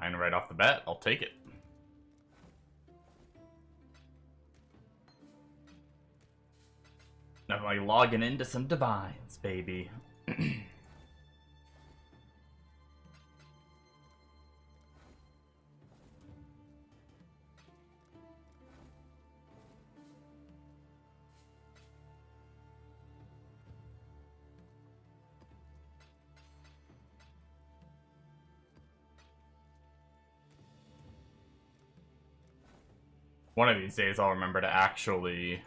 Divine right off the bat. I'll take it. Now I'm like logging into some Divines, baby. One of these days I'll remember to actually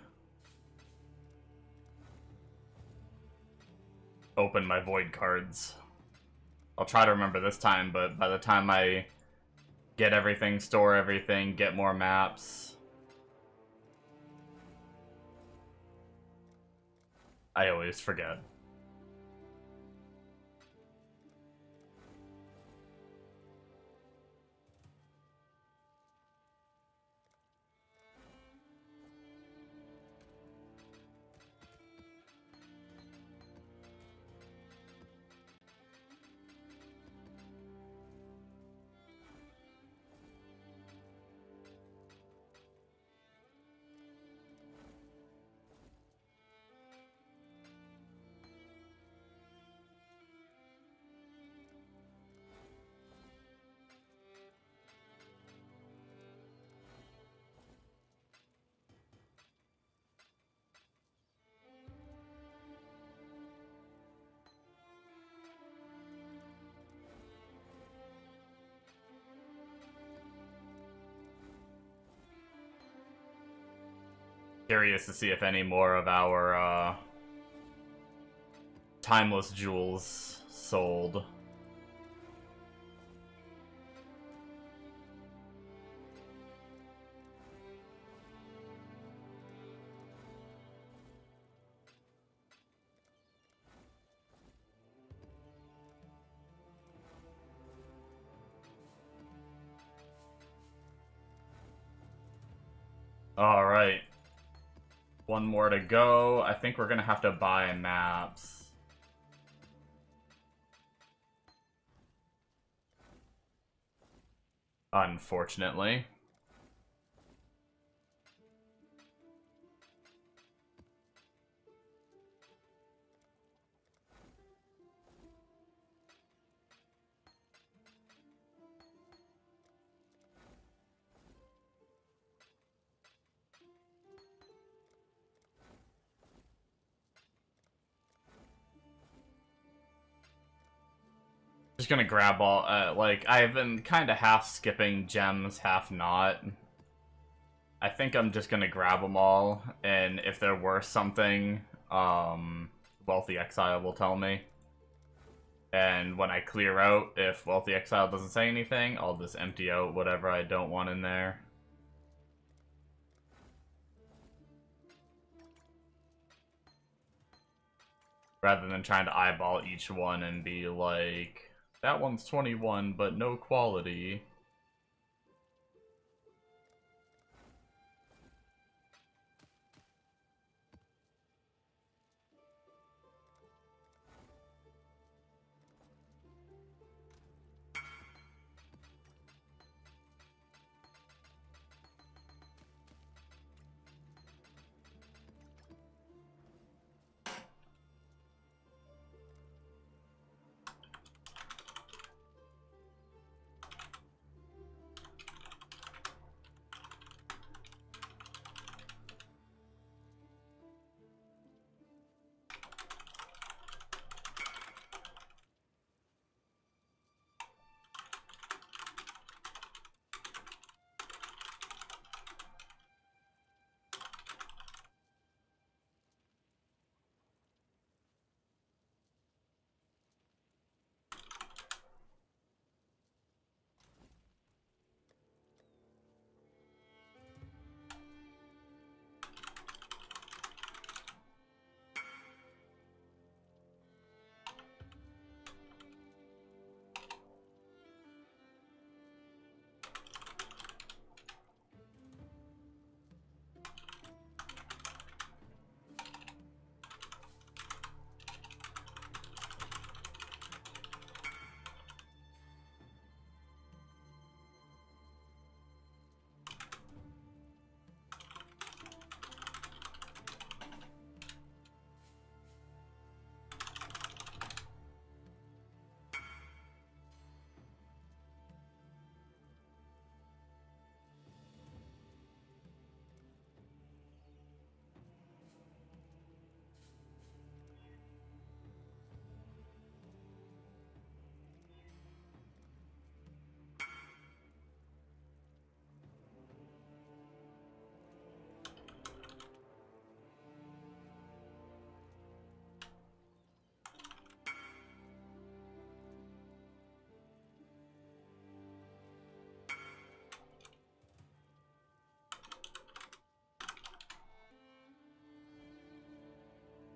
open my void cards. I'll try to remember this time, but by the time I get everything, store everything, get more maps, I always forget. Curious to see if any more of our timeless jewels sold. All right. One more to go. I think we're gonna have to buy maps. Unfortunately. Just gonna grab all, like, I've been kind of half skipping gems, half not. I think I'm just gonna grab them all, and if they're worth something, Wealthy Exile will tell me. And when I clear out, if Wealthy Exile doesn't say anything, I'll just empty out whatever I don't want in there. Rather than trying to eyeball each one and be like, that one's 21, but no quality.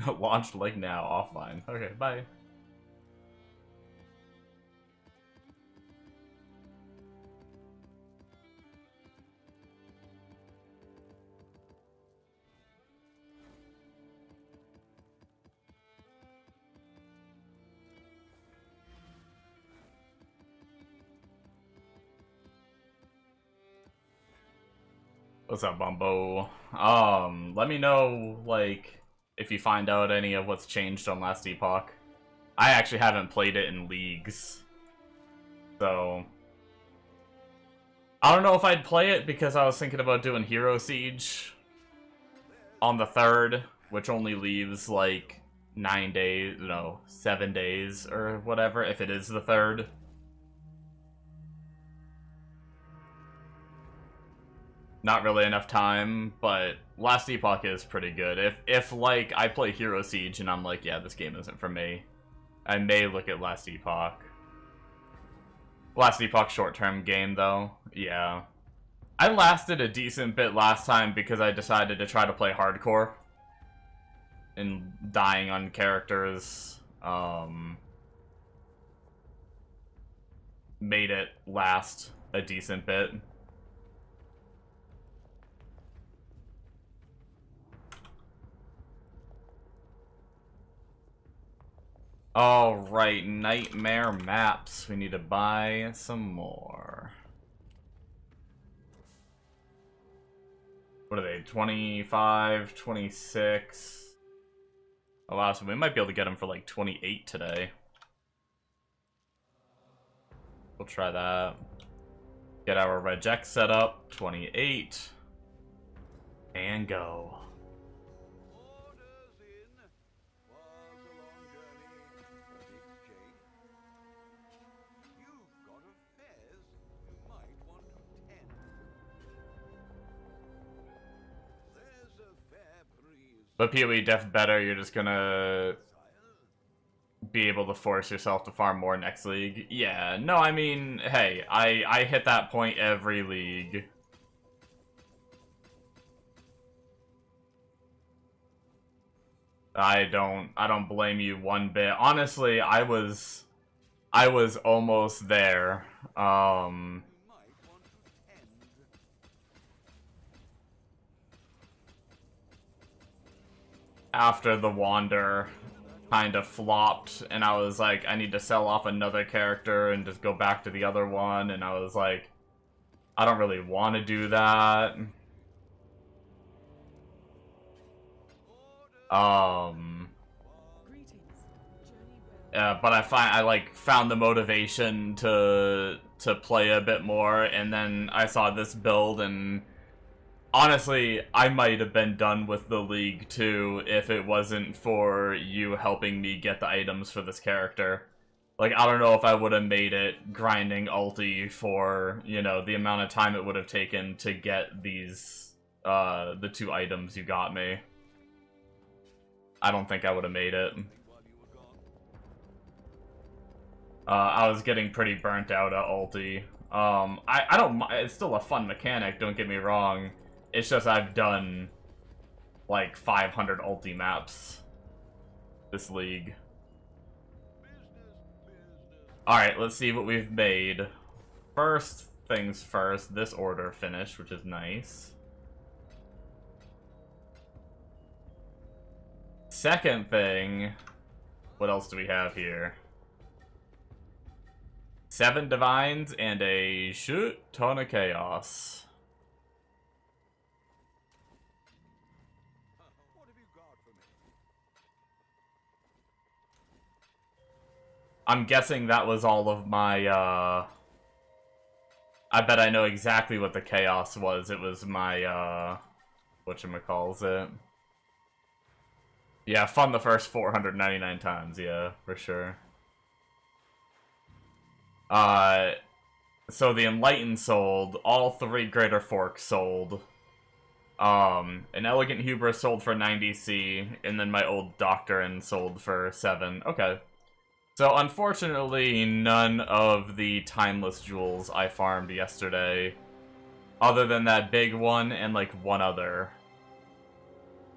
Launched like now, offline. Okay, bye. What's up, Bumbo? Let me know, like, if you find out any of what's changed on Last Epoch. I actually haven't played it in leagues, so I don't know if I'd play it because I was thinking about doing Hero Siege on the 3rd, which only leaves like 9 days, no, 7 days or whatever, if it is the 3rd. Not really enough time, but Last Epoch is pretty good. If like I play Hero Siege and I'm like, yeah, this game isn't for me, I may look at Last Epoch. Last Epoch short-term game though, yeah. I lasted a decent bit last time because I decided to try to play hardcore and dying on characters made it last a decent bit. Alright, nightmare maps. We need to buy some more. What are they? 25, 26. Oh wow, so we might be able to get them for like 28 today. We'll try that. Get our reject set up. 28. And go. But PoE def better, you're just gonna be able to force yourself to farm more next league. Yeah, no, I mean, hey, I hit that point every league. I don't blame you one bit. Honestly, I was almost there. After the Wander kind of flopped, and I was like, I need to sell off another character and just go back to the other one, and I was like, I don't really want to do that. But I found the motivation to play a bit more, and then I saw this build, and honestly, I might have been done with the league too if it wasn't for you helping me get the items for this character. Like, I don't know if I would have made it grinding ulti for, you know, the amount of time it would have taken to get these, the 2 items you got me. I don't think I would have made it. I was getting pretty burnt out at ulti. I don't mind, it's still a fun mechanic, don't get me wrong. It's just I've done like 500 ulti maps this league. Alright, let's see what we've made. First things first, this order finished, which is nice. Second thing, what else do we have here? 7 divines and a shit ton of chaos. I'm guessing that was all of my, I bet I know exactly what the chaos was. It was my, whatchamacallit. Yeah, fun the first 499 times, yeah, for sure. So the Enlightened sold, all 3 Greater Forks sold. An Elegant Hubris sold for 90C, and then my old Doctrine sold for 7. Okay. So unfortunately, none of the Timeless Jewels I farmed yesterday, other than that big one and like one other.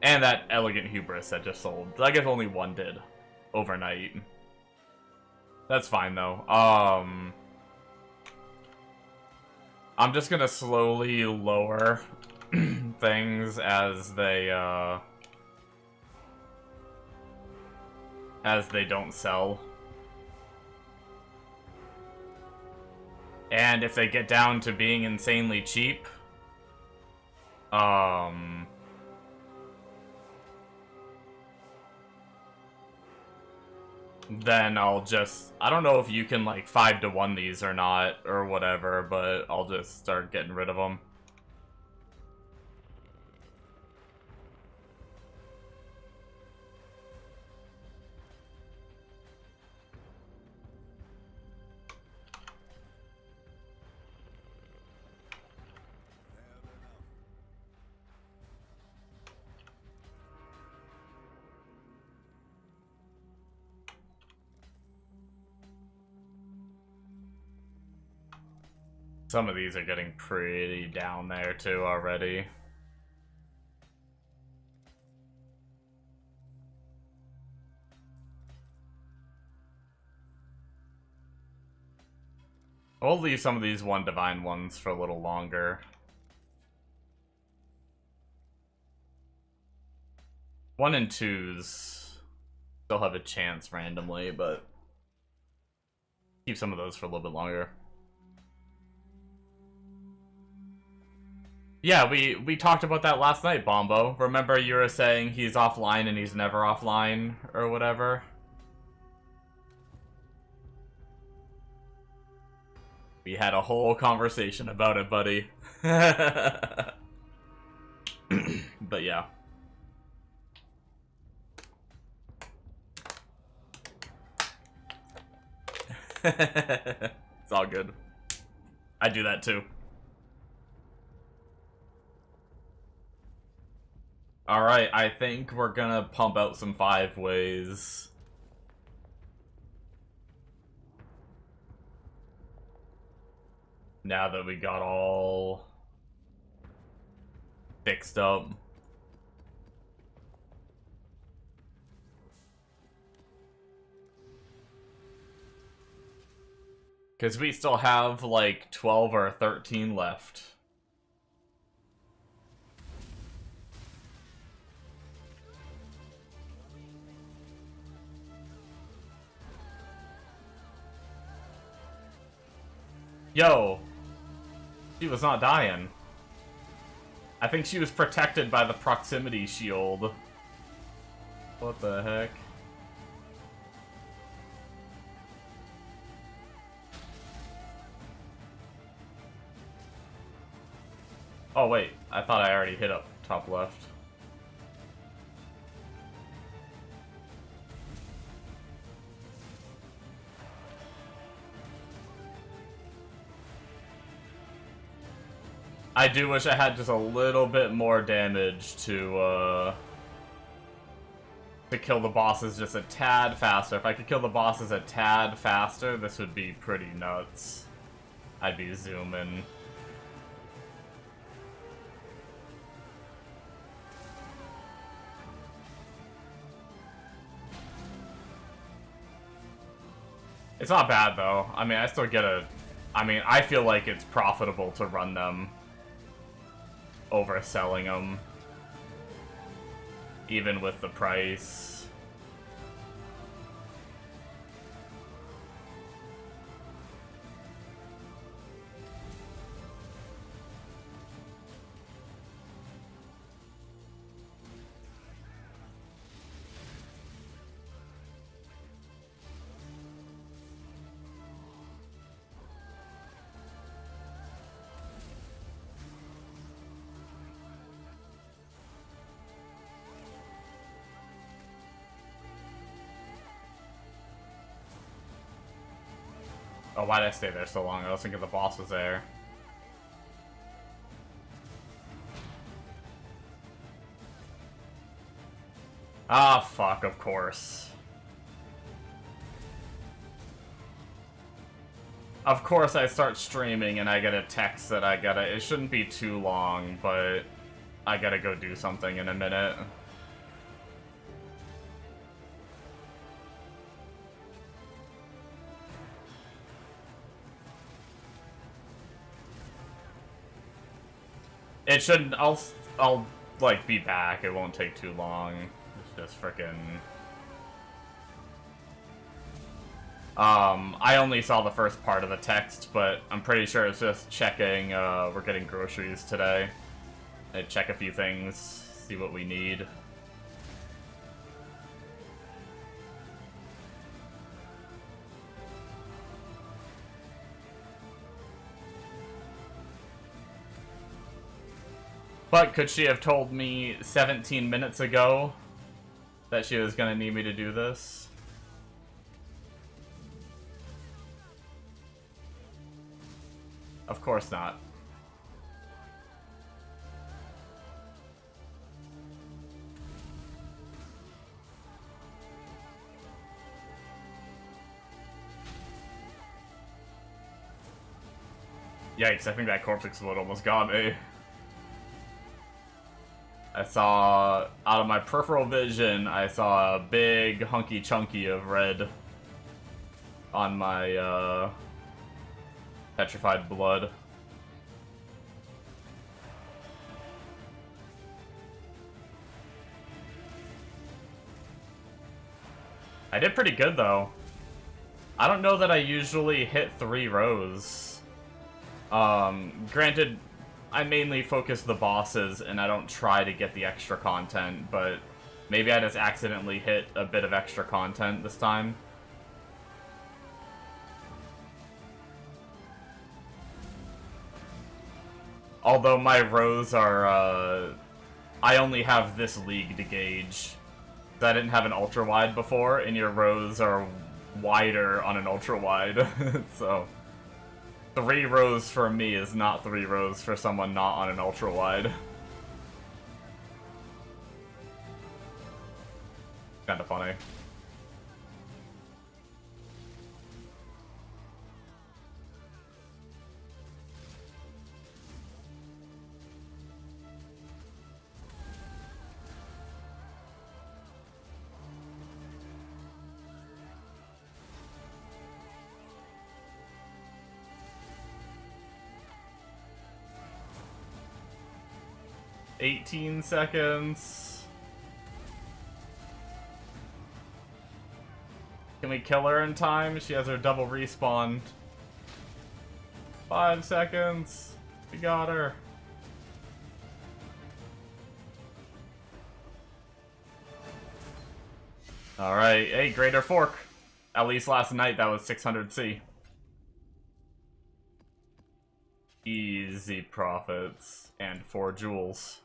And that Elegant Hubris that just sold. I guess only one did. Overnight. That's fine, though. I'm just gonna slowly lower things as they don't sell. And if they get down to being insanely cheap, then I'll just, I don't know if you can like 5-to-1 these or not, or whatever, but I'll just start getting rid of them. Some of these are getting pretty down there too already. I'll leave some of these one divine ones for a little longer. One and twos still have a chance randomly, but keep some of those for a little bit longer. Yeah, we talked about that last night, Bombo. Remember you were saying he's offline and he's never offline, or whatever? We had a whole conversation about it, buddy. But yeah. It's all good. I do that too. Alright, I think we're gonna pump out some 5-ways. Now that we got all fixed up. Because we still have like 12 or 13 left. Yo, she was not dying. I think she was protected by the proximity shield. What the heck? Oh wait, I thought I already hit up top left. I do wish I had just a little bit more damage to kill the bosses just a tad faster. If I could kill the bosses a tad faster, this would be pretty nuts. I'd be zooming. It's not bad though. I mean, I still get a... I mean, I feel like it's profitable to run them over selling them, even with the price. Oh, why did I stay there so long? I was thinking the boss was there. Ah, fuck, of course. Of course I start streaming and I get a text that I gotta... It shouldn't be too long, but I gotta go do something in a minute. It shouldn't. I'll like be back. It won't take too long. It's just frickin'. I only saw the first part of the text, but I'm pretty sure it's just checking. We're getting groceries today. I check a few things, see what we need. But could she have told me 17 minutes ago that she was gonna need me to do this? Of course not. Yikes, I think that corpse explode almost got me. I saw, out of my peripheral vision, I saw a big hunky chunky of red on my, petrified blood. I did pretty good, though. I don't know that I usually hit 3 rows. Granted, I mainly focus the bosses, and I don't try to get the extra content, but maybe I just accidentally hit a bit of extra content this time. Although my rows are, I only have this league to gauge. I didn't have an ultra-wide before, and your rows are wider on an ultra-wide, so 3 rows for me is not 3 rows for someone not on an ultra-wide. Kinda funny. $18 seconds. Can we kill her in time? She has her double respawn. 5 seconds. We got her. Alright, hey, Greater Fork. At least last night that was 600C. Easy profits. And 4 jewels.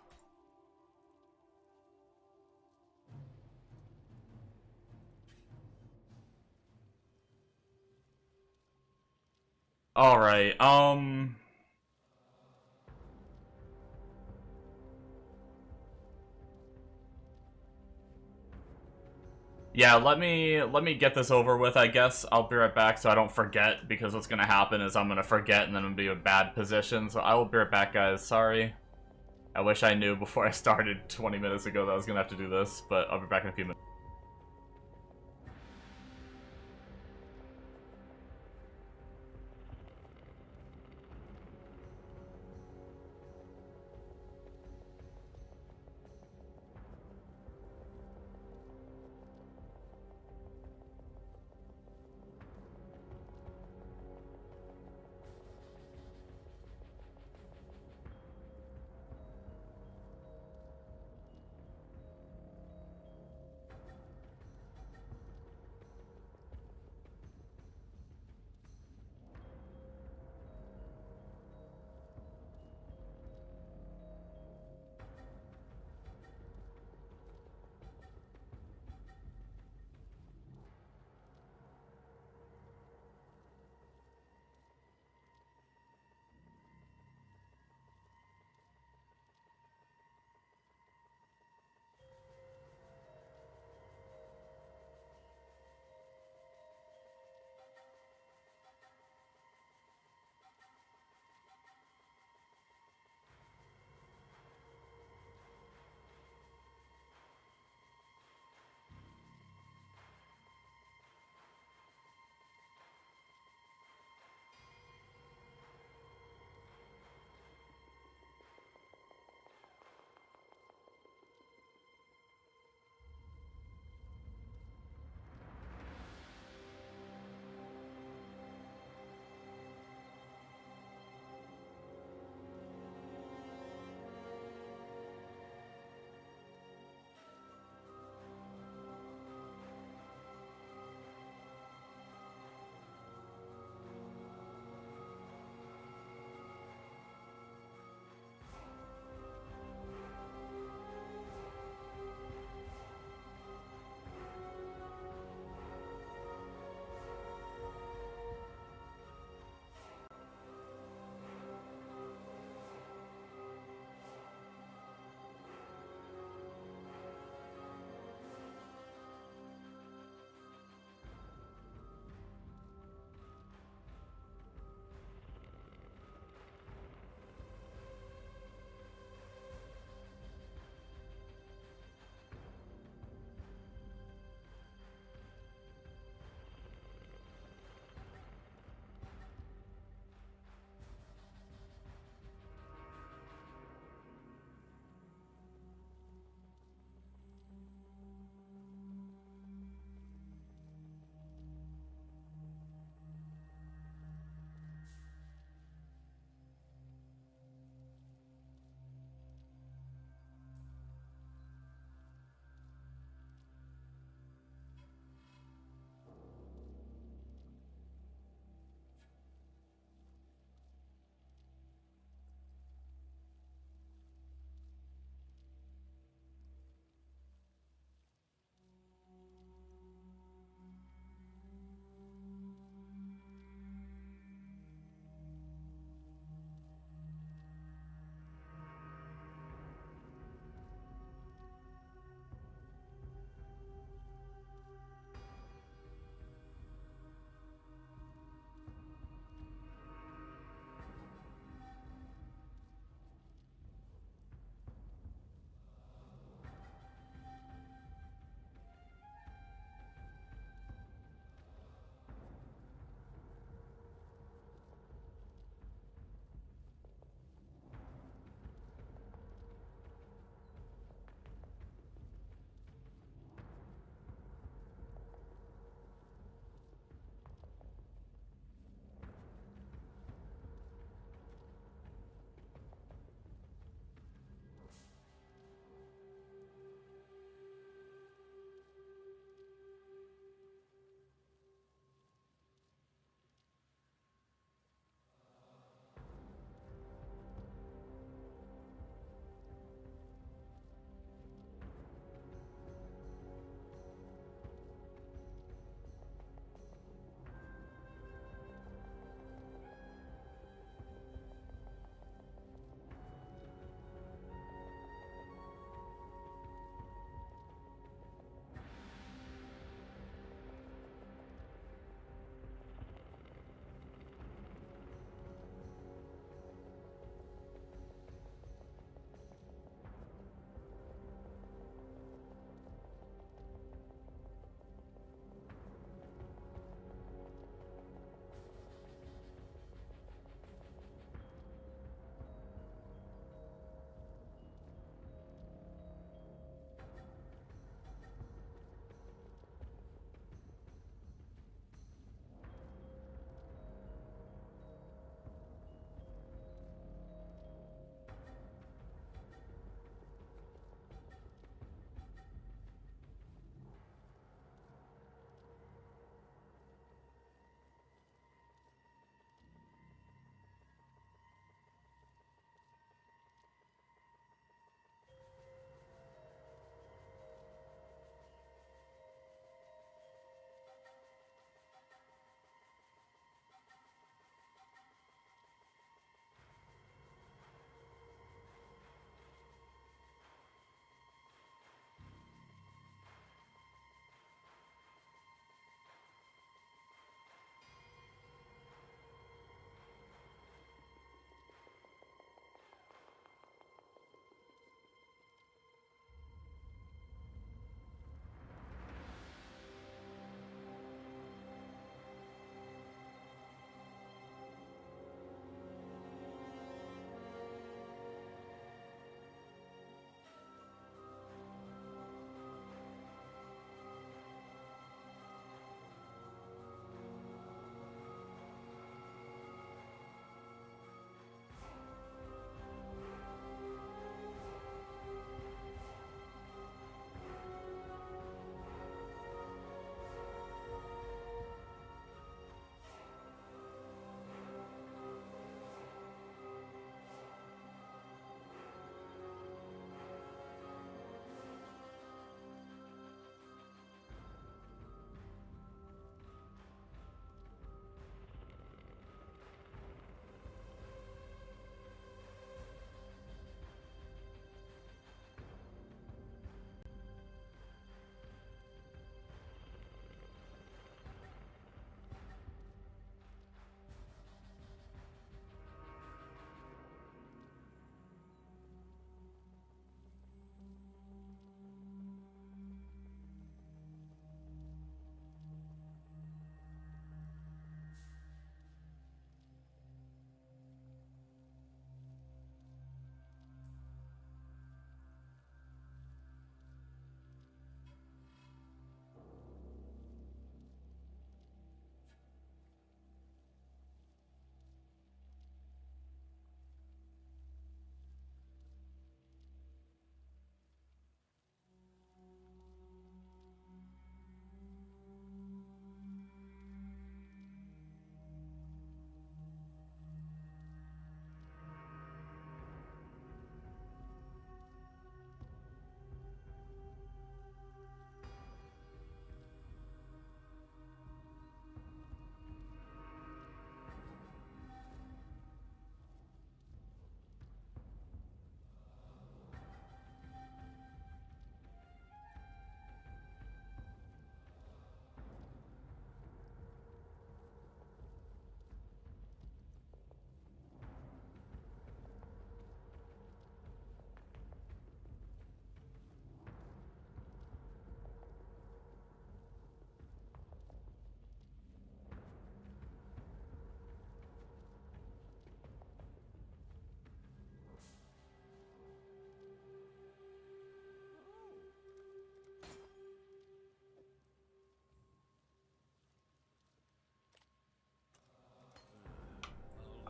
Alright, yeah, let me get this over with, I guess. I'll be right back so I don't forget, because what's gonna happen is I'm gonna forget and then I'm gonna be in a bad position. So I will be right back, guys. Sorry. I wish I knew before I started 20 minutes ago that I was gonna have to do this, but I'll be back in a few minutes.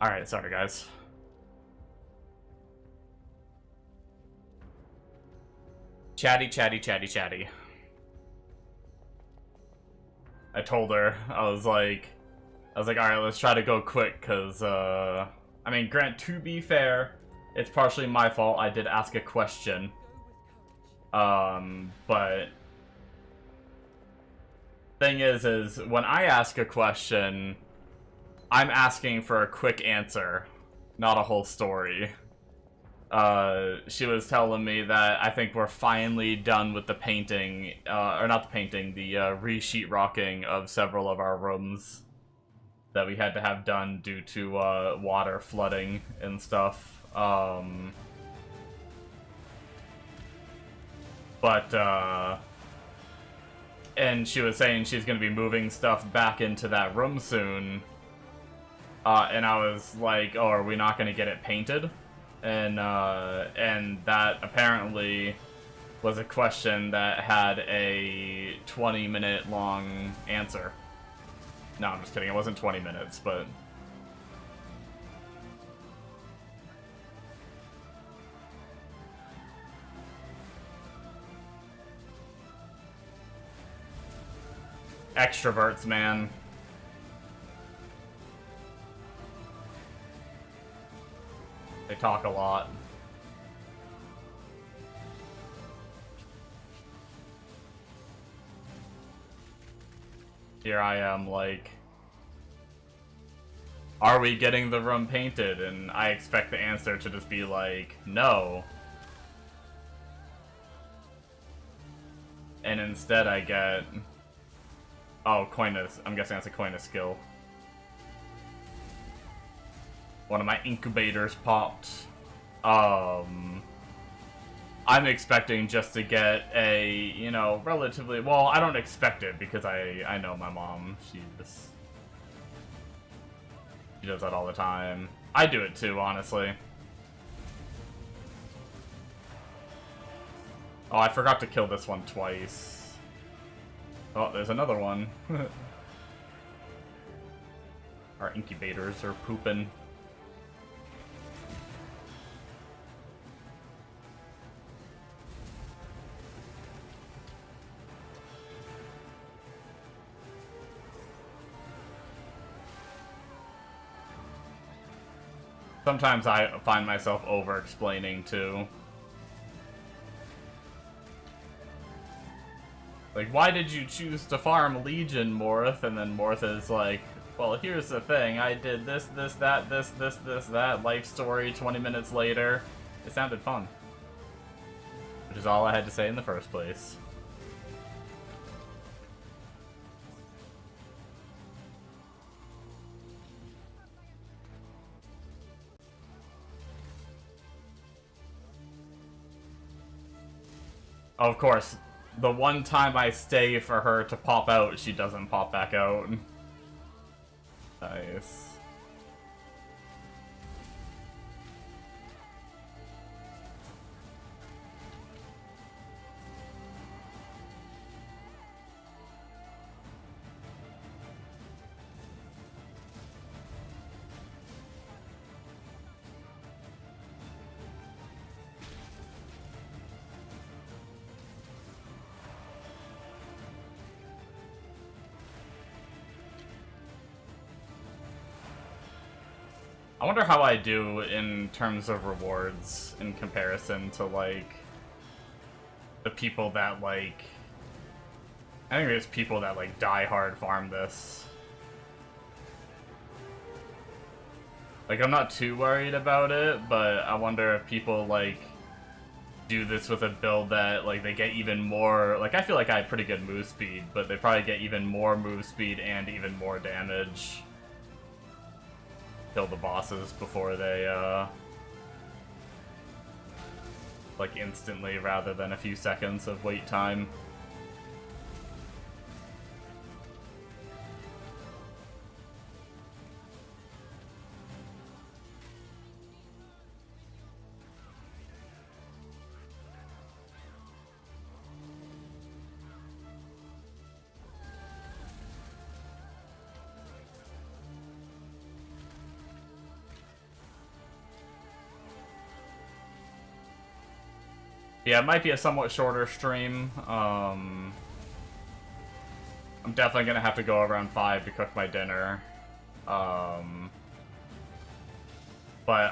Alright, sorry guys. Chatty, chatty, chatty, chatty. I told her, I was like, alright, let's try to go quick, because, I mean, to be fair, it's partially my fault. I did ask a question. But thing is when I ask a question, I'm asking for a quick answer, not a whole story. She was telling me that I think we're finally done with the painting, or not the painting, the re-sheetrocking of several of our rooms that we had to have done due to water flooding and stuff. And she was saying she's gonna be moving stuff back into that room soon. And I was like, oh, are we not gonna get it painted? And that apparently was a question that had a 20-minute long answer. No, I'm just kidding, it wasn't 20 minutes, but... Extroverts, man. They talk a lot. Here I am, like... Are we getting the room painted? And I expect the answer to just be like, no. And instead I get... Oh, coinus. I'm guessing that's a coinus skill. One of my incubators popped. I'm expecting just to get a, you know, relatively... Well, I don't expect it because I know my mom. She does that all the time. I do it too, honestly. Oh, I forgot to kill this one twice. Oh, there's another one. Our incubators are pooping. Sometimes I find myself over-explaining, too. Like, why did you choose to farm Legion, Morth? And then Morth is like, well, here's the thing. I did this, that. Life story 20 minutes later. It sounded fun. Which is all I had to say in the first place. Of course, the one time I stay for her to pop out, she doesn't pop back out. Nice. I wonder how I do in terms of rewards in comparison to, like, the people that, like... I think there's people that, like, die hard farm this. Like, I'm not too worried about it, but I wonder if people, like, do this with a build that, like, they get even more... Like, I feel like I have pretty good move speed, but they probably get even more move speed and even more damage. Kill the bosses before they, like, instantly rather than a few seconds of wait time. Yeah, it might be a somewhat shorter stream. I'm definitely gonna have to go around 5 to cook my dinner. But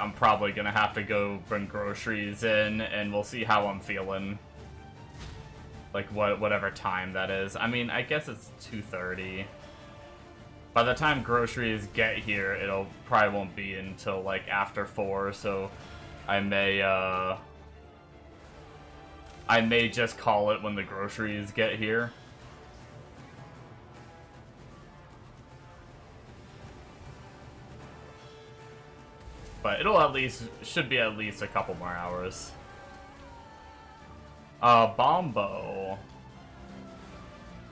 I'm probably gonna have to go bring groceries in, and we'll see how I'm feeling. Like, whatever time that is. I mean, I guess it's 2:30. By the time groceries get here, it'll probably won't be until, like, after 4, so I may just call it when the groceries get here. But should be at least a couple more hours. Bombo.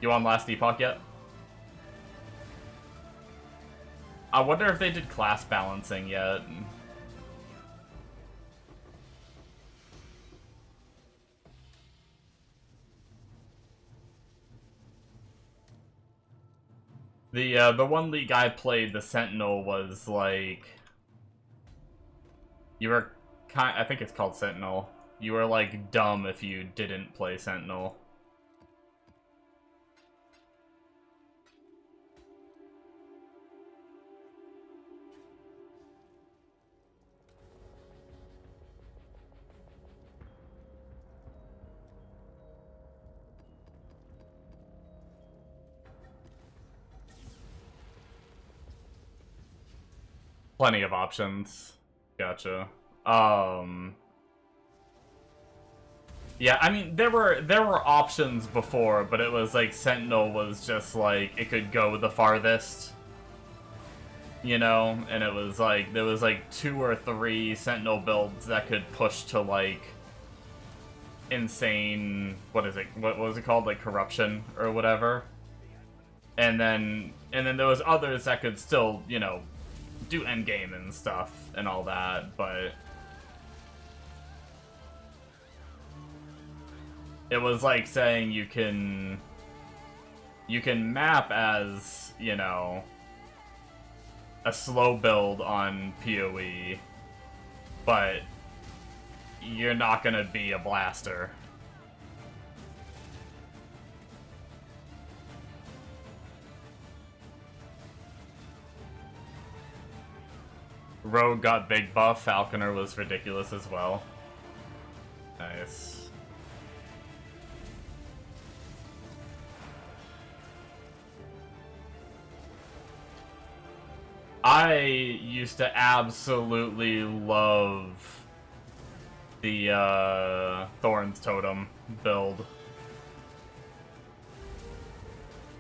You on Last Epoch yet? I wonder if they did class balancing yet. The one league I played, the Sentinel, was like... I think it's called Sentinel. You were, like, dumb if you didn't play Sentinel. Plenty of options. Gotcha. Yeah, I mean, there were options before, but it was like Sentinel was just like it could go the farthest, you know, and it was like there was like 2 or 3 Sentinel builds that could push to like insane. What was it called, like corruption or whatever, and then there was others that could still, you know, do endgame and stuff and all that, but it was like saying you can map as, you know, a slow build on PoE, but you're not gonna be a blaster. Rogue got big buff, Falconer was ridiculous as well. Nice. I used to absolutely love the Thorns Totem build.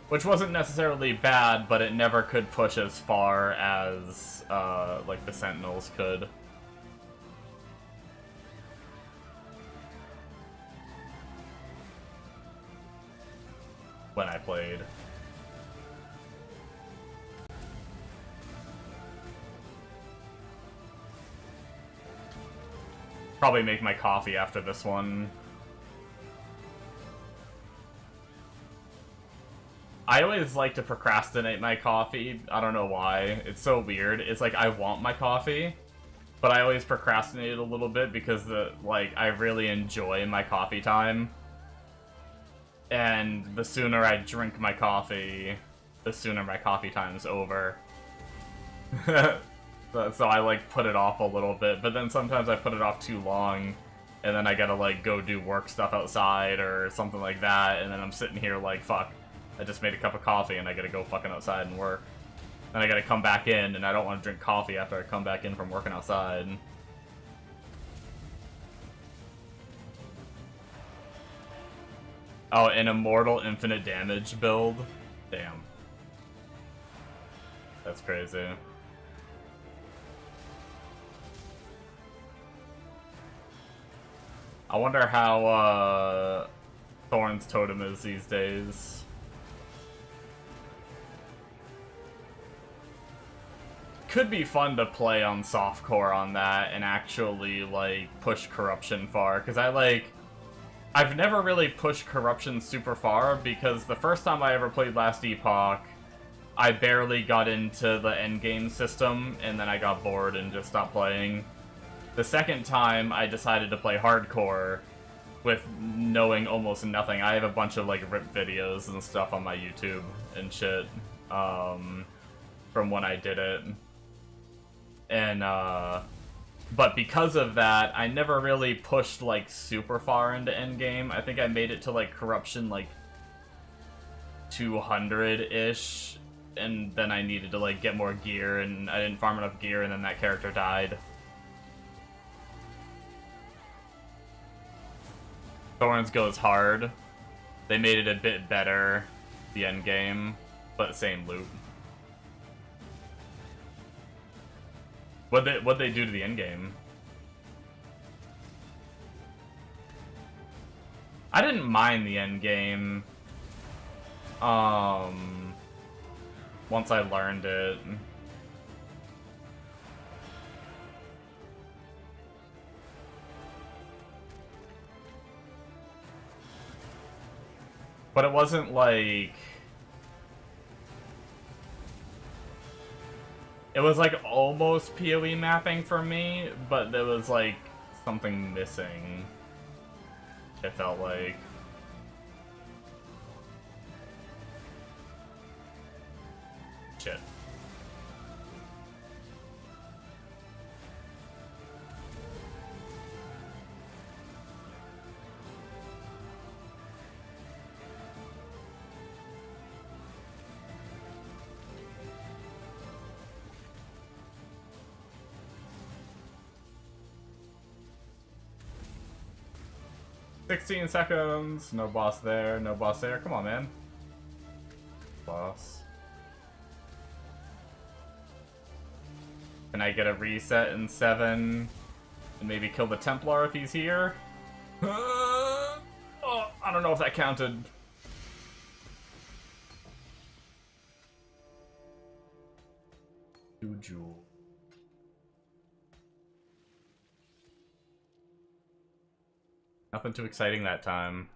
Which wasn't necessarily bad, but it never could push as far as, like, the Sentinels could. When I played. Probably make my coffee after this one. I always like to procrastinate my coffee. I don't know why. It's so weird. It's like I want my coffee, but I always procrastinate it a little bit because I really enjoy my coffee time. And the sooner I drink my coffee, the sooner my coffee time's over. So I, like, put it off a little bit, but then sometimes I put it off too long, and then I gotta, like, go do work stuff outside or something like that, and then I'm sitting here like, fuck, I just made a cup of coffee and I gotta go fucking outside and work. Then I gotta come back in, and I don't want to drink coffee after I come back in from working outside. Oh, an Immortal Infinite Damage build? Damn. That's crazy. I wonder how, Thorns Totem is these days. Could be fun to play on softcore on that and actually, like, push corruption far, because I've never really pushed corruption super far, because the first time I ever played Last Epoch, I barely got into the endgame system, and then I got bored and just stopped playing. The second time I decided to play hardcore, with knowing almost nothing. I have a bunch of like rip videos and stuff on my YouTube and shit from when I did it. And but because of that, I never really pushed like super far into endgame. I think I made it to like corruption like 200-ish, and then I needed to like get more gear, and I didn't farm enough gear, and then that character died. Thorns goes hard. They made it a bit better, the end game, but same loot. What'd they do to the end game? I didn't mind the end game. Once I learned it. But it wasn't like... It was like almost PoE mapping for me, but there was like something missing. It felt like. Shit. "16 seconds. No boss there. No boss there. Come on, man. Boss. Can I get a reset in 7? And maybe kill the Templar if he's here? Oh, I don't know if that counted. Juju. Nothing too exciting that time.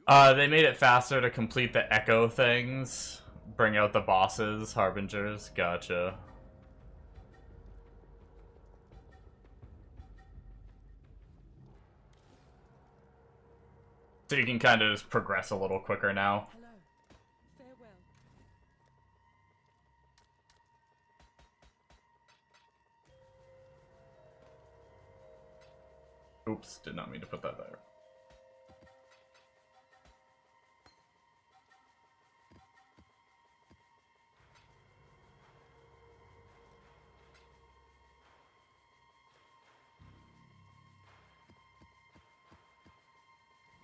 They made it faster to complete the echo things. Bring out the bosses, harbingers. Gotcha. So you can kind of just progress a little quicker now. Hello. Farewell. Oops, did not mean to put that there.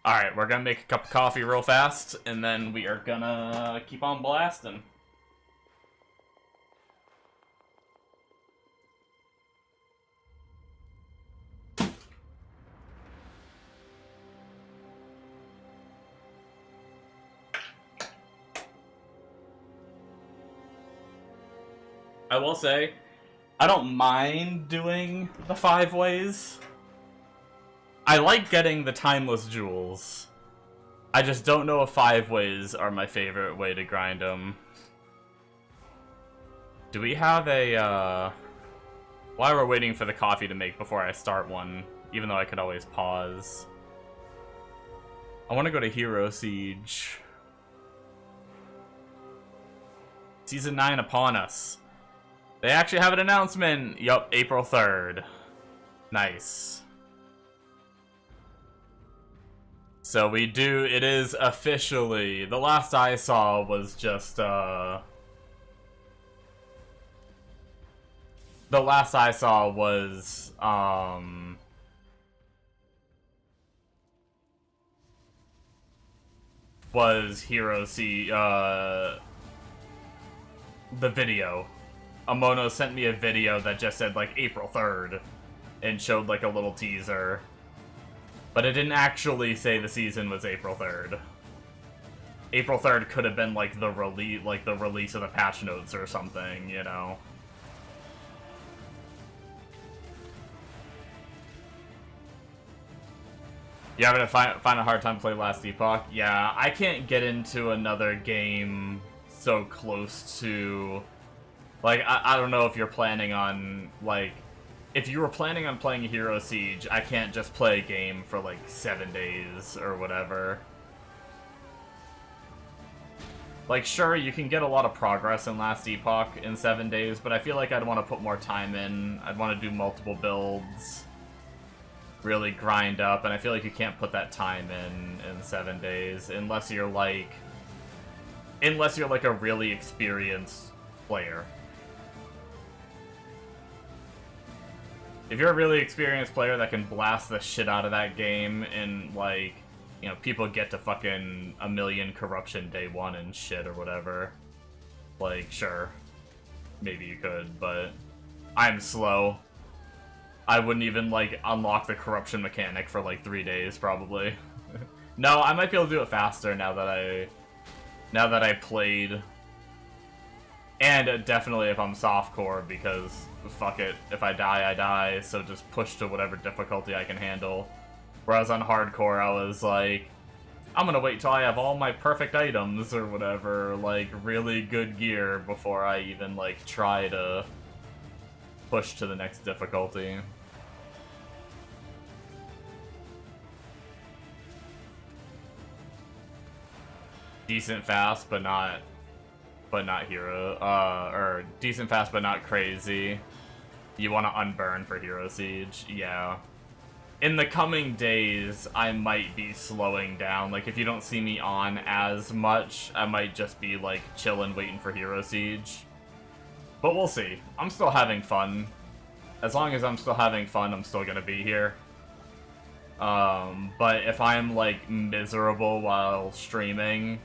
Alright, we're gonna make a cup of coffee real fast, and then we are gonna keep on blasting. I will say, I don't mind doing the 5 ways. I like getting the timeless jewels. I just don't know if 5 ways are my favorite way to grind them. Do we have a, while we're waiting for the coffee to make before I start one, even though I could always pause. I want to go to Hero Siege. Season 9 upon us. They actually have an announcement! Yup, April 3rd. Nice. So we do, it is officially, the last I saw was just, the last I saw was, Hero C, the video. Amono sent me a video that just said, like, April 3rd, and showed, like, a little teaser. But it didn't actually say the season was April 3rd. April 3rd could have been, like, the release of the patch notes or something, you know? You having to find a hard time to play Last Epoch? Yeah, I can't get into another game so close to... Like, I don't know if you're planning on, like, if you were planning on playing Hero Siege, I can't just play a game for like 7 days or whatever. Like, sure, you can get a lot of progress in Last Epoch in 7 days, but I feel like I'd want to put more time in. I'd want to do multiple builds, really grind up, and I feel like you can't put that time in 7 days unless you're like a really experienced player. If you're a really experienced player that can blast the shit out of that game and, like, you know, people get to fucking 1,000,000 corruption day 1 and shit or whatever, like, sure, maybe you could, but I'm slow. I wouldn't even, like, unlock the corruption mechanic for, like, 3 days, probably. No, I might be able to do it faster now that I played. And definitely if I'm softcore, because fuck it, if I die, I die, so just push to whatever difficulty I can handle. Whereas on hardcore, I was like, I'm gonna wait till I have all my perfect items or whatever, like really good gear, before I even like try to push to the next difficulty. Decent fast, but not hero, or decent fast but not crazy. You want to unburn for Hero Siege, yeah. In the coming days, I might be slowing down. Like, if you don't see me on as much, I might just be, like, chilling, waiting for Hero Siege. But we'll see. I'm still having fun. As long as I'm still having fun, I'm still gonna be here. But if I'm, like, miserable while streaming,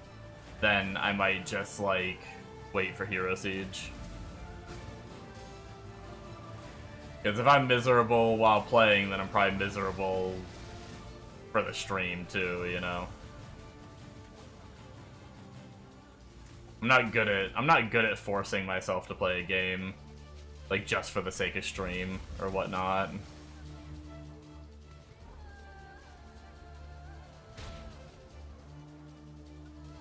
then I might just, like, wait for Hero Siege. Because if I'm miserable while playing, then I'm probably miserable for the stream too, you know? I'm not good at forcing myself to play a game, like, just for the sake of stream or whatnot.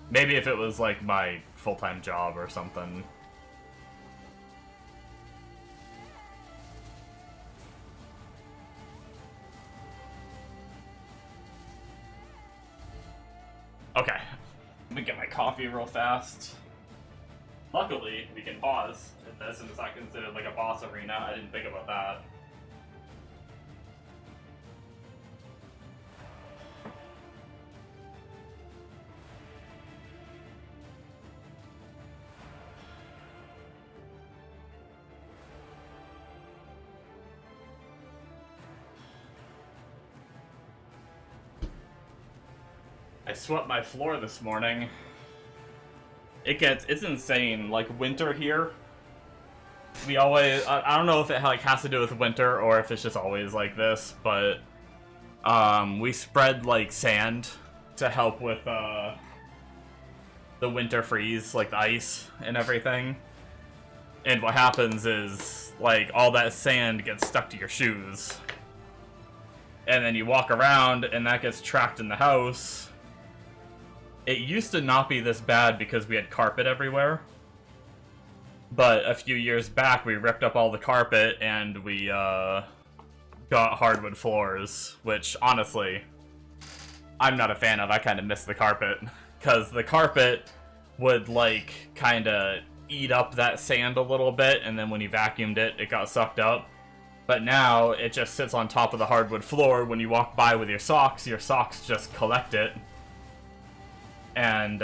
Maybe if it was, like, my full-time job or something. Okay, let me get my coffee real fast. Luckily, we can pause if this is not considered like a boss arena. I didn't think about that. I swept my floor this morning. It's insane. Like, winter here, we always, I don't know if it like has to do with winter or if it's just always like this, but we spread like sand to help with the winter freeze, like the ice and everything. And what happens is, like, all that sand gets stuck to your shoes, and then you walk around and that gets trapped in the house. It used to not be this bad because we had carpet everywhere, but a few years back we ripped up all the carpet and we got hardwood floors, which honestly I'm not a fan of. I kind of miss the carpet because the carpet would like kind of eat up that sand a little bit, and then when you vacuumed it, it got sucked up. But now it just sits on top of the hardwood floor. When you walk by with your socks just collect it. And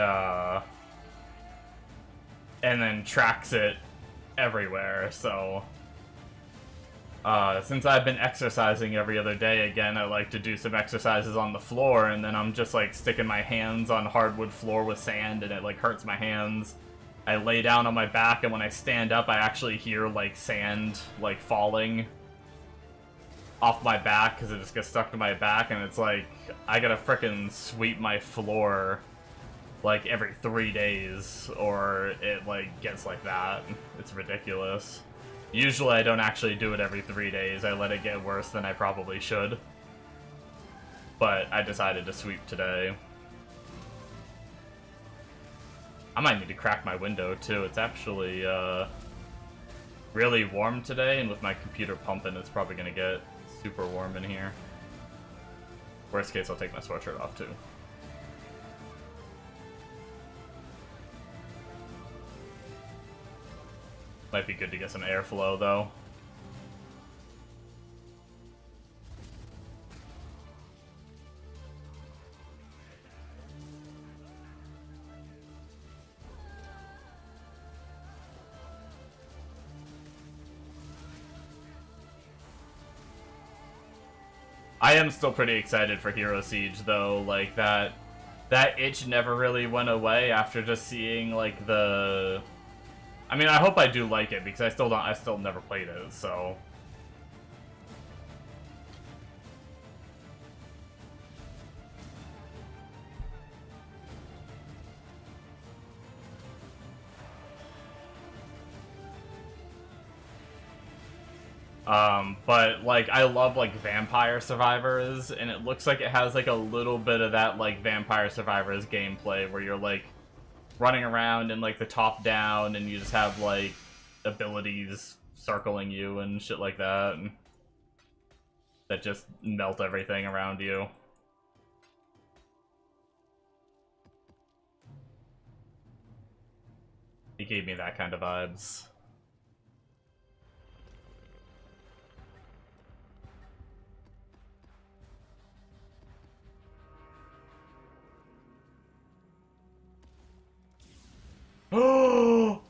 then tracks it everywhere, so since I've been exercising every other day again, I like to do some exercises on the floor, and then I'm just like sticking my hands on hardwood floor with sand, and it like hurts my hands. I lay down on my back, and when I stand up, I actually hear like sand like falling off my back because it just gets stuck to my back, and it's like I gotta frickin' sweep my floor like every 3 days, or it like gets like that. It's ridiculous. Usually I don't actually do it every 3 days. I let it get worse than I probably should. But I decided to sweep today. I might need to crack my window too. It's actually really warm today, and with my computer pumping, it's probably gonna get super warm in here. Worst case, I'll take my sweatshirt off too. Might be good to get some airflow though. I am still pretty excited for Hero Siege though, like that itch never really went away after just seeing like the I mean, I hope I do like it because I still never played it, so but, like, I love, like, Vampire Survivors, and it looks like it has, like, a little bit of that, like, Vampire Survivors gameplay, where you're, like, running around in, like, the top down, and you just have, like, abilities circling you and shit like that, and that just melt everything around you. It gave me that kind of vibes. Oh!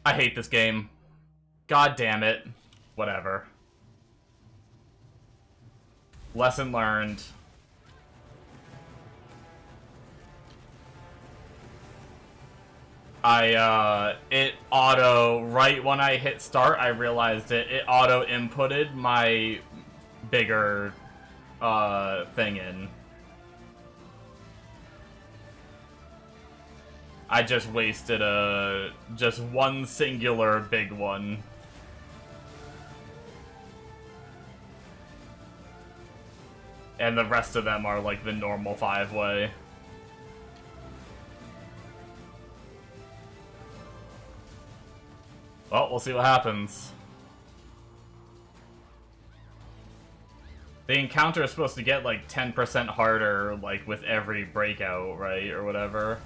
I hate this game. God damn it. Whatever. Lesson learned. It auto, right when I hit start, I realized it auto inputted my bigger, thing in. I just wasted just one singular big one. And the rest of them are like the normal 5-way. Well, we'll see what happens. The encounter is supposed to get like 10% harder, like with every breakout, right? Or whatever.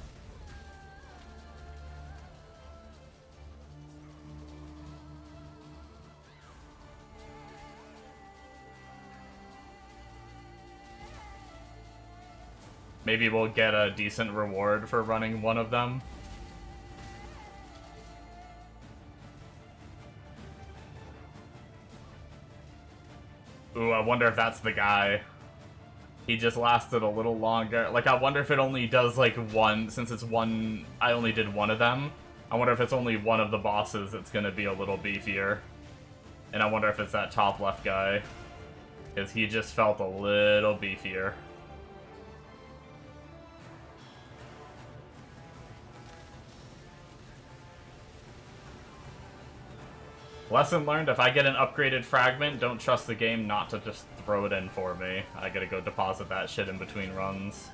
Maybe we'll get a decent reward for running one of them. Ooh, I wonder if that's the guy. He just lasted a little longer. Like, I wonder if it only does, like, one, since it's one, I only did one of them. I wonder if it's only one of the bosses that's gonna be a little beefier. And I wonder if it's that top left guy. Because he just felt a little beefier. Lesson learned, if I get an upgraded fragment, don't trust the game not to just throw it in for me. I gotta go deposit that shit in between runs.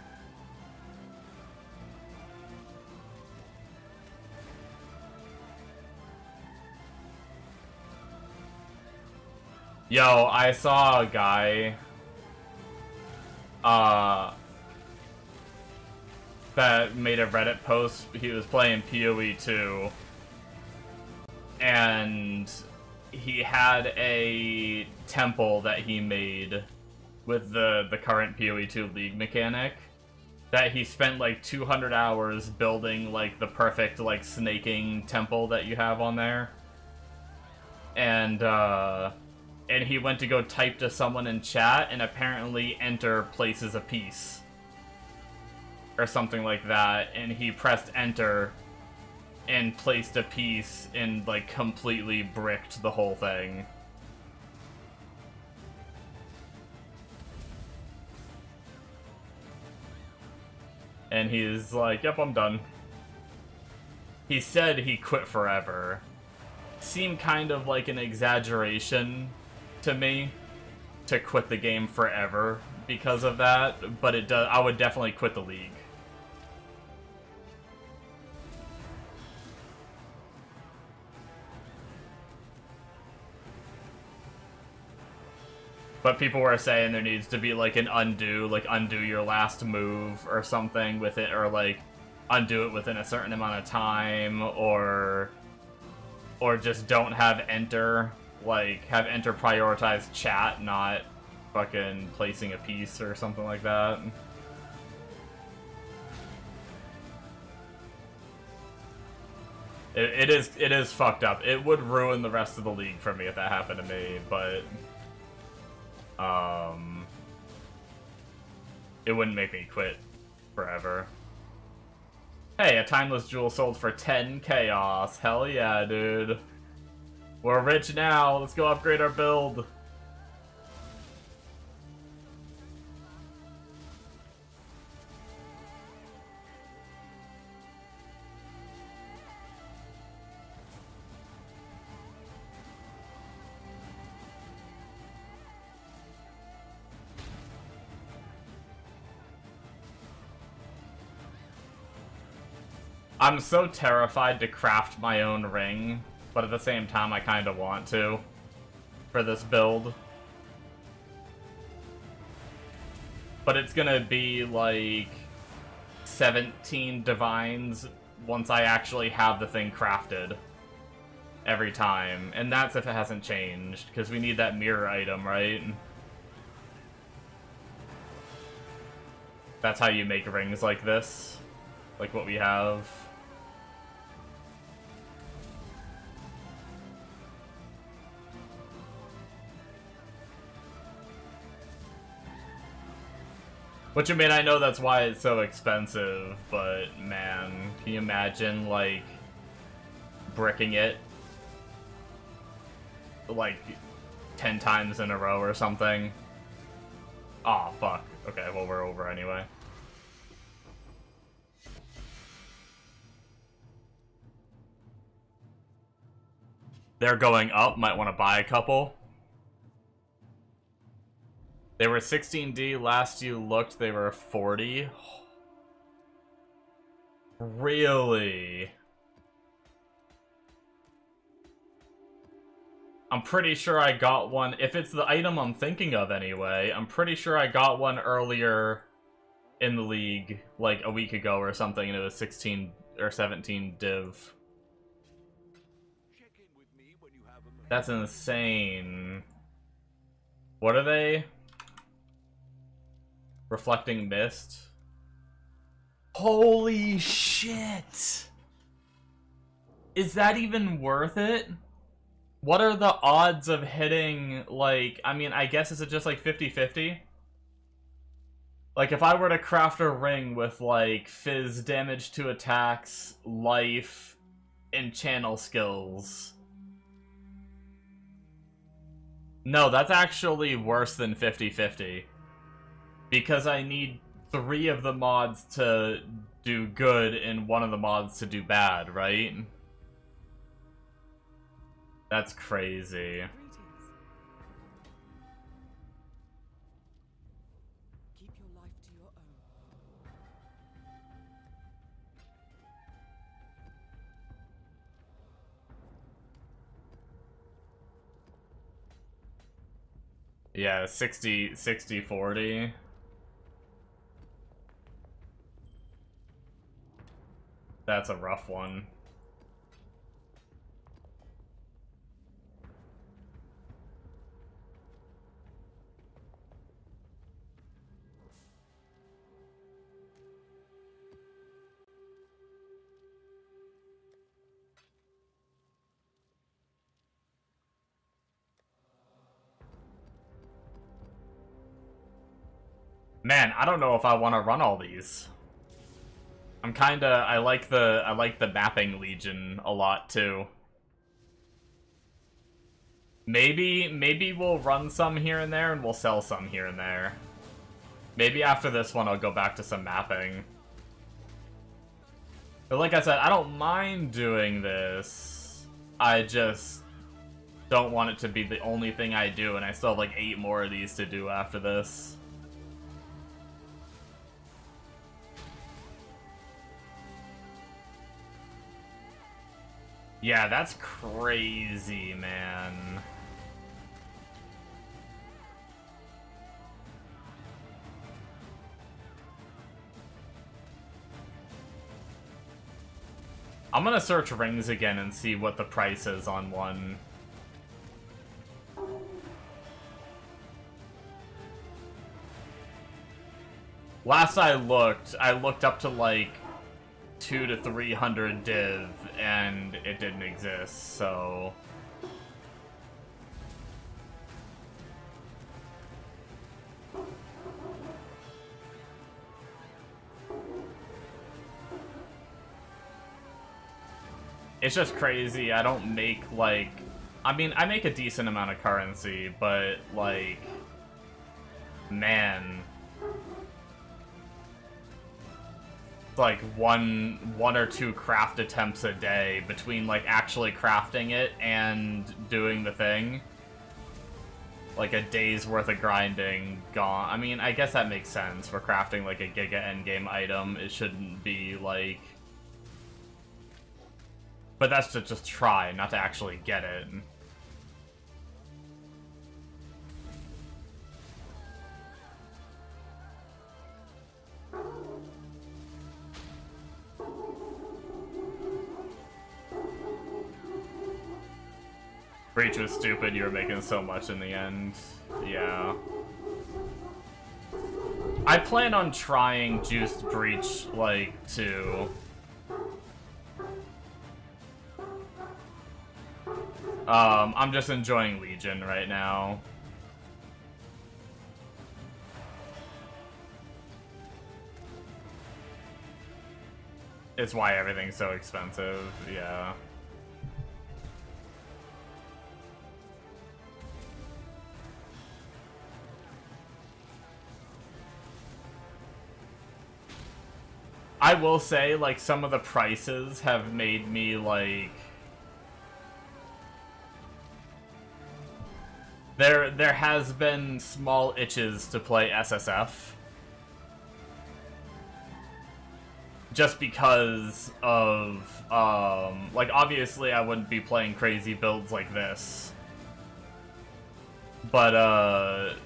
Yo, I saw a guy that made a Reddit post. He was playing PoE 2 and he had a temple that he made with the current PoE 2 League mechanic that he spent like 200 hours building, like the perfect like snaking temple that you have on there. And he went to go type to someone in chat and apparently enter places of peace or something like that, and he pressed enter and placed a piece and, like, completely bricked the whole thing. And he's like, yep, I'm done. He said he quit forever. Seemed kind of like an exaggeration to me to quit the game forever because of that, but it does. I would definitely quit the league. But people were saying there needs to be like an undo, like undo your last move or something with it, or like undo it within a certain amount of time, or just don't have enter, like have enter prioritize chat, not fucking placing a piece or something like that. It is fucked up. It would ruin the rest of the league for me if that happened to me, but it wouldn't make me quit forever. Hey, a timeless jewel sold for 10 chaos. Hell yeah, dude. We're rich now. Let's go upgrade our build. I'm so terrified to craft my own ring, but at the same time I kind of want to for this build. But it's gonna be like 17 divines once I actually have the thing crafted every time. And that's if it hasn't changed, because we need that mirror item, right? That's how you make rings like this, like what we have. Which, I mean, I know that's why it's so expensive, but man, can you imagine, like, bricking it, like, 10 times in a row or something? Aw, fuck. Okay, well, we're over anyway. They're going up, might want to buy a couple. They were 16D, last you looked, they were 40. Really? I'm pretty sure I got one, if it's the item I'm thinking of anyway, I'm pretty sure I got one earlier in the league, like a week ago or something, and it was 16 or 17 div. That's insane. What are they? Reflecting mist. Holy shit! Is that even worth it? What are the odds of hitting, like, I mean, I guess is it just like 50-50? Like, if I were to craft a ring with, like, fizz, damage to attacks, life, and channel skills. No, that's actually worse than 50-50. Because I need 3 of the mods to do good and 1 of the mods to do bad, right? That's crazy. Keep your life to your own. Yeah, 60-40. That's a rough one. Man, I don't know if I want to run all these. I'm kinda, I like the mapping legion a lot too. Maybe we'll run some here and there and we'll sell some here and there. Maybe after this one I'll go back to some mapping. But like I said, I don't mind doing this. I just don't want it to be the only thing I do, and I still have like 8 more of these to do after this. Yeah, that's crazy, man. I'm gonna search rings again and see what the price is on one. Last I looked up to like 200 to 300 div, and it didn't exist, so... It's just crazy. I don't make, like... I mean, I make a decent amount of currency, but, like... Man... Like, one or two craft attempts a day between, like, actually crafting it and doing the thing. Like, a day's worth of grinding gone. I mean, I guess that makes sense. For crafting, like, a Giga endgame item, it shouldn't be, like... But that's to just try, not to actually get it. Breach was stupid, you were making so much in the end. Yeah. I plan on trying Juiced Breach, like, too. I'm just enjoying Legion right now. It's why everything's so expensive, yeah. I will say, like, some of the prices have made me, like... There has been small itches to play SSF. Just because of, like, obviously I wouldn't be playing crazy builds like this. But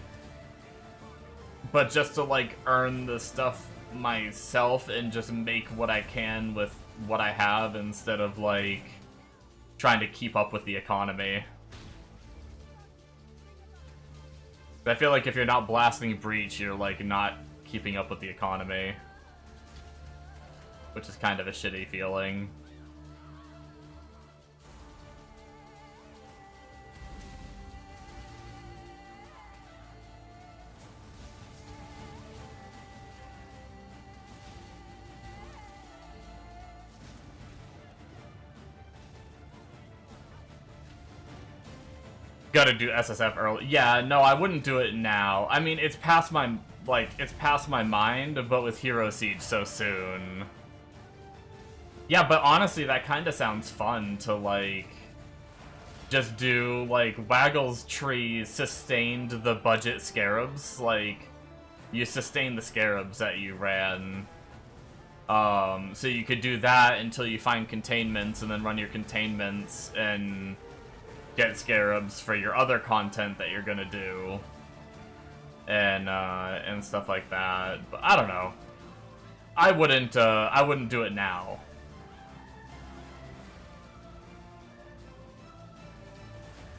just to, like, earn the stuff myself and just make what I can with what I have instead of, like, trying to keep up with the economy. I feel like if you're not blasting Breach, you're, like, not keeping up with the economy. Which is kind of a shitty feeling. Gotta do SSF early. Yeah, no, I wouldn't do it now. I mean, it's past my, like, it's past my mind, but with Hero Siege so soon. Yeah, but honestly, that kind of sounds fun to, like, just do, like, Waggle's Tree sustained the budget Scarabs. Like, you sustain the Scarabs that you ran. So you could do that until you find containments, and then run your containments, and get Scarabs for your other content that you're gonna do. And stuff like that. But I don't know. I wouldn't do it now.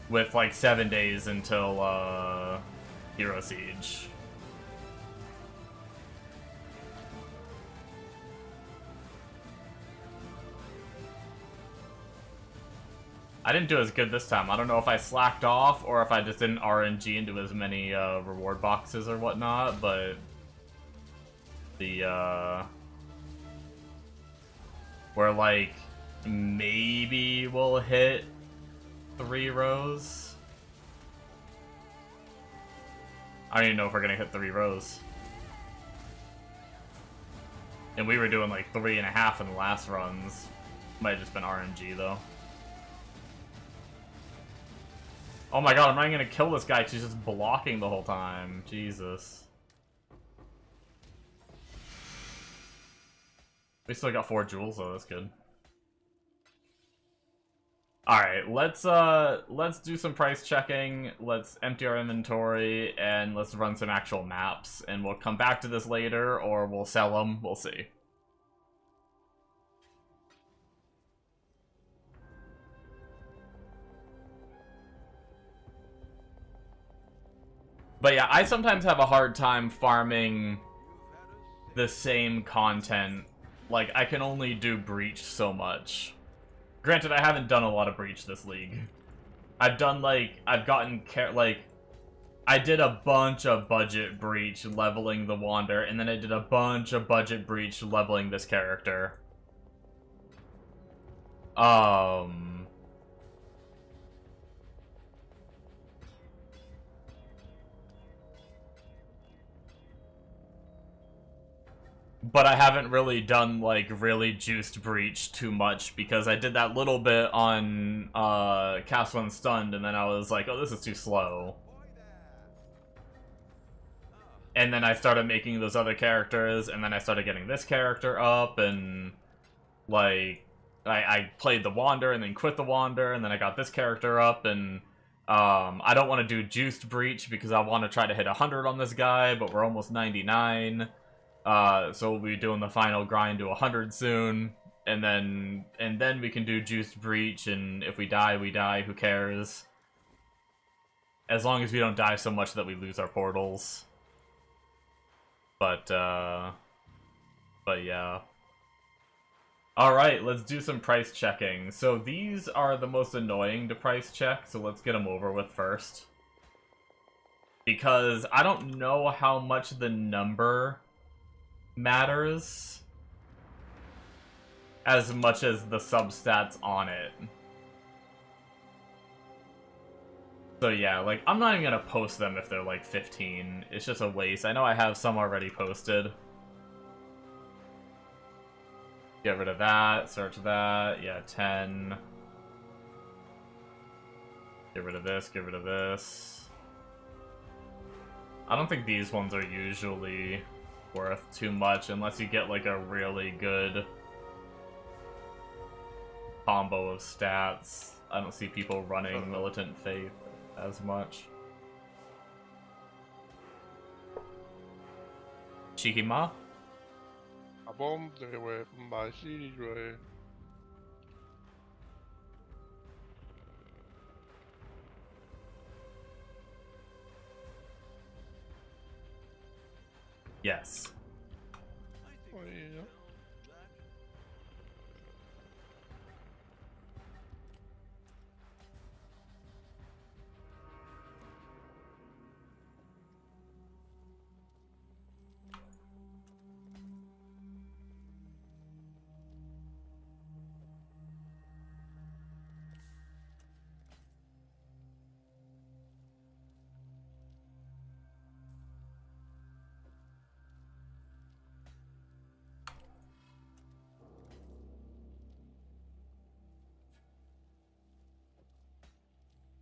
With, like, 7 days until, Hero Siege. I didn't do as good this time. I don't know if I slacked off or if I just didn't RNG into as many, reward boxes or whatnot, but... Where, like, maybe we'll hit 3 rows. I don't even know if we're gonna hit 3 rows. And we were doing like 3.5 in the last runs. Might have just been RNG though. Oh my god, I'm not gonna kill this guy because he's just blocking the whole time. Jesus. We still got 4 jewels though, that's good. Alright, let's do some price checking, let's empty our inventory, and let's run some actual maps, and we'll come back to this later, or we'll sell them, we'll see. But yeah, I sometimes have a hard time farming the same content. Like, I can only do Breach so much. Granted, I haven't done a lot of Breach this league. I've done, like, I've gotten, like, I did a bunch of budget Breach leveling the Wander, and then I did a bunch of budget Breach leveling this character. But I haven't really done, like, really juiced Breach too much, because I did that little bit on, Castle Unstunned, and then I was like, oh, this is too slow. And then I started making those other characters, and then I started getting this character up, and, like, I played the Wander, and then quit the Wander, and then I got this character up, and, I don't want to do juiced Breach, because I want to try to hit 100 on this guy, but we're almost 99. So we'll be doing the final grind to 100 soon, and then we can do Juiced Breach, and if we die, we die, who cares? As long as we don't die so much that we lose our portals. But yeah. Alright, let's do some price checking. So these are the most annoying to price check, so let's get them over with first. Because I don't know how much the number matters as much as the substats on it. So yeah, like, I'm not even gonna post them if they're like 15. It's just a waste. I know I have some already posted. Get rid of that, search that, yeah, 10. Get rid of this, get rid of this. I don't think these ones are usually worth too much unless you get like a really good combo of stats. I don't see people running Militant Faith as much. Shikima? Bom, rồi bài xí rồi. Yes.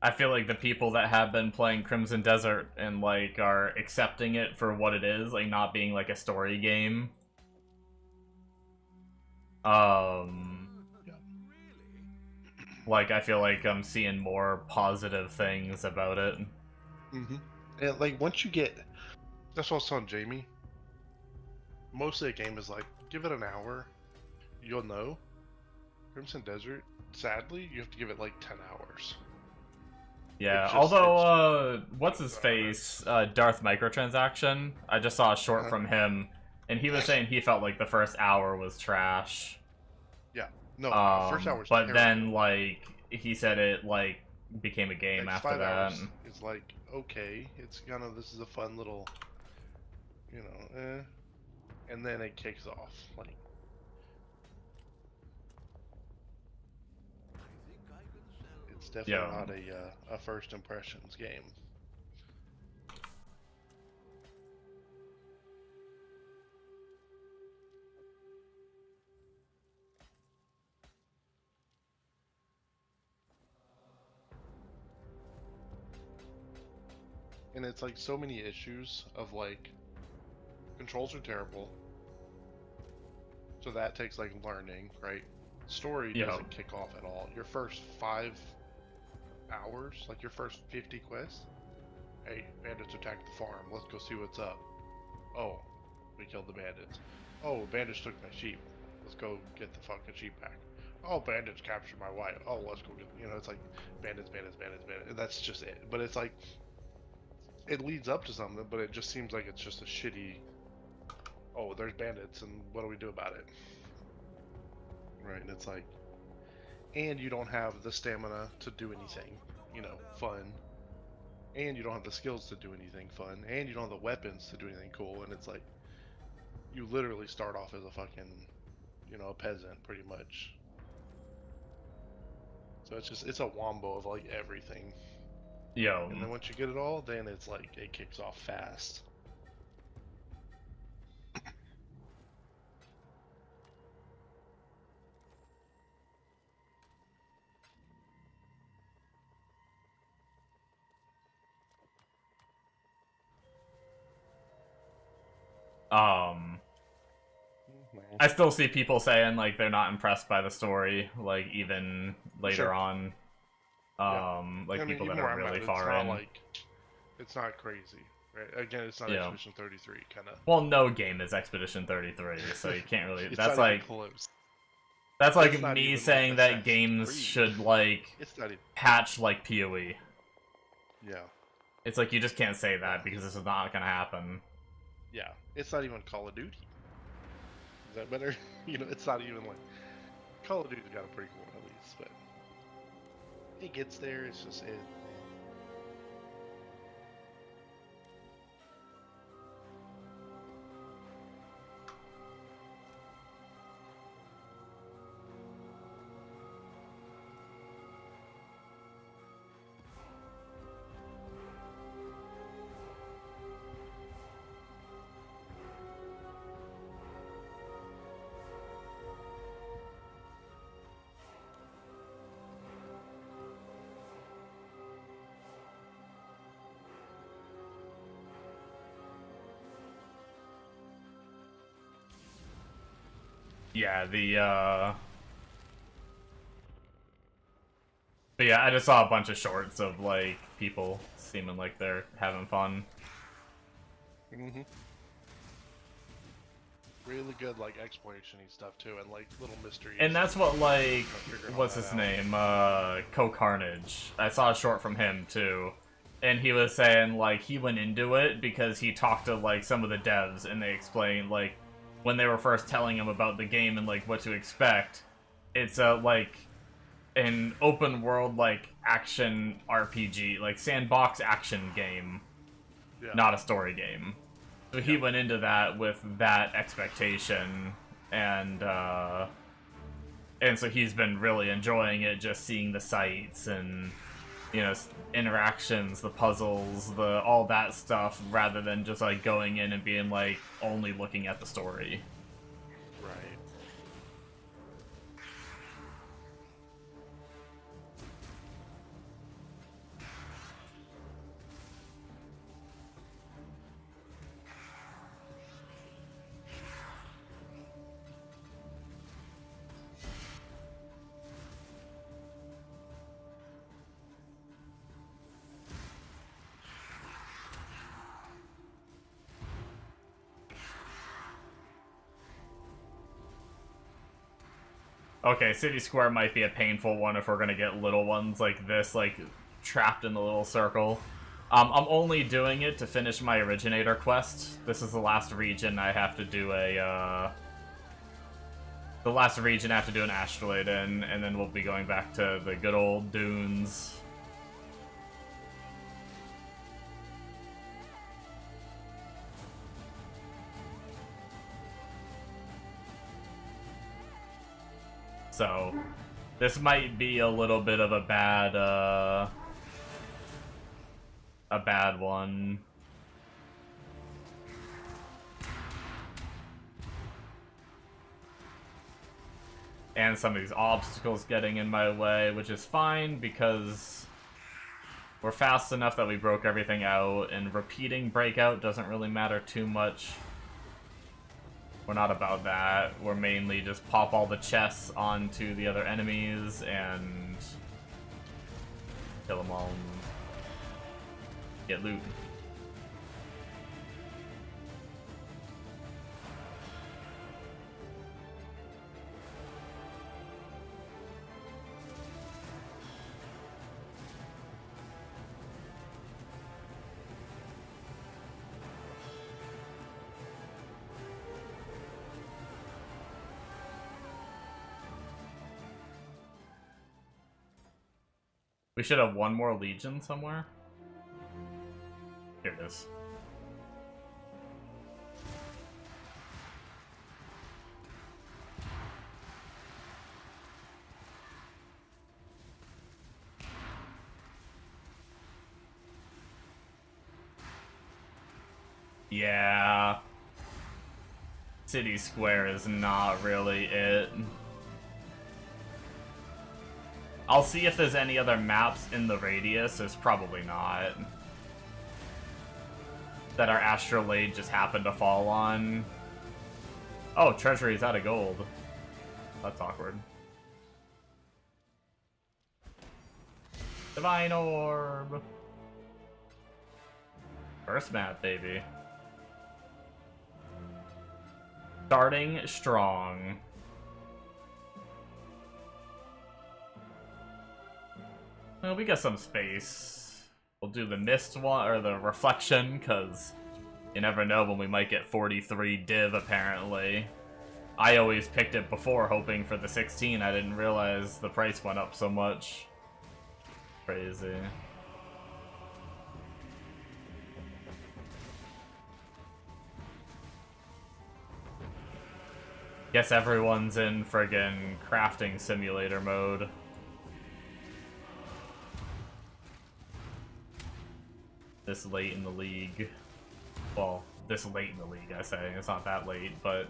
I feel like the people that have been playing Crimson Desert and like are accepting it for what it is, like not being like a story game. Like I feel like I'm seeing more positive things about it. And like once you get, that's what I was telling Jamie. Most of the game is like, give it an hour, you'll know. Crimson Desert, sadly, you have to give it like 10 hours. Yeah, although, what's his face, Darth Microtransaction, I just saw a short from him, and he was saying he felt like the first hour was trash. Yeah, no, first hour's but terrible. then, like, he said it, like, became a game Next after 5 that. hours, it's like, okay, it's kind of, this is a fun little, you know, and then it kicks off, like, it's definitely not a first impressions game. And it's like so many issues of like, controls are terrible, so that takes like learning, right? Story doesn't kick off at all. Your first 5 hours, like your first 50 quests, hey, bandits attacked the farm, let's go see what's up. Oh, we killed the bandits. Oh, bandits took my sheep, let's go get the fucking sheep back. Oh, bandits captured my wife. Oh, let's go get, you know, it's like bandits, bandits, bandits, bandits, and that's just it. But it's like, it leads up to something, but it just seems like it's just a shitty. Oh, there's bandits, and what do we do about it? Right, and it's like, and you don't have the stamina to do anything, fun, and you don't have the skills to do anything fun, and you don't have the weapons to do anything cool, and it's like, you literally start off as a fucking, a peasant, pretty much. So it's a wombo of like everything. Yo. And then once you get it all, then it's like it kicks off fast. I still see people saying like they're not impressed by the story, like even later Sure. on. Like people that are really far in. It's not crazy, right? Again, it's not Yeah. Expedition 33, kind of. Well, no game is Expedition 33, so you can't really. It's that's not like even close. that's like It's not me even saying like that Assassin's games Creed. should like It's not even. patch like PoE. Yeah. It's like you just can't say that because this is not gonna happen. Yeah. It's not even Call of Duty. Is that better? It's not even like Call of Duty's got a pretty cool one at least, but it gets there. It's just it. Yeah, but yeah, I just saw a bunch of shorts of like people seeming like they're having fun. Really good like exploration-y stuff too, and like little mysteries. And that's what like what's his out. name? Co-Carnage. I saw a short from him too. And he was saying like he went into it because he talked to like some of the devs and they explained like when they were first telling him about the game and like what to expect. It's like an open world like action RPG, like sandbox action game, not a story game. So he went into that with that expectation, and so he's been really enjoying it, just seeing the sights and interactions, the puzzles, all that stuff, rather than just like going in and being like only looking at the story. Right. Okay, City Square might be a painful one if we're gonna get little ones like this, like trapped in the little circle. I'm only doing it to finish my Originator quest. This is the last region I have to do an astrolabe in, and then we'll be going back to the good old dunes. So, this might be a little bit of a bad one. And some of these obstacles getting in my way, which is fine because we're fast enough that we broke everything out, and repeating breakout doesn't really matter too much. We're not about that. We're mainly just pop all the chests onto the other enemies and kill them all and get loot. We should have one more Legion somewhere. Here it is. Yeah. City Square is not really it. I'll see if there's any other maps in the radius. There's probably not. That our astrolabe just happened to fall on. Oh, treasury's out of gold. That's awkward. Divine Orb. First map, baby. Starting strong. Well, we got some space. We'll do the mist one, or the reflection, because you never know when we might get 43 div, apparently. I always picked it before, hoping for the 16. I didn't realize the price went up so much. Crazy. Guess everyone's in friggin' crafting simulator mode. This late in the league. Well, this late in the league, I say. It's not that late, but...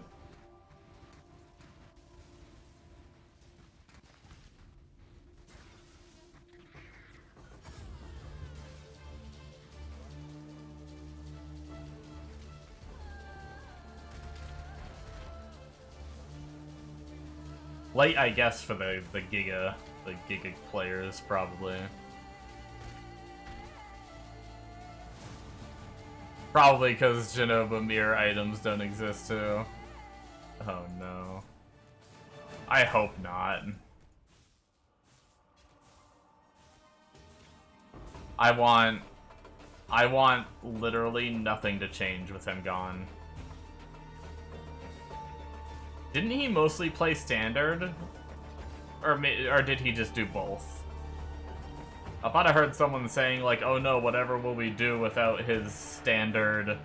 Late, I guess, for the Giga players, probably. Probably because Genova mirror items don't exist, too. Oh, no. I hope not. I want literally nothing to change with him gone. Didn't he mostly play standard? Or did he just do both? I thought I heard someone saying, like, oh no, whatever will we do without his standard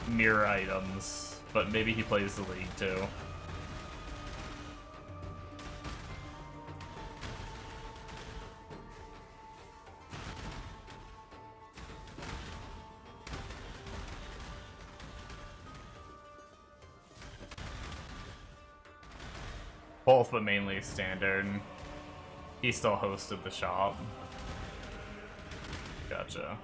mirror items. But maybe he plays the league, too. Both, but mainly standard. He still hosted the shop. Gotcha.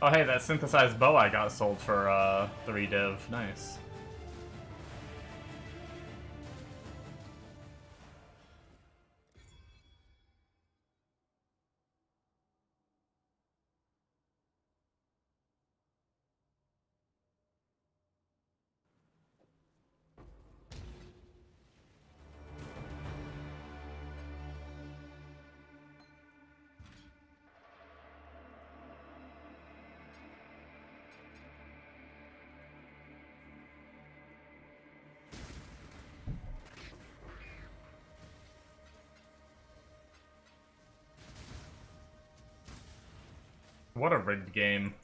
Oh hey, that synthesized bow I got sold for 3 div. Nice. What a rigged game.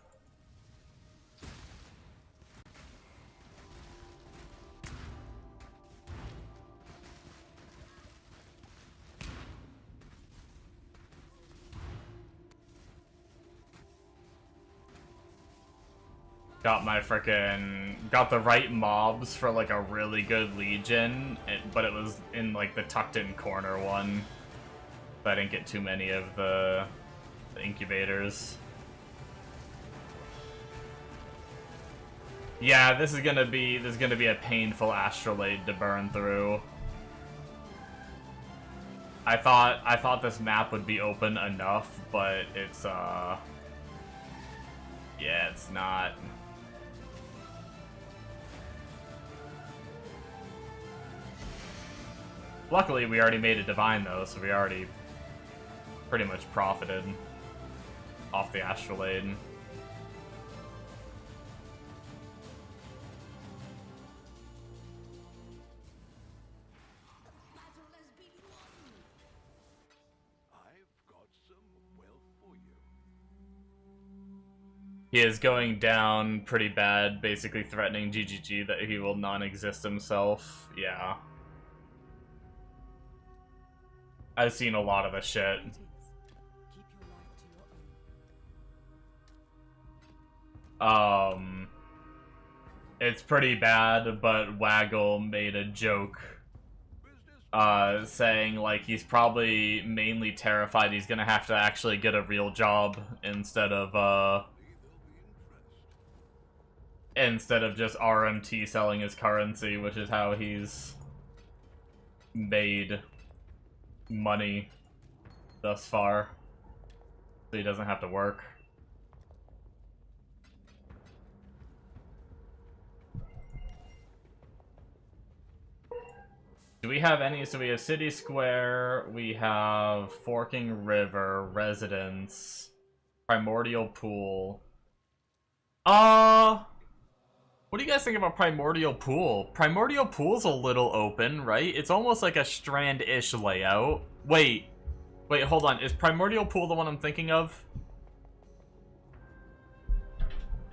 Got the right mobs for like a really good Legion, but it was in like the tucked in corner one. But I didn't get too many of the incubators. Yeah, this is gonna be a painful astrolabe to burn through. I thought this map would be open enough, but it's yeah, it's not. Luckily, we already made a divine though, so we already pretty much profited off the astrolabe. He is going down pretty bad, basically threatening GGG that he will non-exist himself. Yeah. I've seen a lot of the shit. Keep your life to your own. It's pretty bad, but Waggle made a joke saying like he's probably mainly terrified he's gonna have to actually get a real job instead of just RMT selling his currency, which is how he's made money thus far, so he doesn't have to work. Do we have any? So we have City Square, we have Forking River, Residence, Primordial Pool. What do you guys think about Primordial Pool? Primordial Pool's a little open, right? It's almost like a Strand-ish layout. Wait, hold on. Is Primordial Pool the one I'm thinking of?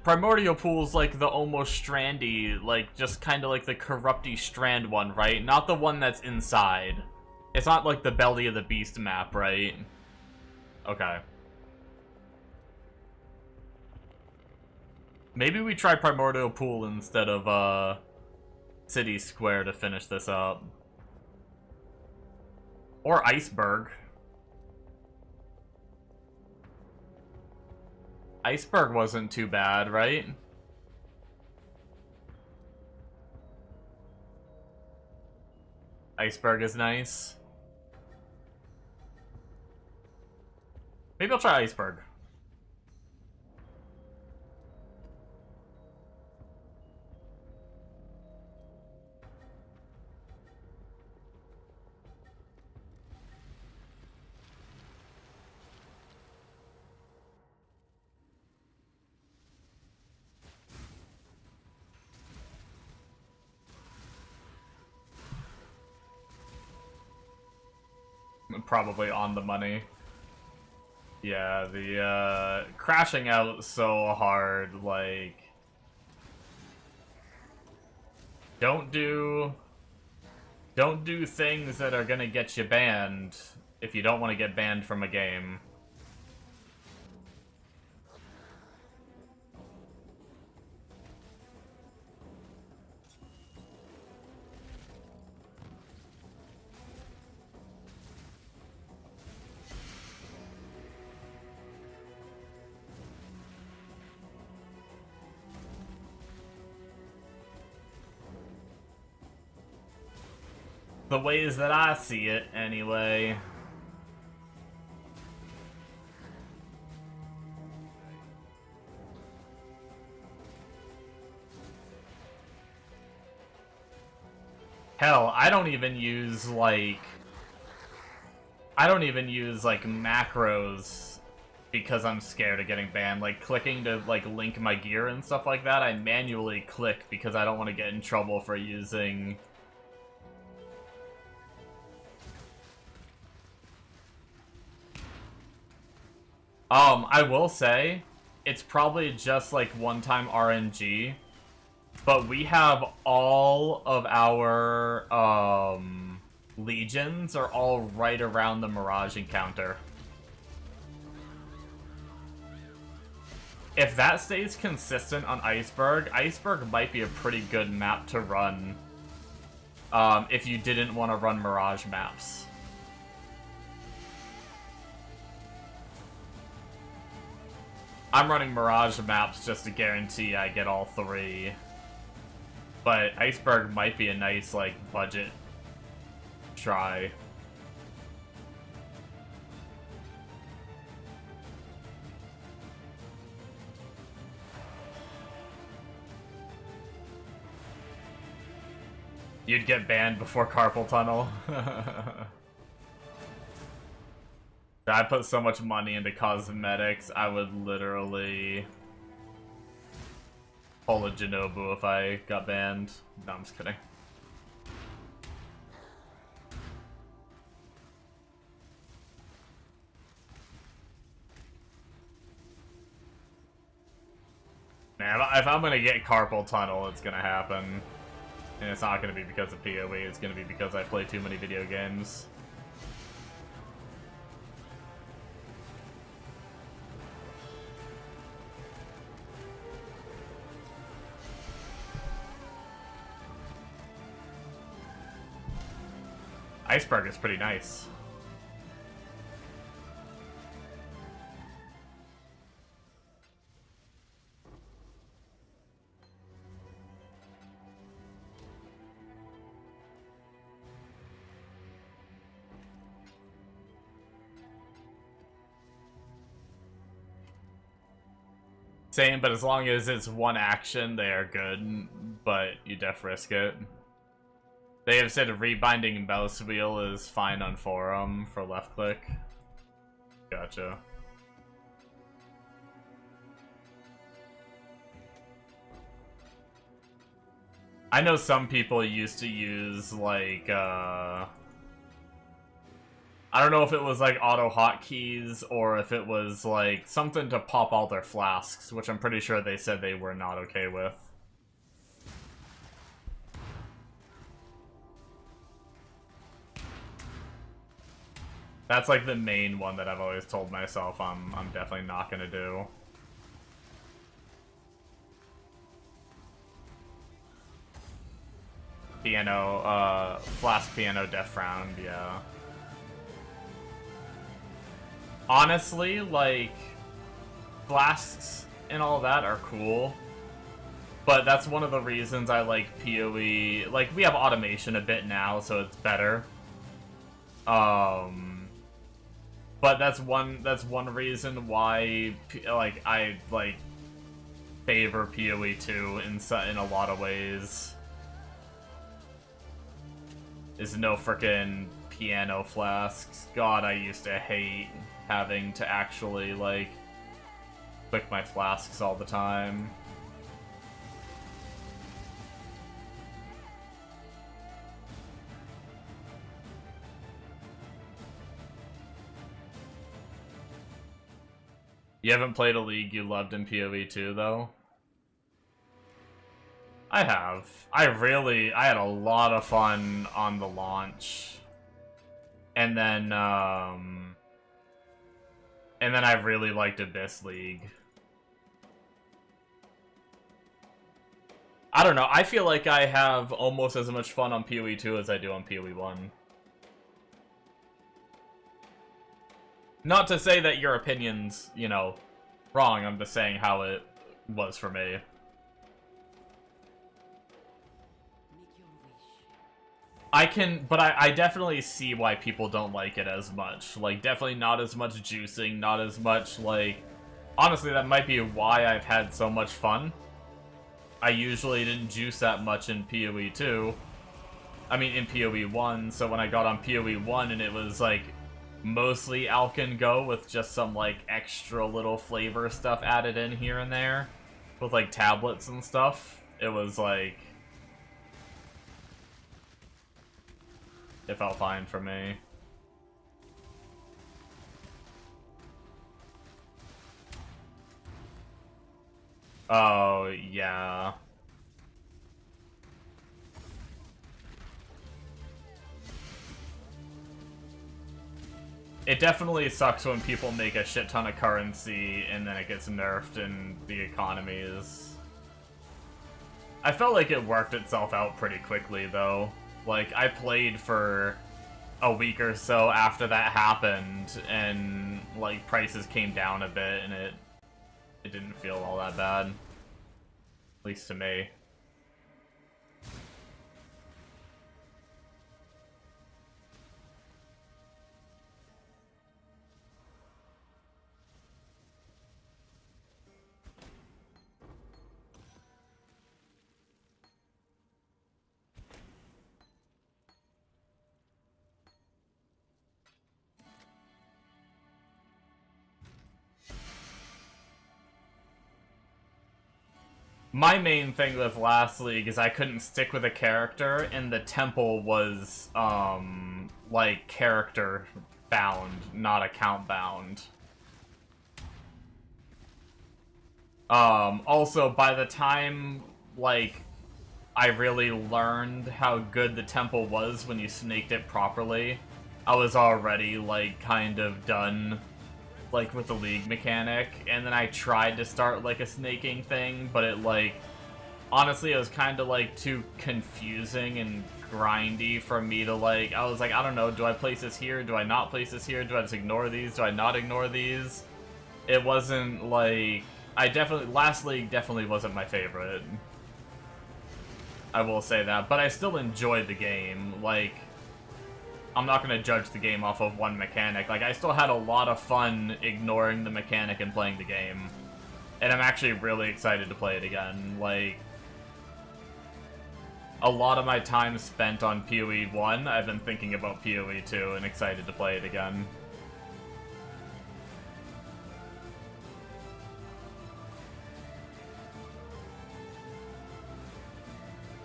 Primordial Pool's like the almost Strandy, like just kind of like the corrupty Strand one, right? Not the one that's inside. It's not like the Belly of the Beast map, right? Okay. Maybe we try Primordial Pool instead of, City Square to finish this up. Or Iceberg. Iceberg wasn't too bad, right? Iceberg is nice. Maybe I'll try Iceberg. Probably on the money. Yeah, the crashing out so hard, like don't do things that are gonna get you banned if you don't want to get banned from a game. The ways that I see it, anyway. Hell, I don't even use macros because I'm scared of getting banned. Like clicking to like link my gear and stuff like that, I manually click because I don't want to get in trouble for using I will say, it's probably just like one-time RNG, but we have all of our, legions are all right around the Mirage encounter. If that stays consistent on Iceberg, Iceberg might be a pretty good map to run, if you didn't want to run Mirage maps. I'm running Mirage maps just to guarantee I get all three. But Iceberg might be a nice, like, budget try. You'd get banned before carpal tunnel. I put so much money into cosmetics, I would literally pull a Genobu if I got banned. No, I'm just kidding. Man, if I'm gonna get carpal tunnel, it's gonna happen. And it's not gonna be because of PoE, it's gonna be because I play too many video games. Iceberg is pretty nice. Same, but as long as it's one action, they are good, but you def risk it. They have said rebinding mouse wheel is fine on forum for left click. Gotcha. I know some people used to use, like, I don't know if it was, like, auto hotkeys, or if it was, like, something to pop all their flasks, which I'm pretty sure they said they were not okay with. That's, like, the main one that I've always told myself I'm definitely not gonna do. Piano, flask piano death round, yeah. Honestly, like, flasks and all that are cool, but that's one of the reasons I like PoE. Like, we have automation a bit now, so it's better. But that's one reason why, like, I, like, favor PoE 2 in a lot of ways. Is no frickin' piano flasks. God, I used to hate having to actually, like, click my flasks all the time. You haven't played a league you loved in PoE 2, though? I have. I had a lot of fun on the launch. And then I really liked Abyss League. I don't know, I feel like I have almost as much fun on PoE 2 as I do on PoE 1. Not to say that your opinion's, you know, wrong, I'm just saying how it was for me. I definitely see why people don't like it as much. Like, definitely not as much juicing, not as much, like... Honestly, that might be why I've had so much fun. I usually didn't juice that much in PoE 2. I mean, in PoE 1, so when I got on PoE 1 and it was, like, mostly Alkin Go with just some, like, extra little flavor stuff added in here and there, with, like, tablets and stuff, it was, like... It felt fine for me. Oh, yeah. It definitely sucks when people make a shit ton of currency and then it gets nerfed and the economy is... I felt like it worked itself out pretty quickly, though. Like, I played for a week or so after that happened, and, like, prices came down a bit, and it didn't feel all that bad. At least to me. My main thing with last league is I couldn't stick with a character, and the temple was, like, character bound, not account bound. Also, by the time, like, I really learned how good the temple was when you snaked it properly, I was already, like, kind of done, like, with the league mechanic, and then I tried to start, like, a snaking thing, but it, like, honestly, it was kind of, like, too confusing and grindy for me to, like, I was like, I don't know, do I place this here? Do I not place this here? Do I just ignore these? Do I not ignore these? It wasn't, like, last league definitely wasn't my favorite. I will say that, but I still enjoyed the game. Like, I'm not going to judge the game off of one mechanic. Like, I still had a lot of fun ignoring the mechanic and playing the game. And I'm actually really excited to play it again. Like, a lot of my time spent on PoE 1, I've been thinking about PoE 2 and excited to play it again.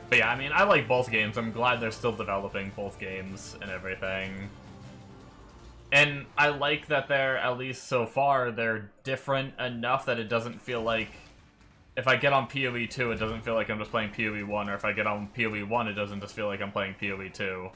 But yeah, I mean, I like both games. I'm glad they're still developing both games and everything. And I like that they're, at least so far, they're different enough that it doesn't feel like... If I get on PoE 2, it doesn't feel like I'm just playing PoE 1, or if I get on PoE 1, it doesn't just feel like I'm playing PoE 2.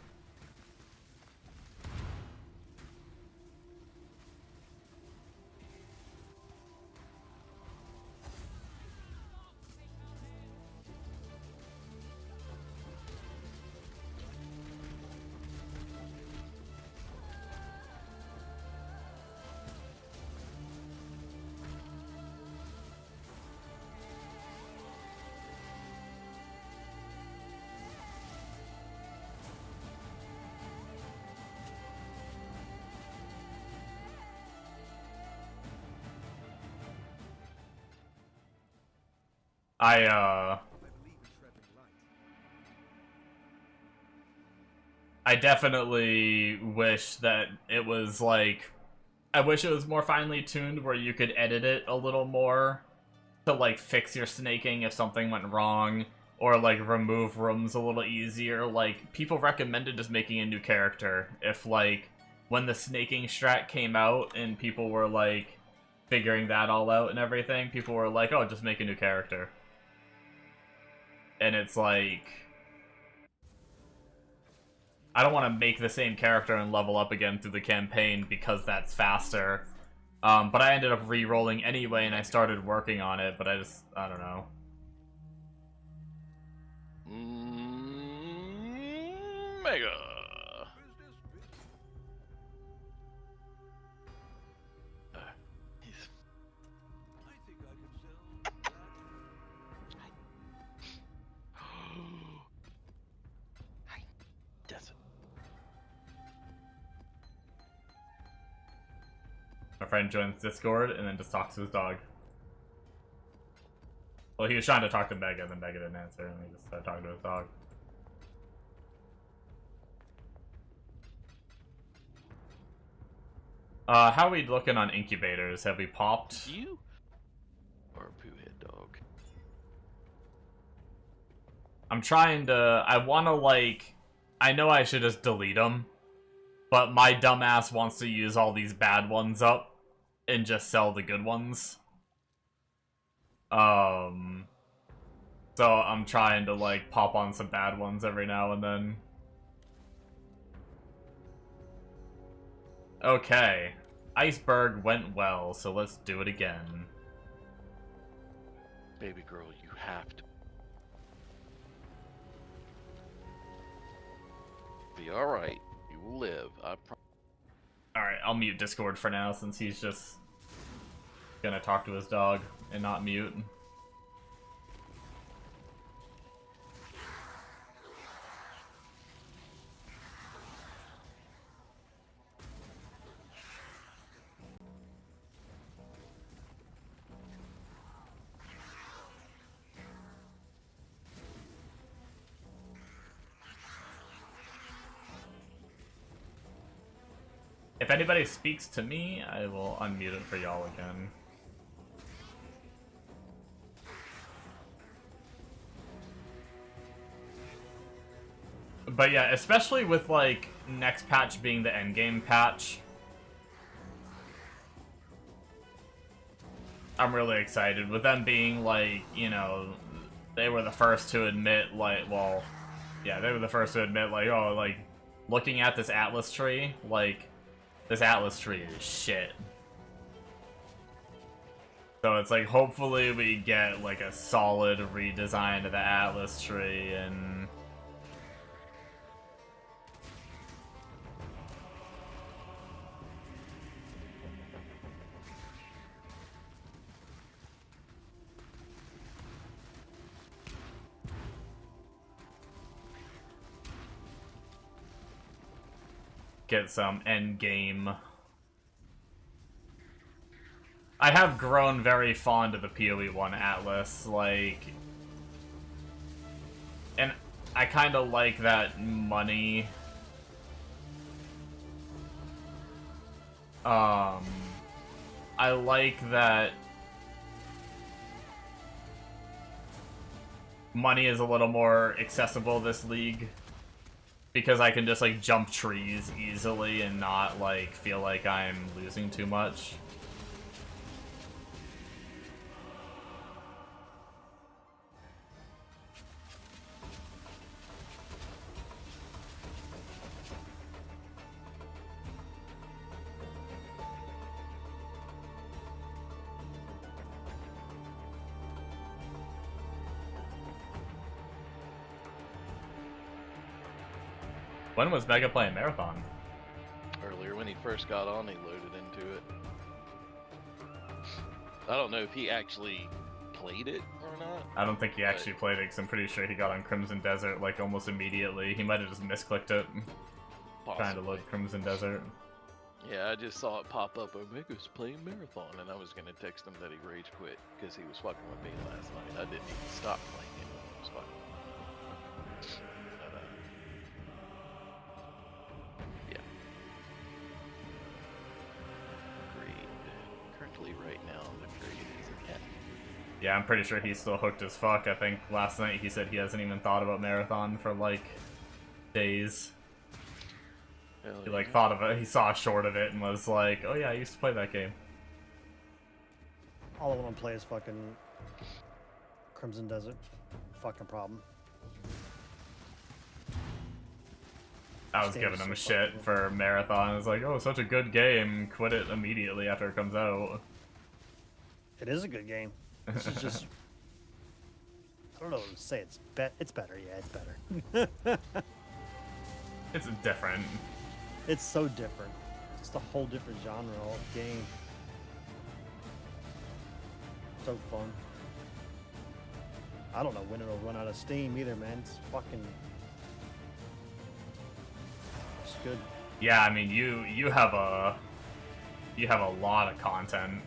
I definitely wish that it was, like... I wish it was more finely tuned where you could edit it a little more to, like, fix your snaking if something went wrong, or, like, remove rooms a little easier. Like, people recommended just making a new character. If, like, when the snaking strat came out and people were, like, figuring that all out and everything, people were like, oh, just make a new character. And it's like... I don't want to make the same character and level up again through the campaign because that's faster. But I ended up re-rolling anyway, and I started working on it, but I don't know. Mega. My friend joins Discord and then just talks to his dog. Well, he was trying to talk to Mega, and then Mega didn't answer, and he just started talking to his dog. How are we looking on incubators? Have we popped? You are a poo-head dog. I'm trying to... I want to, like... I know I should just delete them, but my dumbass wants to use all these bad ones up and just sell the good ones. So I'm trying to, like, pop on some bad ones every now and then. Okay. Iceberg went well, so let's do it again. Baby girl, you have to be alright. You will live. I promise. Alright, I'll mute Discord for now since he's just gonna talk to his dog and not mute. If anybody speaks to me, I will unmute it for y'all again. But yeah, especially with, like, next patch being the endgame patch. I'm really excited. With them being, like, you know, they were the first to admit, like, well, yeah, they were the first to admit, like, oh, like, looking at this Atlas tree, like, this Atlas tree is shit. So it's like, hopefully we get, like, a solid redesign of the Atlas tree, and... get some endgame. I have grown very fond of the PoE1 Atlas, like... And I kind of like that money... I like that... money is a little more accessible this league. Because I can just, like, jump trees easily and not, like, feel like I'm losing too much. When was Mega playing Marathon? Earlier when he first got on, he loaded into it. I don't know if he actually played it or not. I don't think he actually played it, because I'm pretty sure he got on Crimson Desert, like, almost immediately. He might have just misclicked it, trying to load Crimson Desert. Yeah, I just saw it pop up, Omega's playing Marathon, and I was gonna text him that he rage quit, because he was fucking with me last night. I didn't even stop playing it when he was fucking with me. But, yeah. Greed. Currently, right now, the greed is at... Yeah, I'm pretty sure he's still hooked as fuck. I think last night he said he hasn't even thought about Marathon for, like, days. He, like, thought of it, he saw a short of it and was like, oh yeah, I used to play that game. All I want to play is fucking Crimson Desert. Fucking problem. I was giving him shit for Marathon. I was like, oh, such a good game. Quit it immediately after it comes out. It is a good game. This is just... I don't know what to say. It's better. Yeah, it's better. It's different. It's so different. It's a whole different genre of game. So fun. I don't know when it'll run out of steam either, man. It's fucking... It's good. Yeah, I mean, you have a lot of content.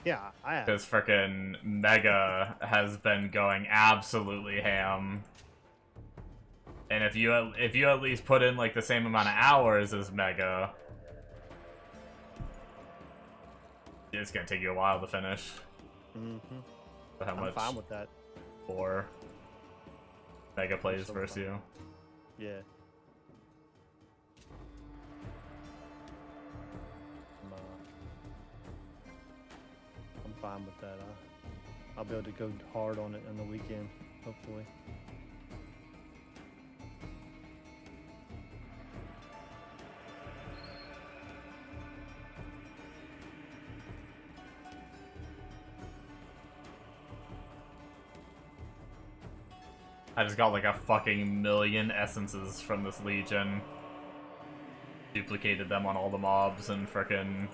Yeah, I have. Because frickin' Mega has been going absolutely ham. And if you at least put in, like, the same amount of hours as Mega, it's gonna take you a while to finish. Mm-hmm. But how I'm much fine with that. for Mega plays so versus fun. you? Yeah. I'm fine with that. I'll be able to go hard on it on the weekend, hopefully. I just got like a fucking million essences from this Legion. Duplicated them on all the mobs and frickin'...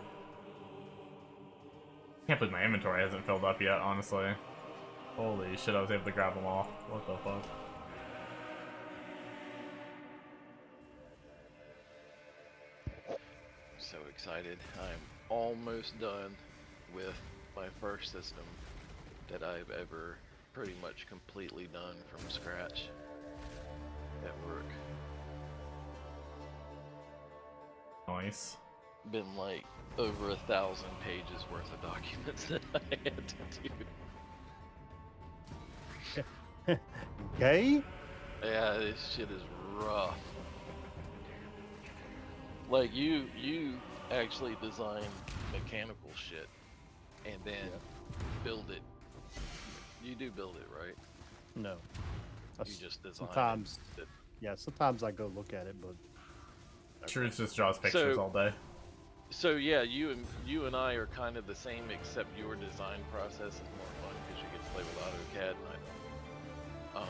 Can't believe my inventory hasn't filled up yet, honestly. Holy shit, I was able to grab them all. What the fuck? So excited. I'm almost done with my first system that I've ever pretty much completely done from scratch at work. Nice. Been like over 1,000 pages worth of documents that I had to do. Okay? Yeah, this shit is rough. Like you actually design mechanical shit and then build it. You do build it, right? No. You just design Sometimes, it. yeah, sometimes I go look at it, but Truth just draws pictures all day. So yeah, you and I are kind of the same, except your design process is more fun because you get to play with AutoCAD and I don't.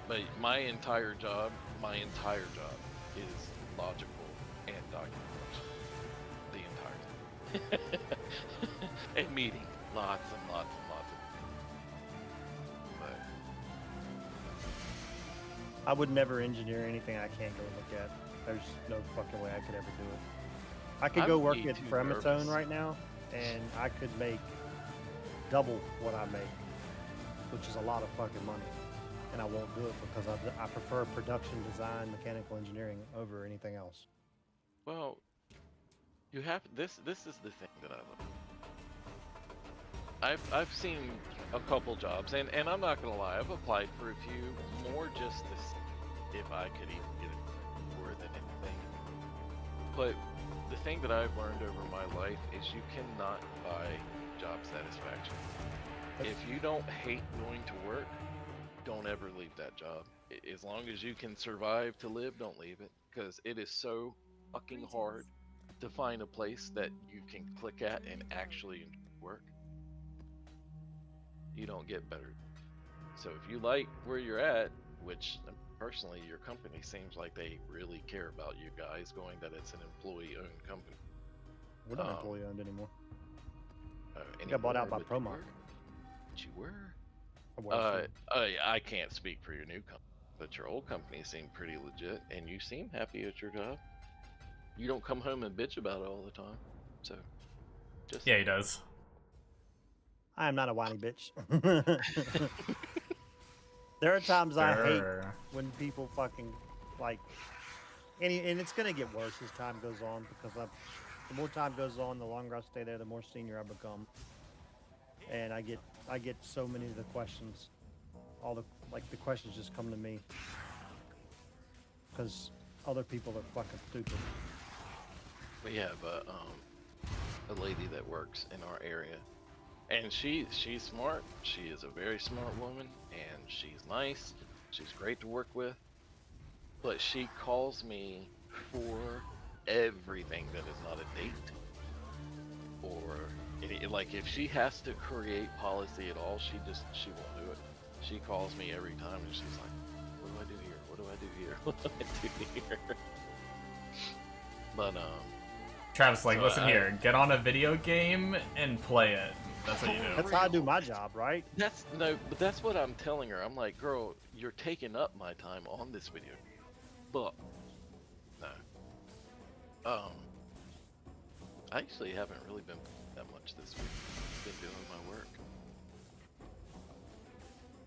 But my entire job is logical and documentation. The entire time. And meeting lots and lots and lots of. But I would never engineer anything I can't go look at. There's no fucking way I could ever do it. I could go work at Frematone right now, and I could make double what I make, which is a lot of fucking money. And I won't do it because I prefer production design, mechanical engineering over anything else. well, you have this. This is the thing that I love. I've seen a couple jobs, and I'm not gonna lie, I've applied for a few more just to see if I could even get it more than anything. But the thing that I've learned over my life is you cannot buy job satisfaction. If you don't hate going to work, don't ever leave that job. As long as you can survive to live, don't leave it, because it is so fucking hard to find a place that you can click at and actually enjoy work. You don't get better. So if you like where you're at, which personally your company seems like they really care about you guys, going that it's an employee-owned company. We're not employee owned anymore. I got bought out by Promark. But you were. I I can't speak for your new company, but your old company seemed pretty legit, and you seem happy at your job. You don't come home and bitch about it all the time, so just Yeah, he does. I am not a whiny bitch. There are times I hate when people fucking like, and it's gonna get worse as time goes on because the more time goes on, the longer I stay there, the more senior I become, and I get so many of the questions, the questions just come to me because other people are fucking stupid. We have a lady that works in our area, and she's smart. She is a very smart woman, and she's nice. She's great to work with, but she calls me for everything that is not a date, or like if she has to create policy at all, she won't do it. She calls me every time, and she's like, "What do I do here? What do I do here? What do I do here?" But Travis, like, so listen here, get on a video game and play it. That's what you do. That's how I do my job, right? But that's what I'm telling her. I'm like, girl, you're taking up my time on this video. But no. I actually haven't really been that much this week. I've been doing my work.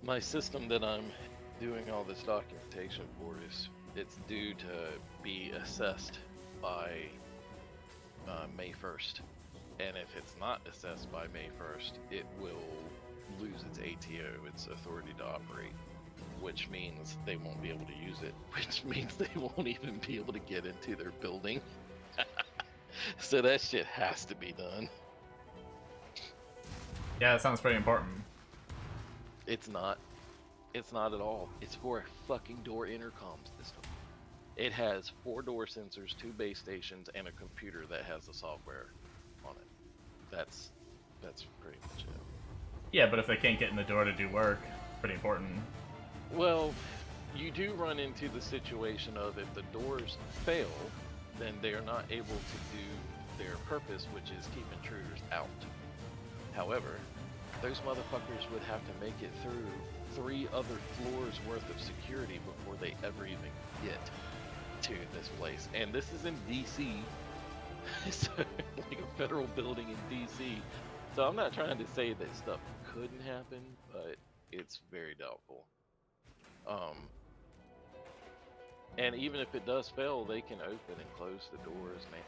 My system that I'm doing all this documentation for it's due to be assessed by May 1st. And if it's not assessed by May 1st, it will lose its ATO, its authority to operate, which means they won't be able to use it, which means they won't even be able to get into their building. So that shit has to be done. Yeah, that sounds pretty important. It's not. It's not at all. It's for fucking door intercom system. It has 4 door sensors, 2 base stations, and a computer that has the software on it. That's pretty much it. Yeah, but if they can't get in the door to do work, pretty important. Well, you do run into the situation of if the doors fail, then they are not able to do their purpose, which is keep intruders out. However, those motherfuckers would have to make it through 3 other floors worth of security before they ever even get to this place. And this is in DC. So, like a federal building in DC. So I'm not trying to say that stuff couldn't happen, but it's very doubtful. And even if it does fail, they can open and close the doors, man.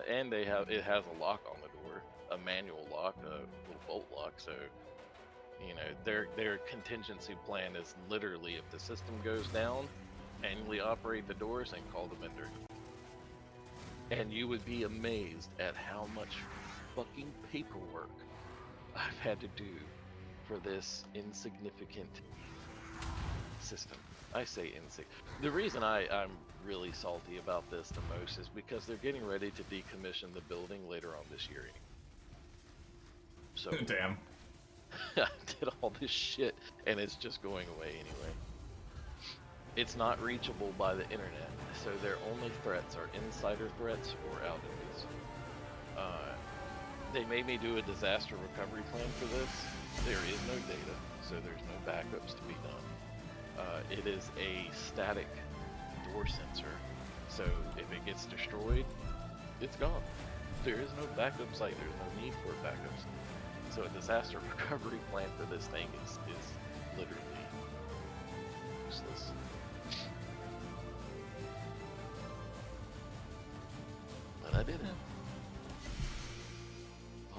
And it has a lock on the door, a manual lock, a little bolt lock. So, you know, their contingency plan is literally if the system goes down, manually operate the doors and call the vendor. And you would be amazed at how much fucking paperwork I've had to do for this insignificant system. I say insignificant. The reason I'm really salty about this the most is because they're getting ready to decommission the building later on this year. So Damn. I did all this shit and it's just going away anyway. It's not reachable by the internet, so their only threats are insider threats or outages. They made me do a disaster recovery plan for this. There is no data, so there's no backups to be done. It is a static door sensor, so if it gets destroyed, it's gone. There is no backup site, there's no need for backups. So a disaster recovery plan for this thing is literally useless. But I did it.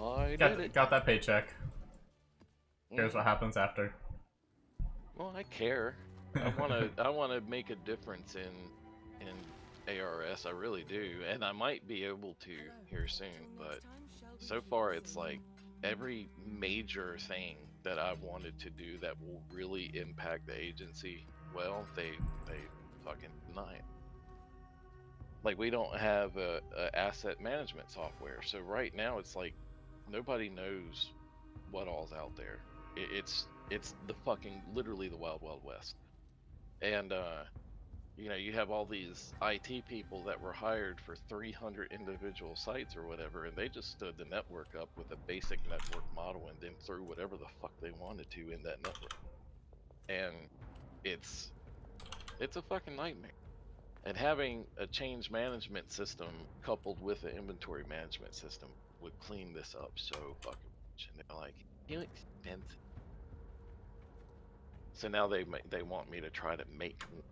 I did it. Got that paycheck. Here's what happens after. Well, I care. I wanna make a difference in ARS. I really do, and I might be able to here soon. But so far, it's like every major thing that I've wanted to do that will really impact the agency. Well, they fucking deny it. Like, we don't have a asset management software, so right now it's like nobody knows what all's out there. It's the fucking literally the wild west. And you know, you have all these IT people that were hired for 300 individual sites or whatever, and they just stood the network up with a basic network model and then threw whatever the fuck they wanted to in that network. And it's a fucking nightmare. And having a change management system coupled with an inventory management system would clean this up so fucking much. And they're like, "You expensive." So now they want me to try to make one.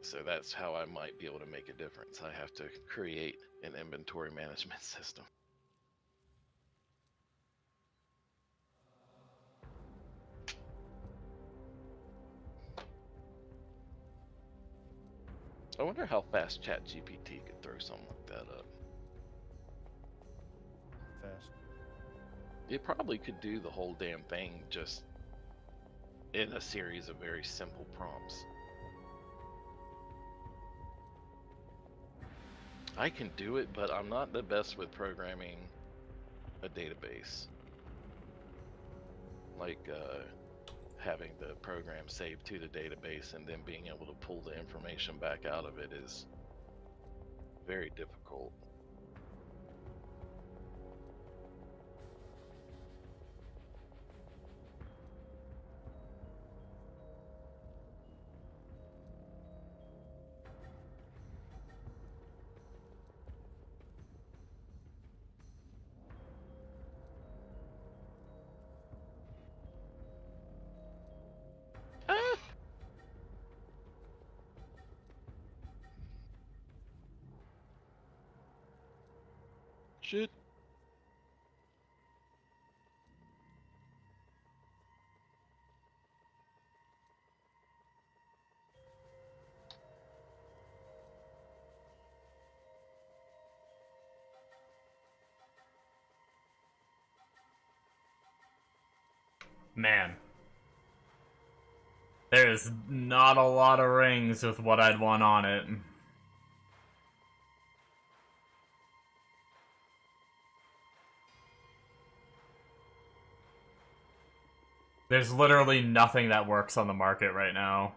So that's how I might be able to make a difference. I have to create an inventory management system. I wonder how fast ChatGPT could throw something like that up. Fast. It probably could do the whole damn thing just in a series of very simple prompts. I can do it, but I'm not the best with programming a database. Like having the program saved to the database and then being able to pull the information back out of it is very difficult. Shit. Man. There's not a lot of rings with what I'd want on it. There's literally nothing that works on the market right now.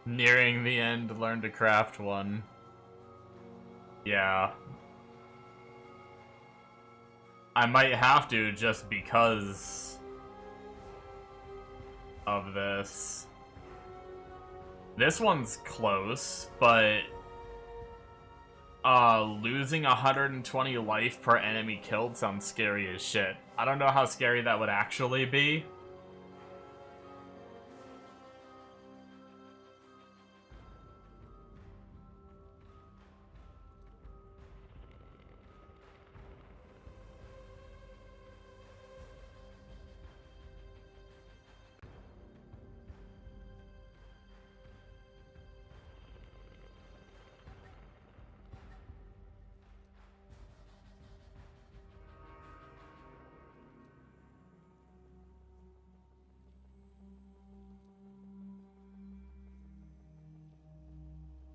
Nearing the end, learn to craft one. Yeah. I might have to just because of this. This one's close, but losing 120 life per enemy killed sounds scary as shit. I don't know how scary that would actually be.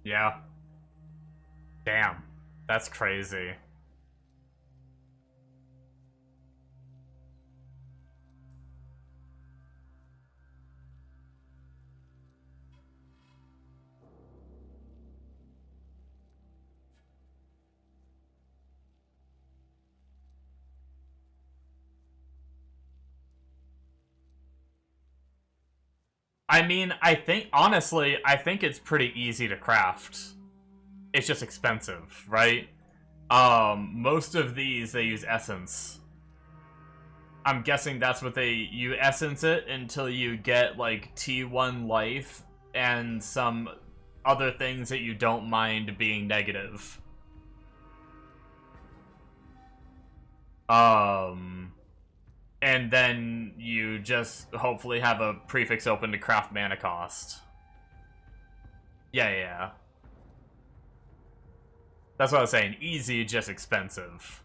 Yeah. Damn. That's crazy. I mean, honestly, I think it's pretty easy to craft. It's just expensive, right? Most of these, they use essence. I'm guessing that's what you essence it until you get, like, T1 life and some other things that you don't mind being negative. And then you just hopefully have a prefix open to craft mana cost. Yeah. That's what I was saying. Easy, just expensive.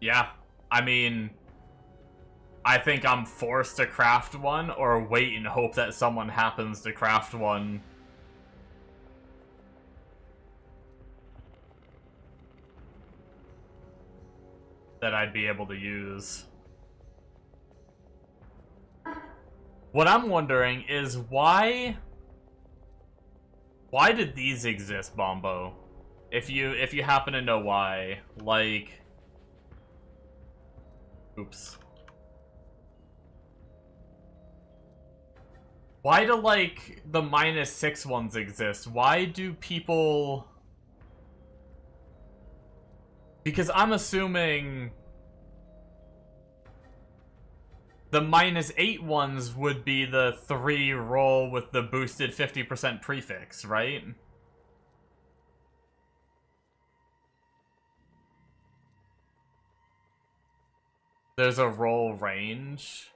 Yeah, I mean, I think I'm forced to craft one or wait and hope that someone happens to craft one. That I'd be able to use. What I'm wondering is why did these exist, Bombo? If you happen to know why, like, oops. Why do, like, the -6 ones exist? Why do people... Because I'm assuming... The -8 ones would be the 3 roll with the boosted 50% prefix, right? There's a roll range.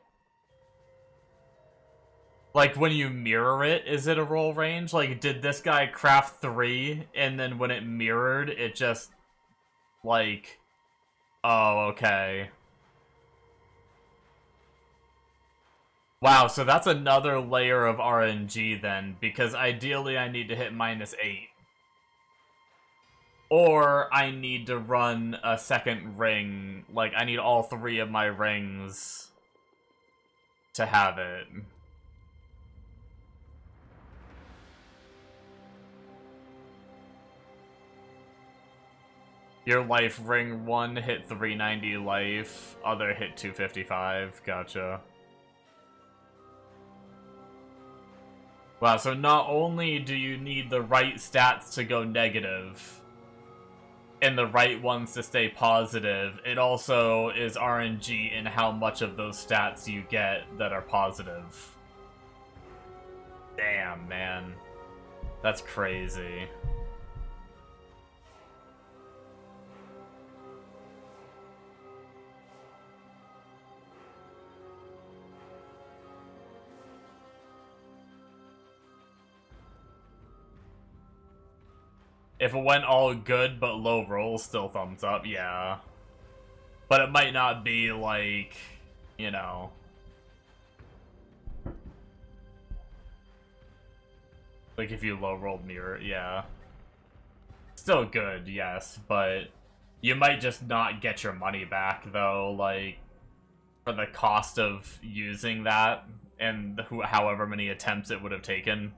Like, when you mirror it, is it a roll range? Like, did this guy craft 3, and then when it mirrored, it just, like... Oh, okay. Wow, so that's another layer of RNG then, because ideally I need to hit -8. Or I need to run a second ring. Like, I need all 3 of my rings to have it. Your life ring 1 hit 390 life, other hit 255. Gotcha. Wow, so not only do you need the right stats to go negative, and the right ones to stay positive, it also is RNG in how much of those stats you get that are positive. Damn, man. That's crazy. If it went all good but low rolls, still thumbs up, yeah. But it might not be like, you know. Like if you low rolled mirror, yeah. Still good, yes, but you might just not get your money back though, like for the cost of using that and however many attempts it would have taken.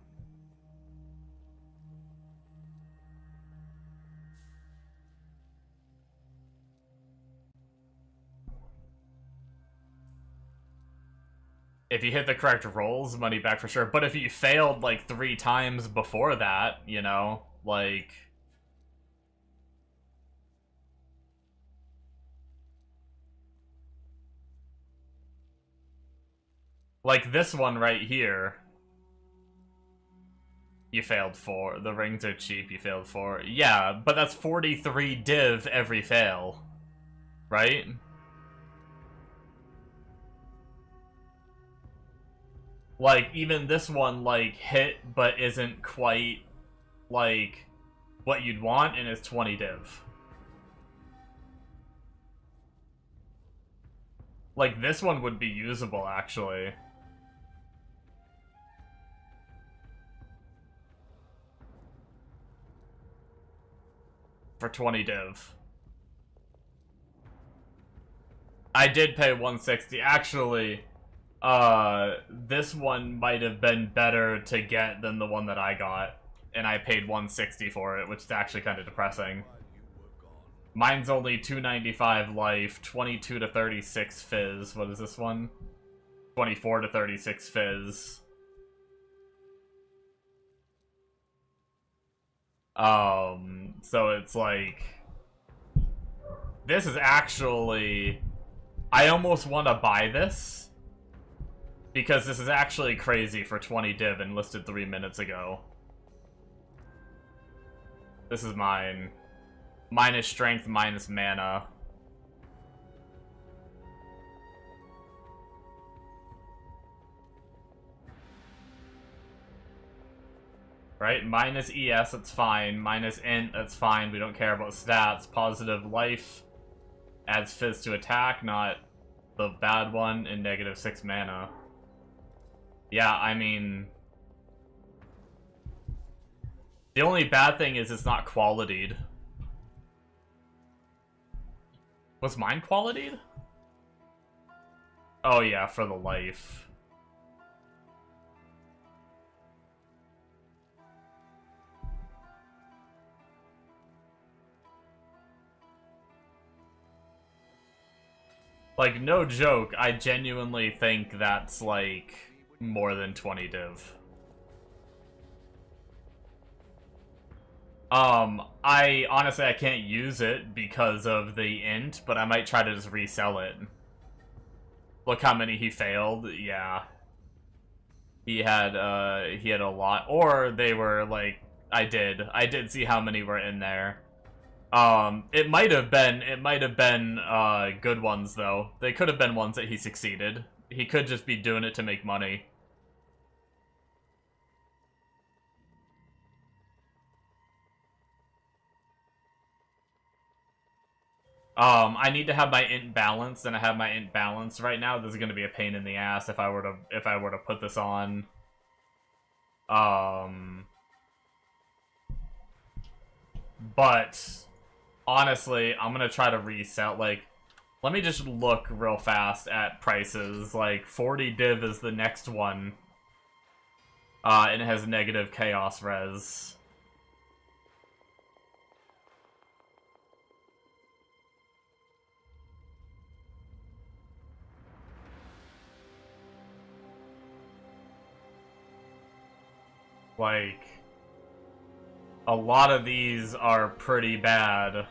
If you hit the correct rolls, money back for sure. But if you failed like 3 times before that, you know, like Like this one right here. You failed 4. The rings are cheap, you failed 4. Yeah, but that's 43 div every fail. Right? Like, even this one, like, hit, but isn't quite, like, what you'd want, and it's 20 div. Like, this one would be usable, actually. For 20 div. I did pay 160. Actually, this one might have been better to get than the one that I got. And I paid 160 for it, which is actually kind of depressing. Mine's only 295 life, 22 to 36 fizz. What is this one? 24 to 36 fizz. So it's like... This is actually... I almost want to buy this. Because this is actually crazy for 20 div and listed 3 minutes ago. This is mine. Minus strength, minus mana. Right? Minus ES, that's fine. Minus int, that's fine. We don't care about stats. Positive life adds fizz to attack, not the bad one, and negative 6 mana. Yeah, I mean... The only bad thing is it's not qualitied. Was mine qualitied? Oh yeah, for the life. Like, no joke, I genuinely think that's, like, more than 20 div. Honestly, I can't use it because of the int, but I might try to just resell it. Look how many he failed, yeah. He had a lot, or they were, like, I did see how many were in there. It might have been, good ones, though. They could have been ones that he succeeded. He could just be doing it to make money. I need to have my int balanced, and I have my int balanced right now. This is gonna be a pain in the ass if I were to put this on. But honestly, I'm gonna try to resell, like, let me just look real fast at prices. Like, 40 div is the next one. And it has negative chaos res. Like, a lot of these are pretty bad.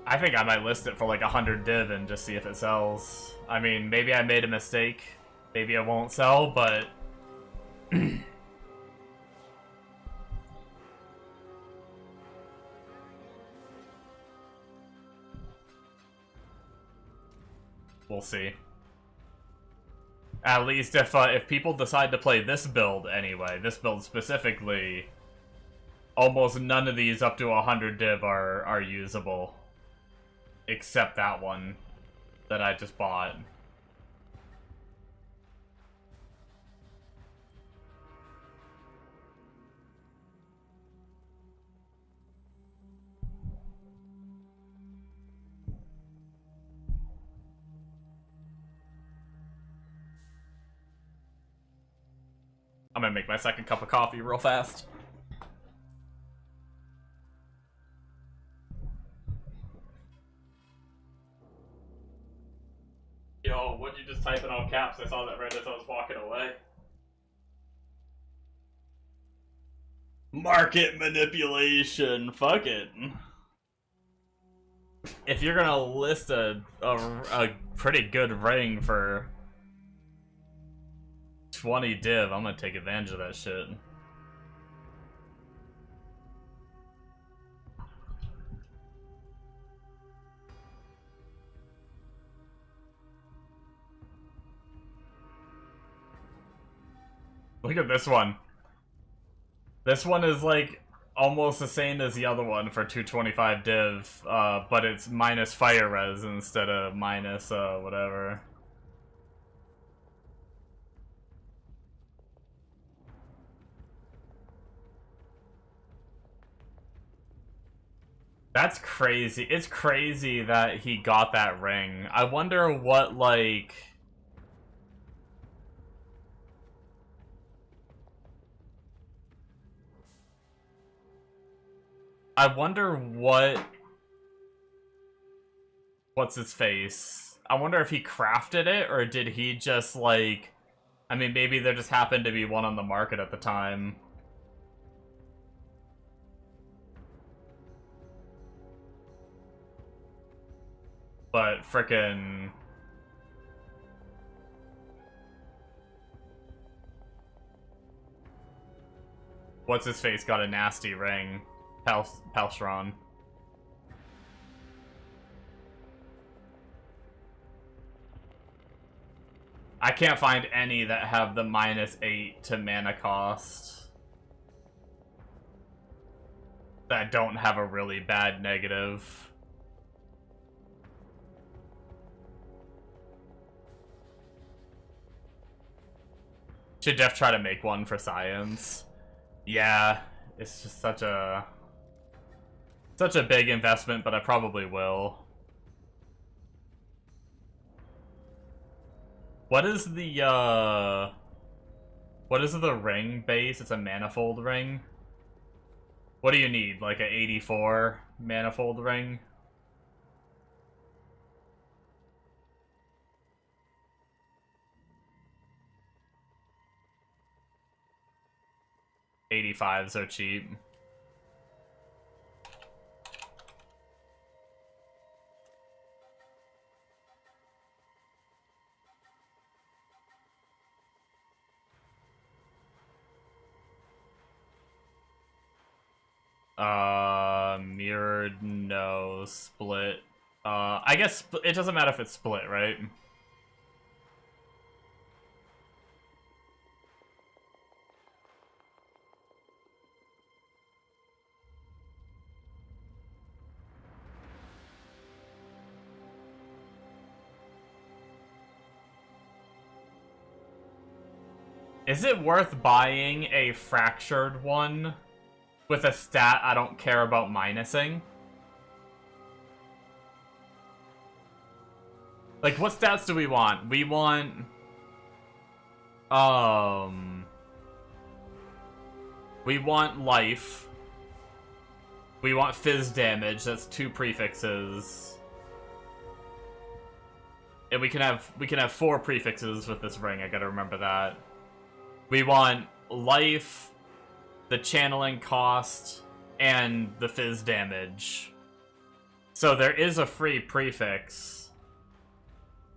I think I might list it for like 100 div and just see if it sells. I mean, maybe I made a mistake. Maybe it won't sell, but... We'll see. At least if people decide to play this build anyway, this build specifically, almost none of these up to 100 div are usable. Except that one that I just bought. I'm gonna make my second cup of coffee real fast. Yo, what'd you just type in all caps? I saw that right as I was walking away. Market manipulation. Fuck it. If you're gonna list a pretty good ring for 20 div, I'm gonna take advantage of that shit. Look at this one. This one is like almost the same as the other one for 225 div, but it's minus fire res instead of minus whatever. That's crazy. It's crazy that he got that ring. I wonder what, like... I wonder what... What's his face? I wonder if he crafted it, or did he just, like... I mean, maybe there just happened to be one on the market at the time. But frickin'... What's his face got a nasty ring. Palstron. I can't find any that have the -8 to mana cost. That don't have a really bad negative. Should Jeff try to make one for science? Yeah, it's just such a big investment, but I probably will. What is the ring base? It's a manifold ring. What do you need? Like a 84 manifold ring? $85s are cheap. Mirrored, no. Split. I guess it doesn't matter if it's split, right? Is it worth buying a fractured one with a stat I don't care about minusing? Like, what stats do we want? We want... We want life. We want fizz damage, that's 2 prefixes. And we can have 4 prefixes with this ring, I gotta remember that. We want life, the channeling cost, and the fizz damage. So there is a free prefix.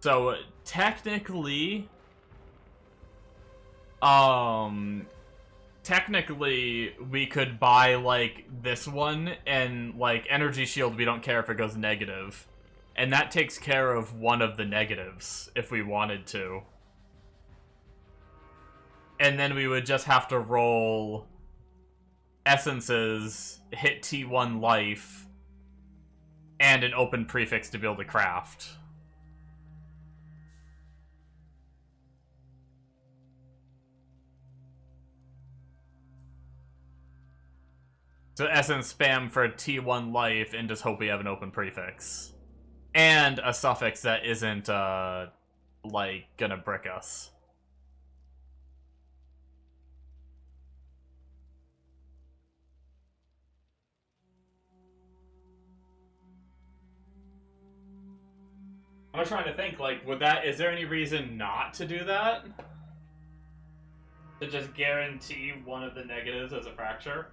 So technically, we could buy like this one, and like energy shield we don't care if it goes negative. And that takes care of one of the negatives if we wanted to. And then we would just have to roll essences, hit T1 life, and an open prefix to be able to craft. So essence spam for T1 life and just hope we have an open prefix. And a suffix that isn't, like, gonna brick us. I'm trying to think, like, is there any reason not to do that? To just guarantee one of the negatives as a fracture?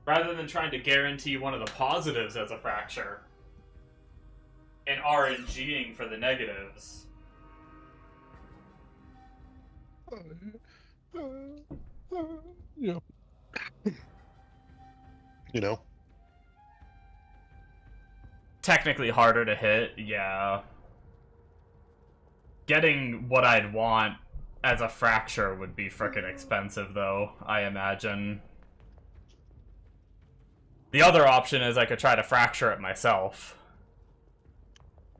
Rather than trying to guarantee one of the positives as a fracture. And RNGing for the negatives. Yeah. You know? Technically harder to hit, yeah. Getting what I'd want as a fracture would be frickin' expensive, though, I imagine. The other option is I could try to fracture it myself.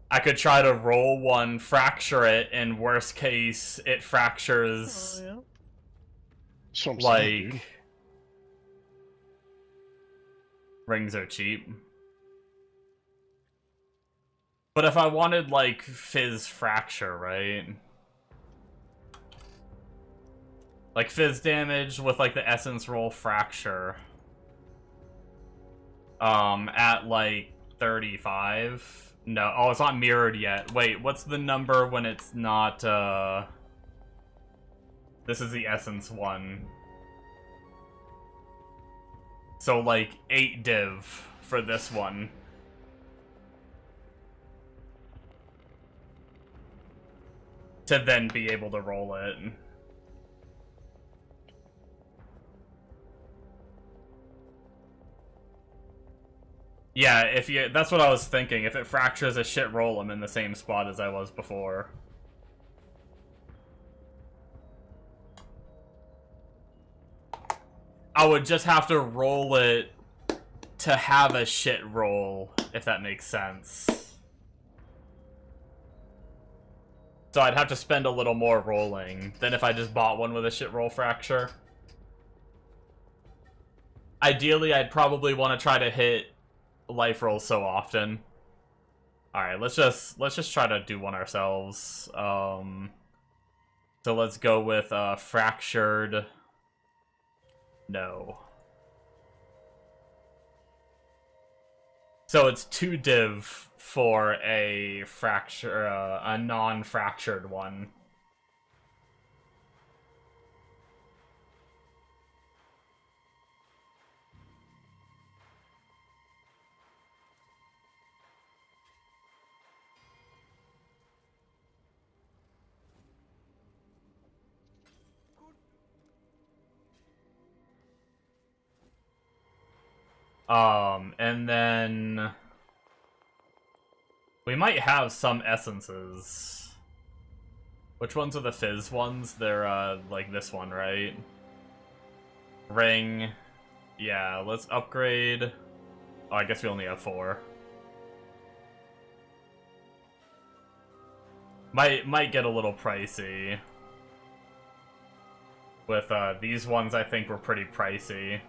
I could try to roll one, fracture it, and worst case, it fractures, like, rings are cheap. But if I wanted, like, Fizz Fracture, right? Like, Fizz damage with, like, the Essence Roll Fracture. At, like, 35? No, oh, it's not mirrored yet. Wait, what's the number when it's not, This is the Essence one. So, like, 8 div for this one. To then be able to roll it. Yeah, that's what I was thinking. If it fractures a shit roll, I'm in the same spot as I was before. I would just have to roll it to have a shit roll, if that makes sense. So I'd have to spend a little more rolling than if I just bought one with a shit roll fracture. Ideally, I'd probably want to try to hit life rolls so often. Alright, let's just try to do one ourselves. So let's go with fractured. No. So it's 2 div for a fracture, a non-fractured one. And then we might have some essences. Which ones are the fizz ones? They're, like this one, right? Ring. Yeah, let's upgrade. Oh, I guess we only have 4. Might get a little pricey. With, these ones I think were pretty pricey.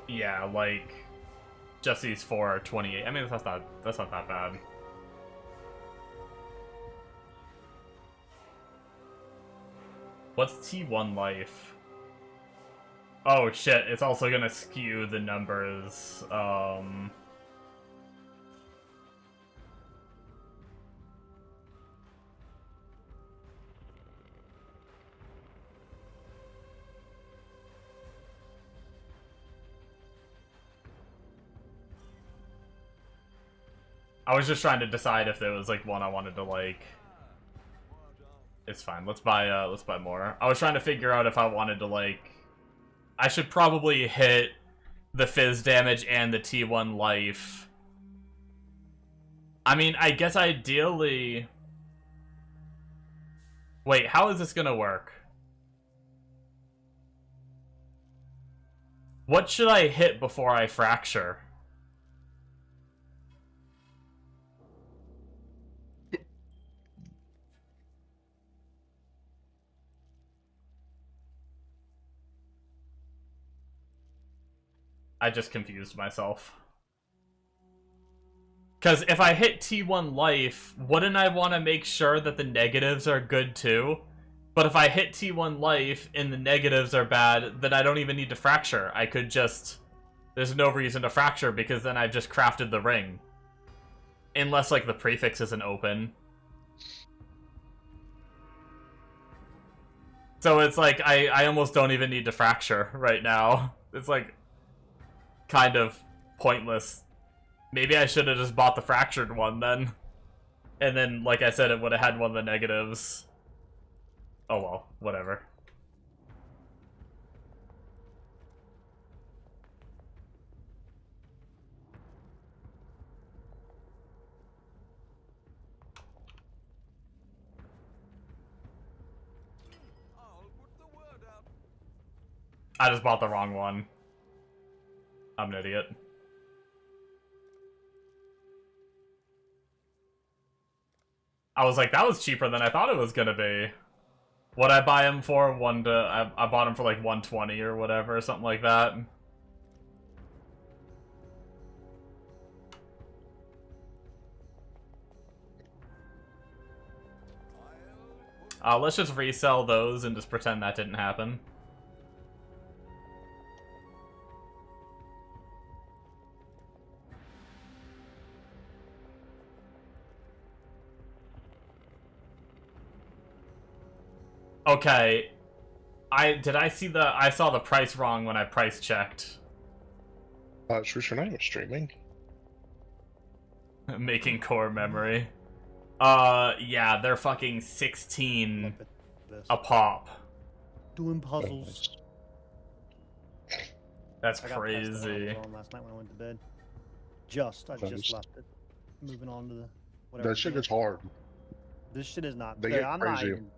Yeah, like, just these 4 are 28. I mean, that's not that bad. What's T1 life? Oh shit, it's also gonna skew the numbers. I was just trying to decide if there was like one I wanted to like. It's fine. Let's buy more. I was trying to figure out if I wanted to like. I should probably hit the fizz damage and the T1 life. I mean, I guess ideally. Wait, how is this gonna work? What should I hit before I fracture? I just confused myself. Because if I hit T1 life, wouldn't I want to make sure that the negatives are good too? But if I hit T1 life and the negatives are bad, then I don't even need to fracture. I could just There's no reason to fracture because then I've just crafted the ring. Unless, like, the prefix isn't open. So it's like, I almost don't even need to fracture right now. It's like, kind of pointless. Maybe I should have just bought the fractured one then. And then, like I said, it would have had one of the negatives. Oh well, whatever. I'll put the word out. I just bought the wrong one. I'm an idiot. I was like, that was cheaper than I thought it was gonna be. What'd I buy him for? I bought him for like 120 or whatever, something like that. Let's just resell those and just pretend that didn't happen. Okay. I saw the price wrong when I price checked. Should your name was streaming? Making core memory. Yeah, they're fucking 16 Look at this. a pop. Doing puzzles. That's I got past the one I crazy. was on last night when I went to bed. I just Nice. left it. Moving on to the whatever. That shit it is. gets hard. This shit is not. They Dude, get I'm not crazy. even.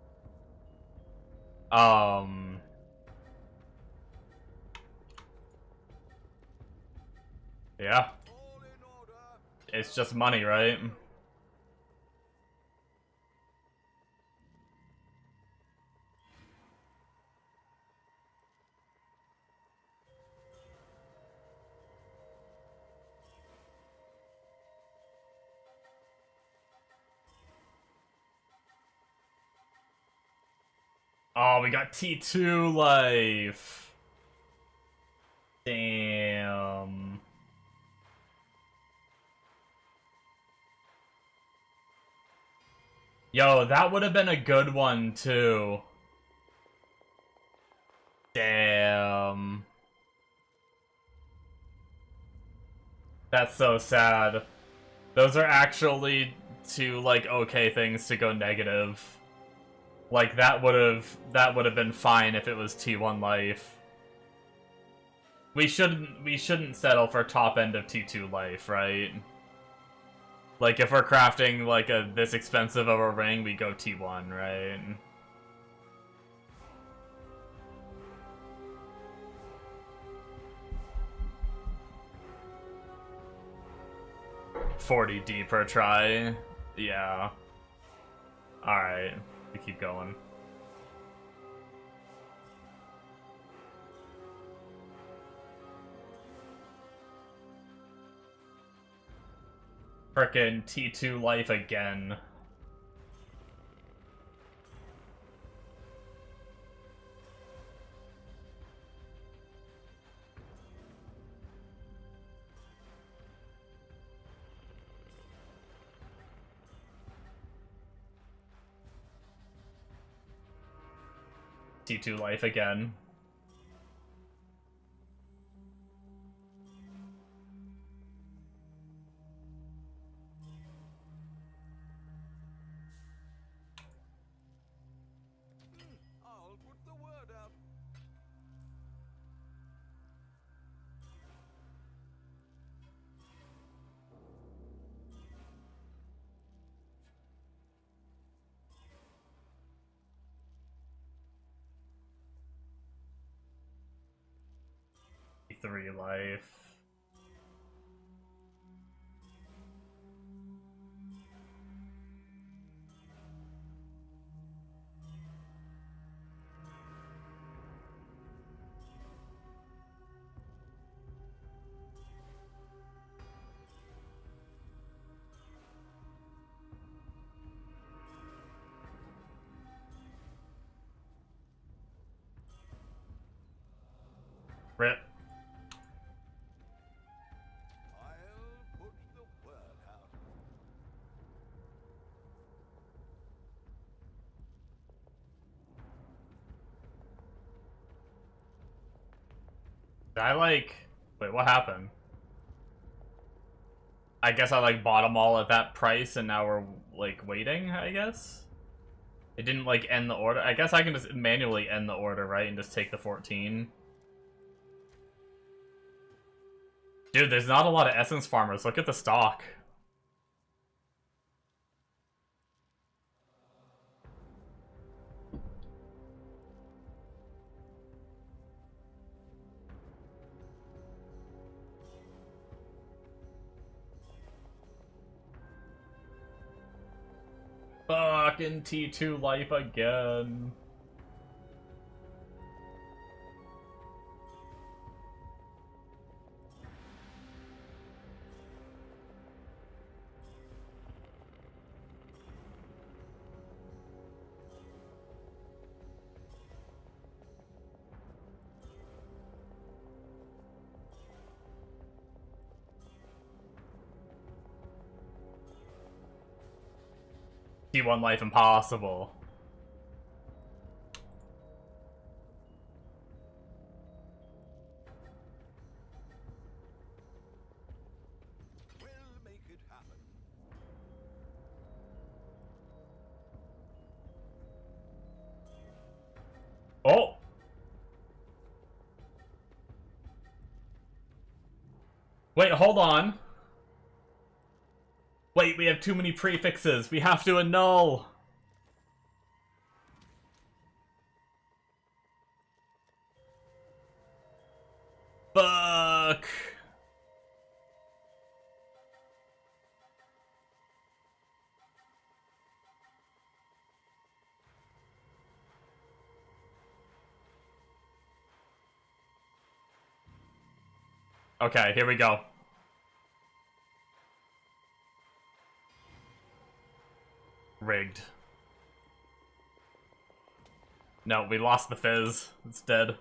Yeah, All in order. it's just money, right? Oh, we got T2 life. Damn. Yo, that would have been a good one, too. Damn. That's so sad. Those are actually two, like, okay things to go negative. Like, that would've been fine if it was T1 life. We shouldn't settle for top end of T2 life, right? Like, if we're crafting, like, this expensive of a ring, we go T1, right? $40D per try. Yeah. Alright. We keep going. Frickin' T2 life again. T2 life again. I'll put the word out. T3 life. Rip. Did I like... Wait, what happened? I guess I like bought them all at that price and now we're like waiting, I guess? It didn't like end the order. I guess I can just manually end the order, right? And just take the 14. Dude, there's not a lot of essence farmers. Look at the stock. Fucking T2 life again. T1 life impossible. We'll make it happen. Oh! Wait, hold on. Wait, we have too many prefixes. We have to annul. Fuck. Okay, here we go. Rigged. No, we lost the fizz. It's dead.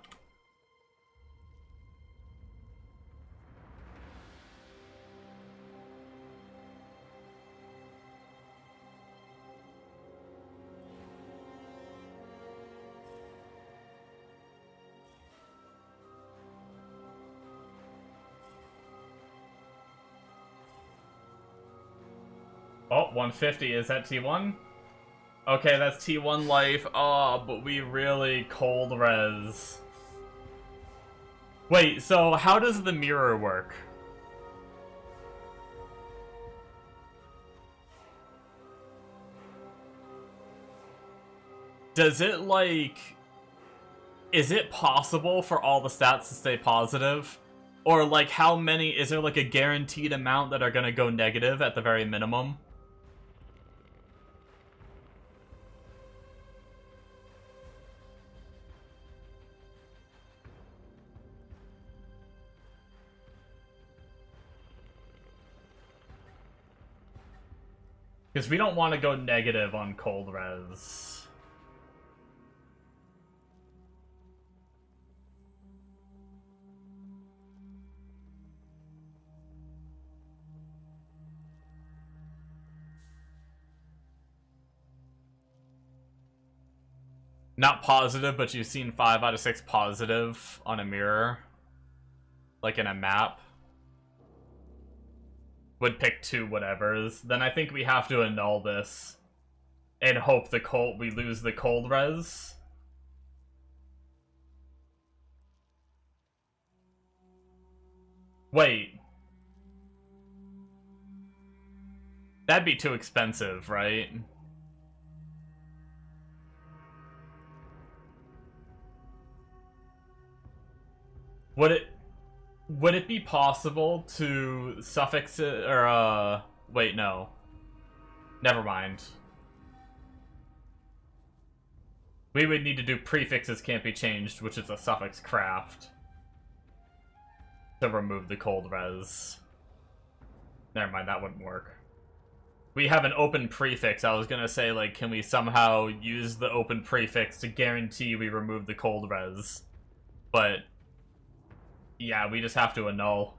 Oh, 150. Is that T1? Okay, that's T1 life. Oh, but we really cold res. Wait, so how does the mirror work? Does it, like... Is it possible for all the stats to stay positive? Or, like, how many... Is there, like, a guaranteed amount that are gonna go negative at the very minimum? Because we don't want to go negative on cold res. Not positive, but you've seen 5 out of 6 positive on a mirror. Like in a map. Would pick 2 whatevers. Then I think we have to annul this. And hope we lose the cold res. Wait. That'd be too expensive, right? Would it be possible to suffix it, or, wait, no. Never mind. We would need to do prefixes can't be changed, which is a suffix craft. To remove the cold res. Never mind, that wouldn't work. We have an open prefix. I was gonna say, like, can we somehow use the open prefix to guarantee we remove the cold res? But... yeah, we just have to annul.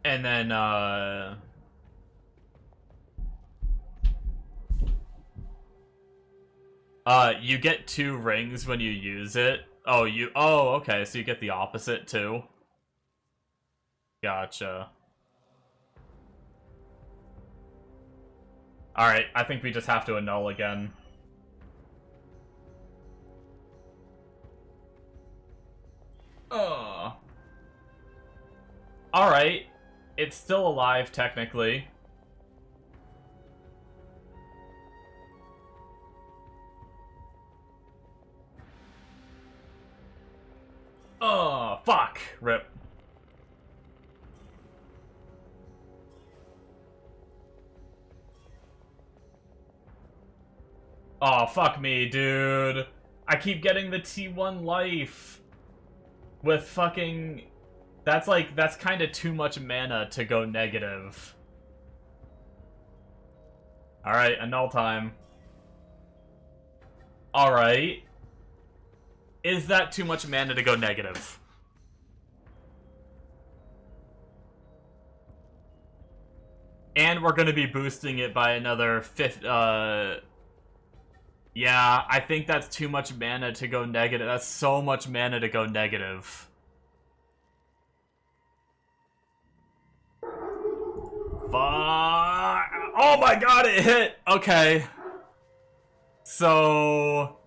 And then, You get 2 rings when you use it. Oh, okay, so you get the opposite too. Gotcha. Alright, I think we just have to annul again. Alright. It's still alive, technically. Oh, fuck. Rip. Oh, fuck me, dude. I keep getting the T1 life. With fucking... That's kind of too much mana to go negative. Alright, annul time. Alright. Is that too much mana to go negative? And we're gonna be boosting it by another 50, yeah, I think that's too much mana to go negative. That's so much mana to go negative. Fuck. Oh my god, it hit! Okay. So...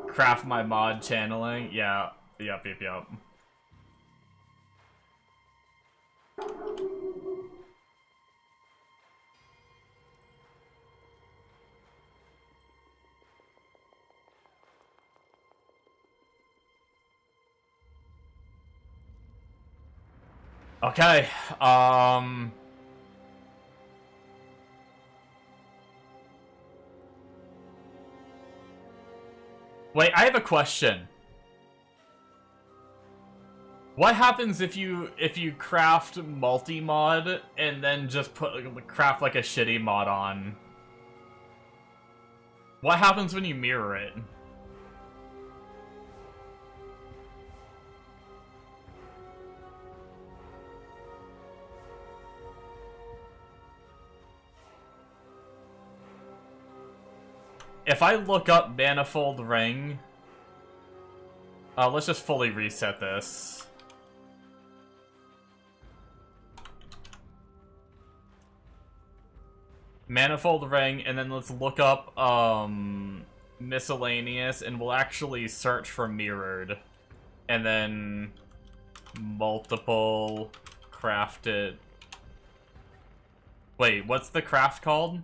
Craft my mod channeling. Yeah. Yup. Okay, wait, I have a question. What happens if you craft multi-mod and then just craft like a shitty mod on? What happens when you mirror it? If I look up Manifold Ring... let's just fully reset this. Manifold Ring, and then let's look up, Miscellaneous, and we'll actually search for Mirrored. And then... Multiple... Crafted... Wait, what's the craft called?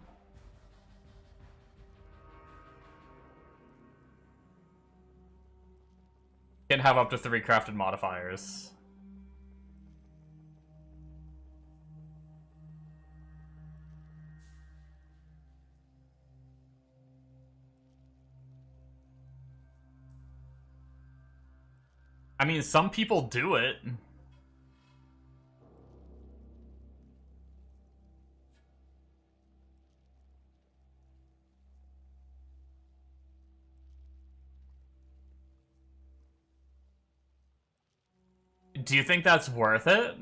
Can have up to 3 crafted modifiers. I mean, some people do it. Do you think that's worth it?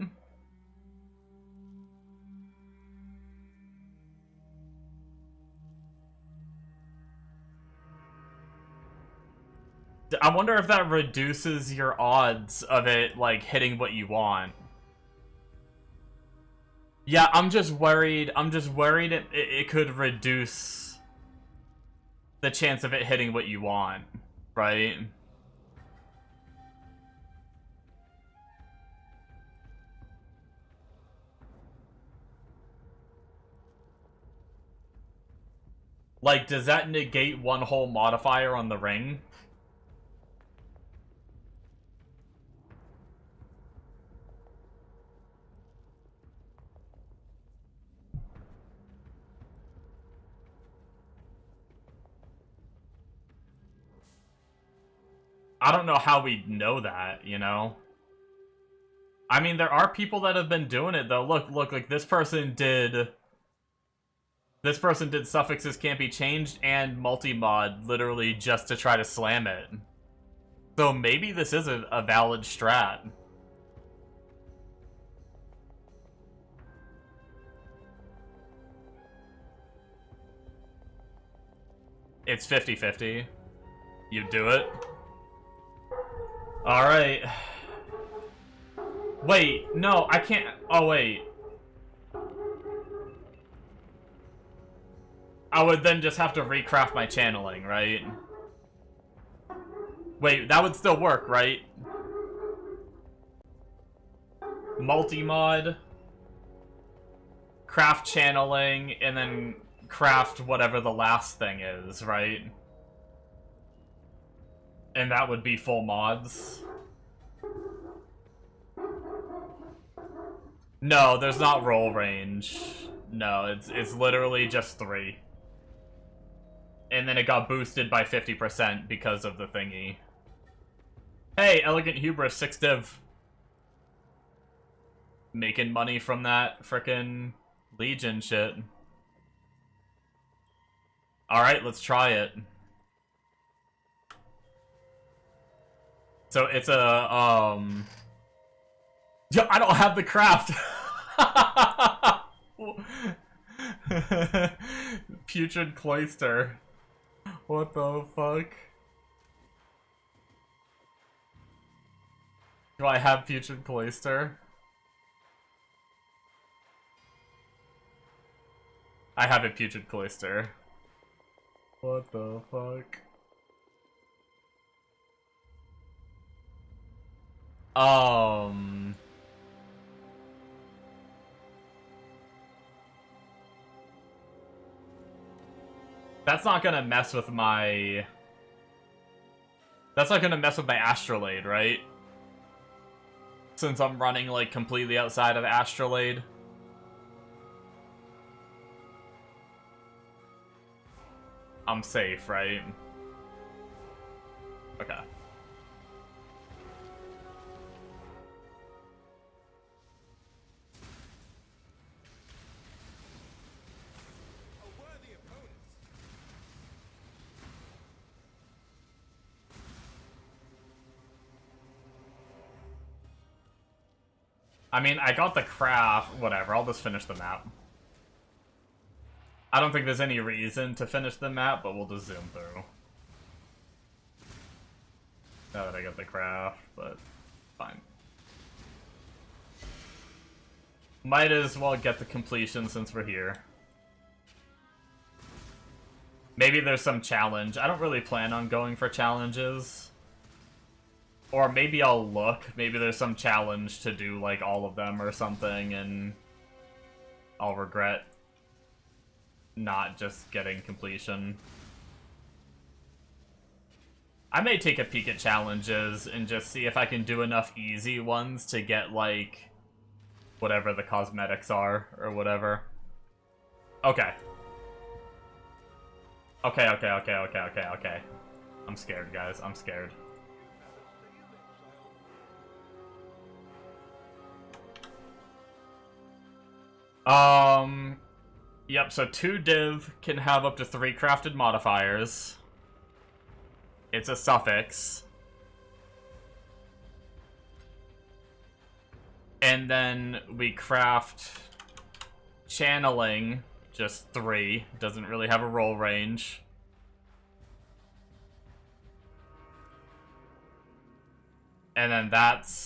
I wonder if that reduces your odds of it, like, hitting what you want. Yeah, I'm just worried it could reduce the chance of it hitting what you want, right? Like, does that negate one whole modifier on the ring? I don't know how we know that, you know? I mean, there are people that have been doing it, though. Look, like, this person did Suffixes Can't Be Changed and multi-mod, literally just to try to slam it. So maybe this is a valid strat. It's 50-50. You do it. Alright. Wait, no, I can't. Oh, wait. I would then just have to recraft my channeling, right? Wait, that would still work, right? Multi-mod, craft channeling, and then craft whatever the last thing is, right? And that would be full mods. No, there's not roll range. No, it's literally just 3. And then it got boosted by 50% because of the thingy. Hey, Elegant Hubris, 6 div. Making money from that frickin' Legion shit. Alright, let's try it. So it's a, yeah, I don't have the craft! Putrid Cloister. What the fuck? Do I have Putrid Cloister? I have a Putrid Cloister. What the fuck? That's not gonna mess with my... That's not gonna mess with my Astrolabe, right? Since I'm running, like, completely outside of Astrolabe. I'm safe, right? Okay. I mean, I got the craft, whatever, I'll just finish the map. I don't think there's any reason to finish the map, but we'll just zoom through. Now that I got the craft, but fine. Might as well get the completion since we're here. Maybe there's some challenge. I don't really plan on going for challenges. Or maybe I'll look. Maybe there's some challenge to do, like, all of them or something, and I'll regret not just getting completion. I may take a peek at challenges and just see if I can do enough easy ones to get, like, whatever the cosmetics are, or whatever. Okay. Okay. I'm scared, guys. I'm scared. Yep, so 2 div can have up to 3 crafted modifiers. It's a suffix. And then we craft channeling, just 3. Doesn't really have a roll range. And then that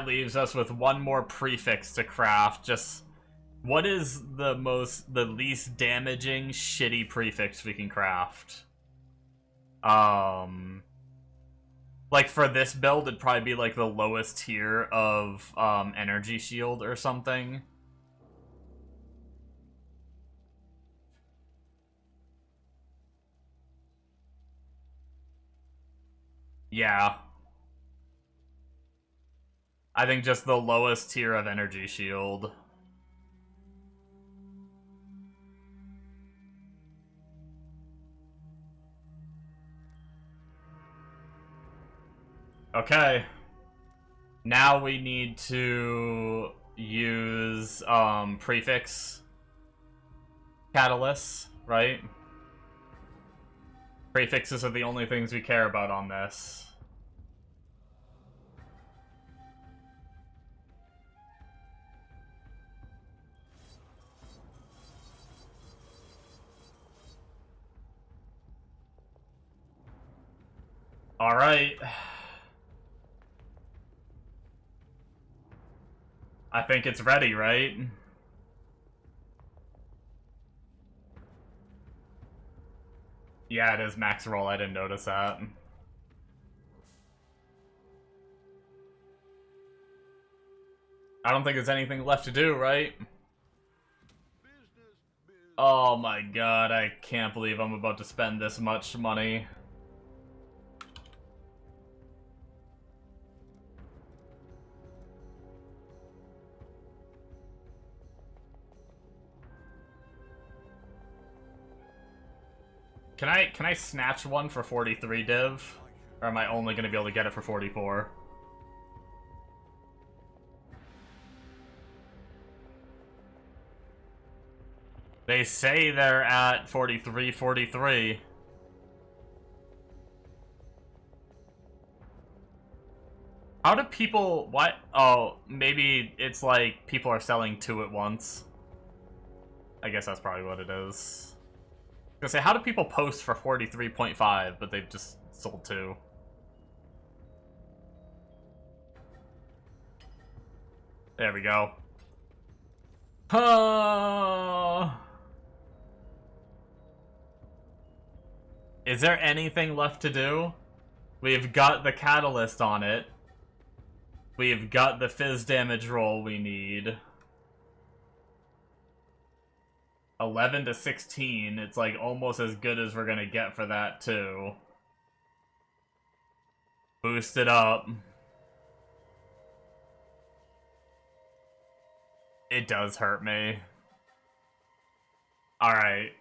leaves us with 1 more prefix to craft. Just what is the least damaging shitty prefix we can craft? Like for this build, it'd probably be like the lowest tier of energy shield or something. Yeah. I think just the lowest tier of energy shield. Okay. Now we need to use prefix catalysts, right? Prefixes are the only things we care about on this. Alright. I think it's ready, right? Yeah, it is max roll. I didn't notice that. I don't think there's anything left to do, right? Oh my god, I can't believe I'm about to spend this much money. Can I snatch one for 43 div? Or am I only gonna be able to get it for 44? They say they're at 43, 43. How do people... What? Oh, maybe it's like people are selling two at once. I guess that's probably what it is. I was gonna say, how do people post for 43.5, but they've just sold two? There we go. Is there anything left to do? We've got the catalyst on it. We've got the fizz damage roll we need. 11 to 16, it's like almost as good as we're gonna get for that too. Boost it up. It does hurt me. Alright.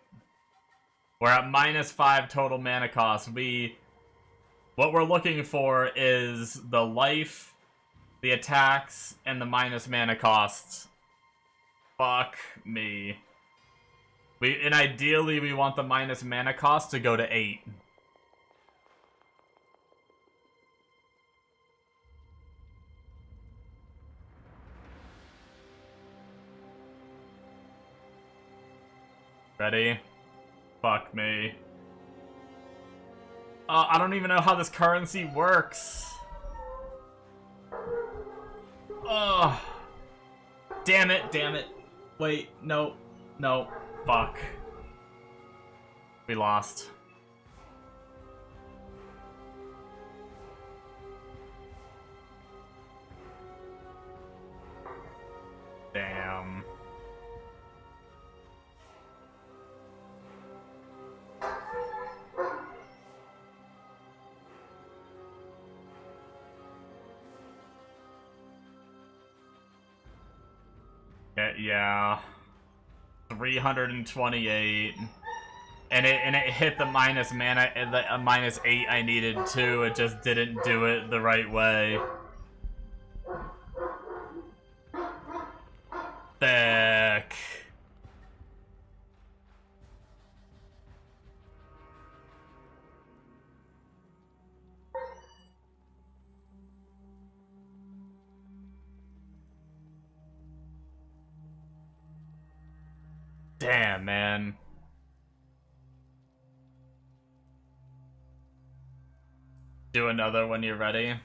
We're at -5 total mana cost. What we're looking for is the life, the attacks, and the minus mana costs. Fuck me. And ideally we want the minus mana cost to go to 8. Ready? Fuck me. I don't even know how this currency works. Oh. Damn it, damn it. Wait, no. No. Fuck. We lost. Damn. Yeah. 328. And it hit the minus mana, the -8 I needed too. It just didn't do it the right way. Fuck. Damn, man. Do another when you're ready.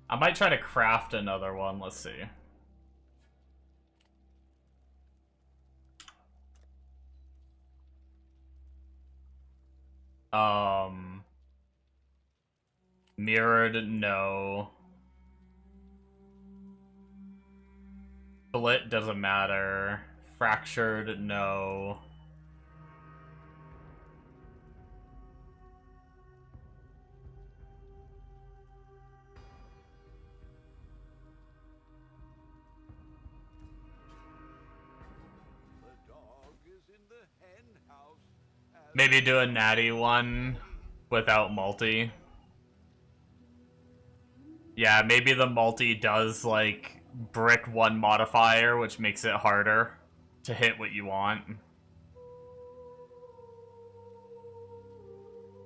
I might try to craft another one. Let's see. Mirrored, no. Split doesn't matter. Fractured, no. The dog is in the hen house. Maybe do a natty one without multi. Yeah, maybe the multi does, like, brick one modifier, which makes it harder to hit what you want.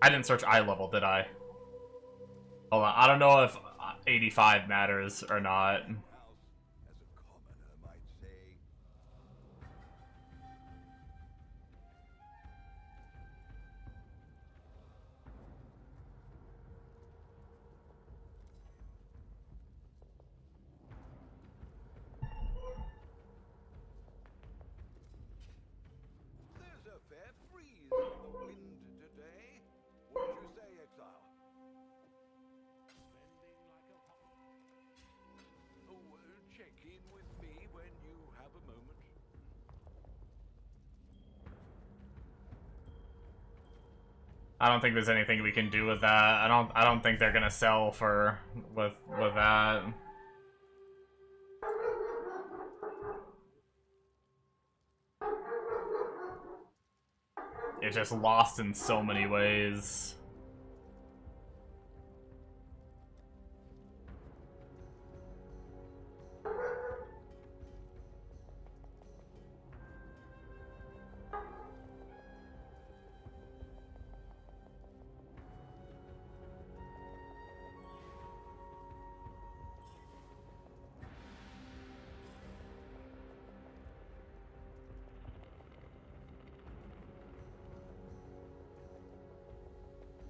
I didn't search eye level, did I? Hold on, I don't know if 85 matters or not. There's a fair breeze in the wind today. What you say, exile? Oh, check in with me when you have a moment. I don't think there's anything we can do with that. I don't think they're gonna sell for with that. It's just lost in so many ways.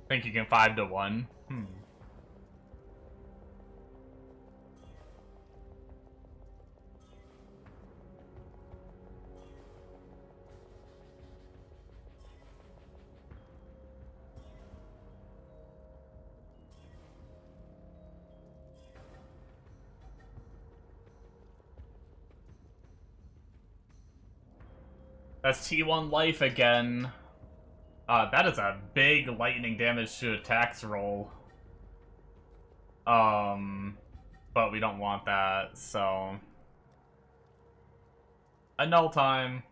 Think you can 5 to 1? That's T1 life again. That is a big lightning damage to attacks roll. But we don't want that, so... A null time.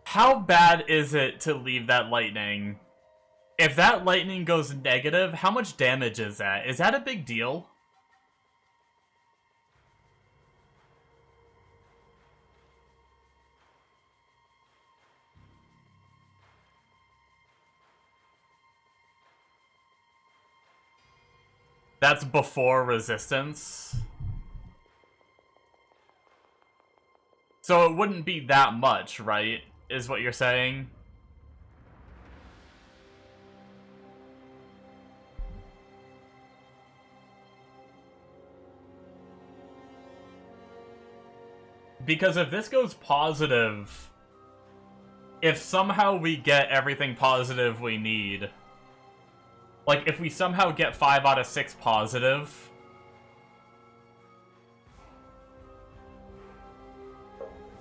How bad is it to leave that lightning? If that lightning goes negative, how much damage is that? Is that a big deal? That's before resistance. So it wouldn't be that much, right? Is what you're saying? Because if this goes positive, if somehow we get everything positive we need, like if we somehow get 5 out of 6 positive,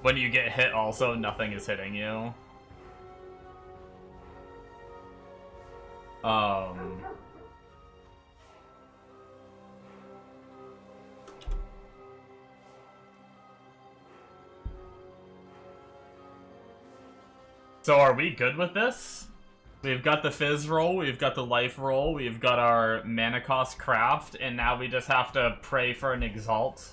when you get hit also, nothing is hitting you. So are we good with this? We've got the Fizz roll, we've got the life roll, we've got our mana cost craft, and now we just have to pray for an Exalt.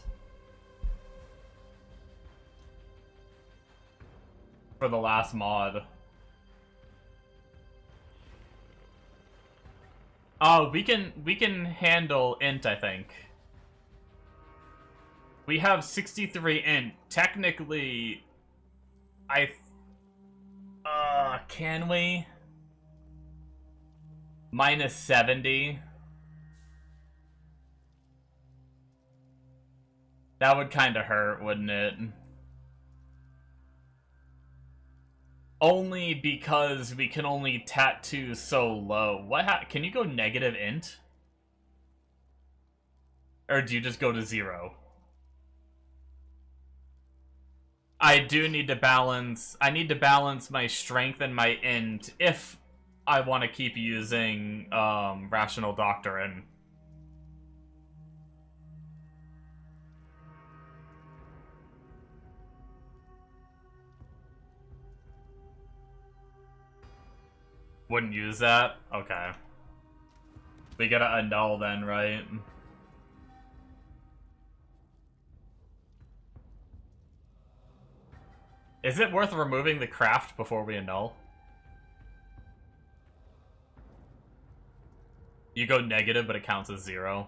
For the last mod. Oh, we can handle int, I think. We have 63 int. Technically, can we? Minus 70. That would kind of hurt, wouldn't it? Only because we can only tattoo so low. What can you go negative int? Or do you just go to 0? I do need to balance... I need to balance my strength and my int if I want to keep using Rational Doctrine. Wouldn't use that? Okay. We gotta annul then, right? Is it worth removing the craft before we annul? You go negative, but it counts as 0.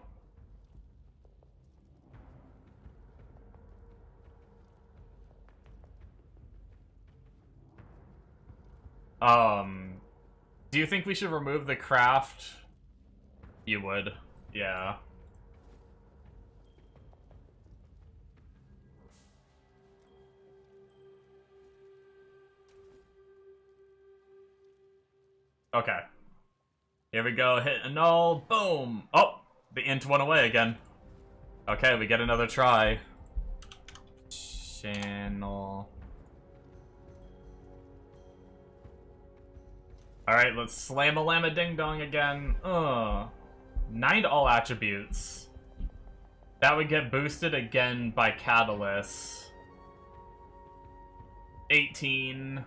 Do you think we should remove the craft? You would, yeah. Okay. Here we go, hit annul, boom! Oh! The int went away again. Okay, we get another try. Channel. Alright, let's slam a llama ding dong again. 9 to all attributes. That would get boosted again by Catalyst. 18.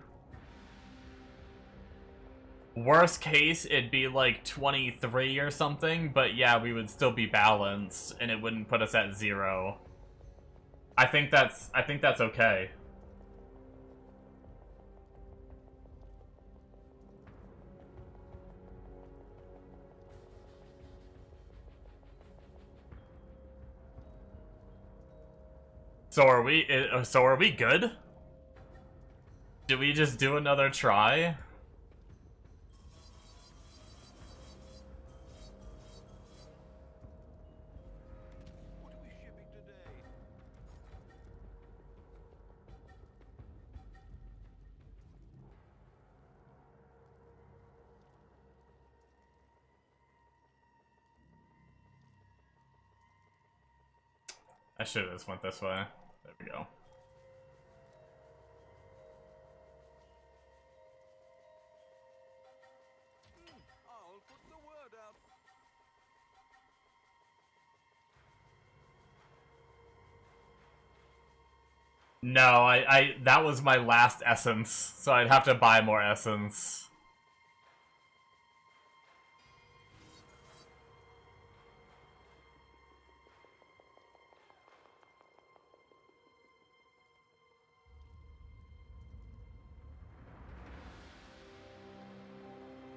Worst case, it'd be like 23 or something, but yeah, we would still be balanced, and it wouldn't put us at 0. I think that's okay. So are we good? Do we just do another try? What are we shipping today? I should have just went this way. There we go. I'll put the word out. No, that was my last essence, so I'd have to buy more essence.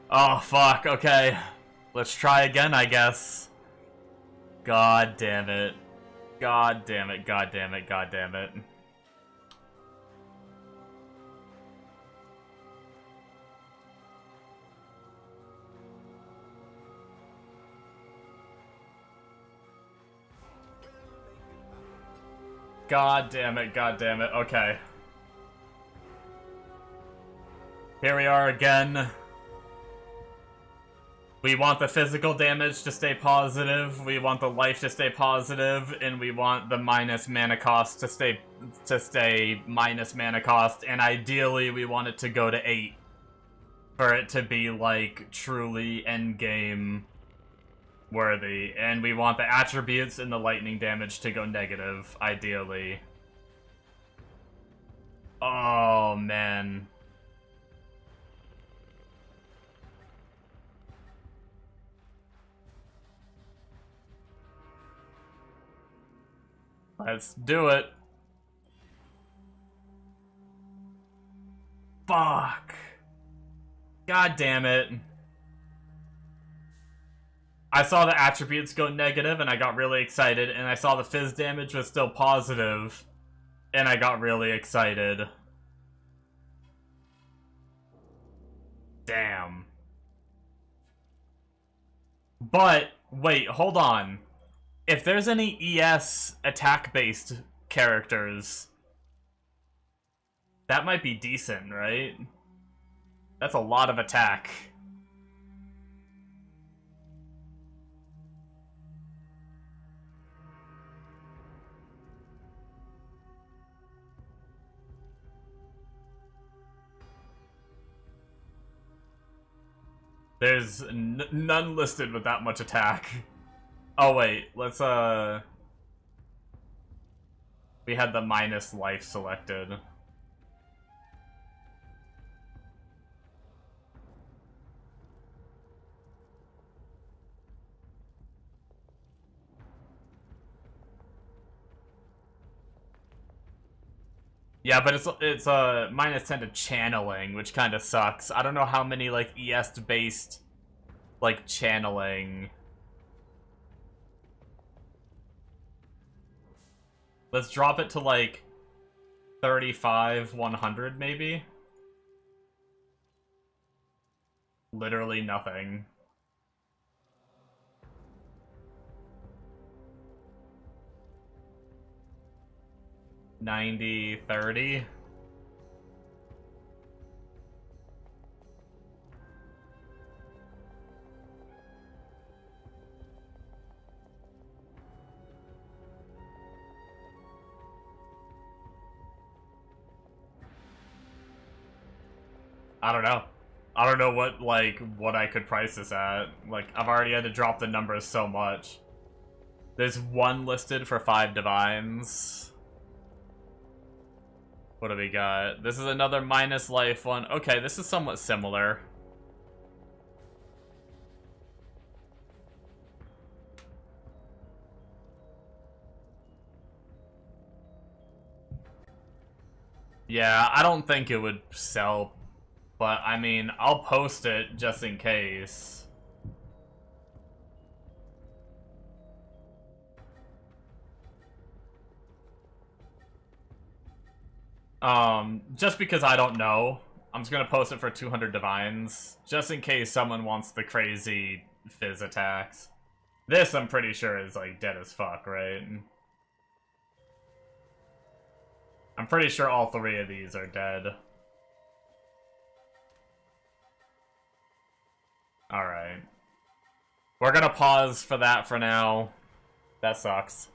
Oh, fuck, okay. Let's try again, I guess. God damn it. God damn it, god damn it, god damn it. God damn it, god damn it, okay. Here we are again. We want the physical damage to stay positive, we want the life to stay positive, and we want the minus mana cost to stay minus mana cost, and ideally we want it to go to 8 for it to be like truly endgame worthy, and we want the attributes and the lightning damage to go negative, ideally. Oh man. Let's do it. Fuck. God damn it. I saw the attributes go negative and I got really excited, and I saw the fizz damage was still positive and I got really excited. Damn. But, wait, hold on. If there's any ES attack-based characters, that might be decent, right? That's a lot of attack. There's none listed with that much attack. Oh wait, let's we had the minus life selected. Yeah, but it's a -10 to channeling, which kind of sucks. I don't know how many like ES-based like channeling. Let's drop it to like 35, 100 maybe. Literally nothing. $90, $30. I don't know. I don't know what I could price this at. Like, I've already had to drop the numbers so much. There's one listed for 5 divines. What do we got? This is another minus life one. Okay, this is somewhat similar. Yeah, I don't think it would sell, but I mean, I'll post it just in case. Just because I don't know, I'm just gonna post it for 200 divines, just in case someone wants the crazy fizz attacks. This, I'm pretty sure, is like dead as fuck, right? I'm pretty sure all 3 of these are dead. Alright. We're gonna pause for that for now. That sucks.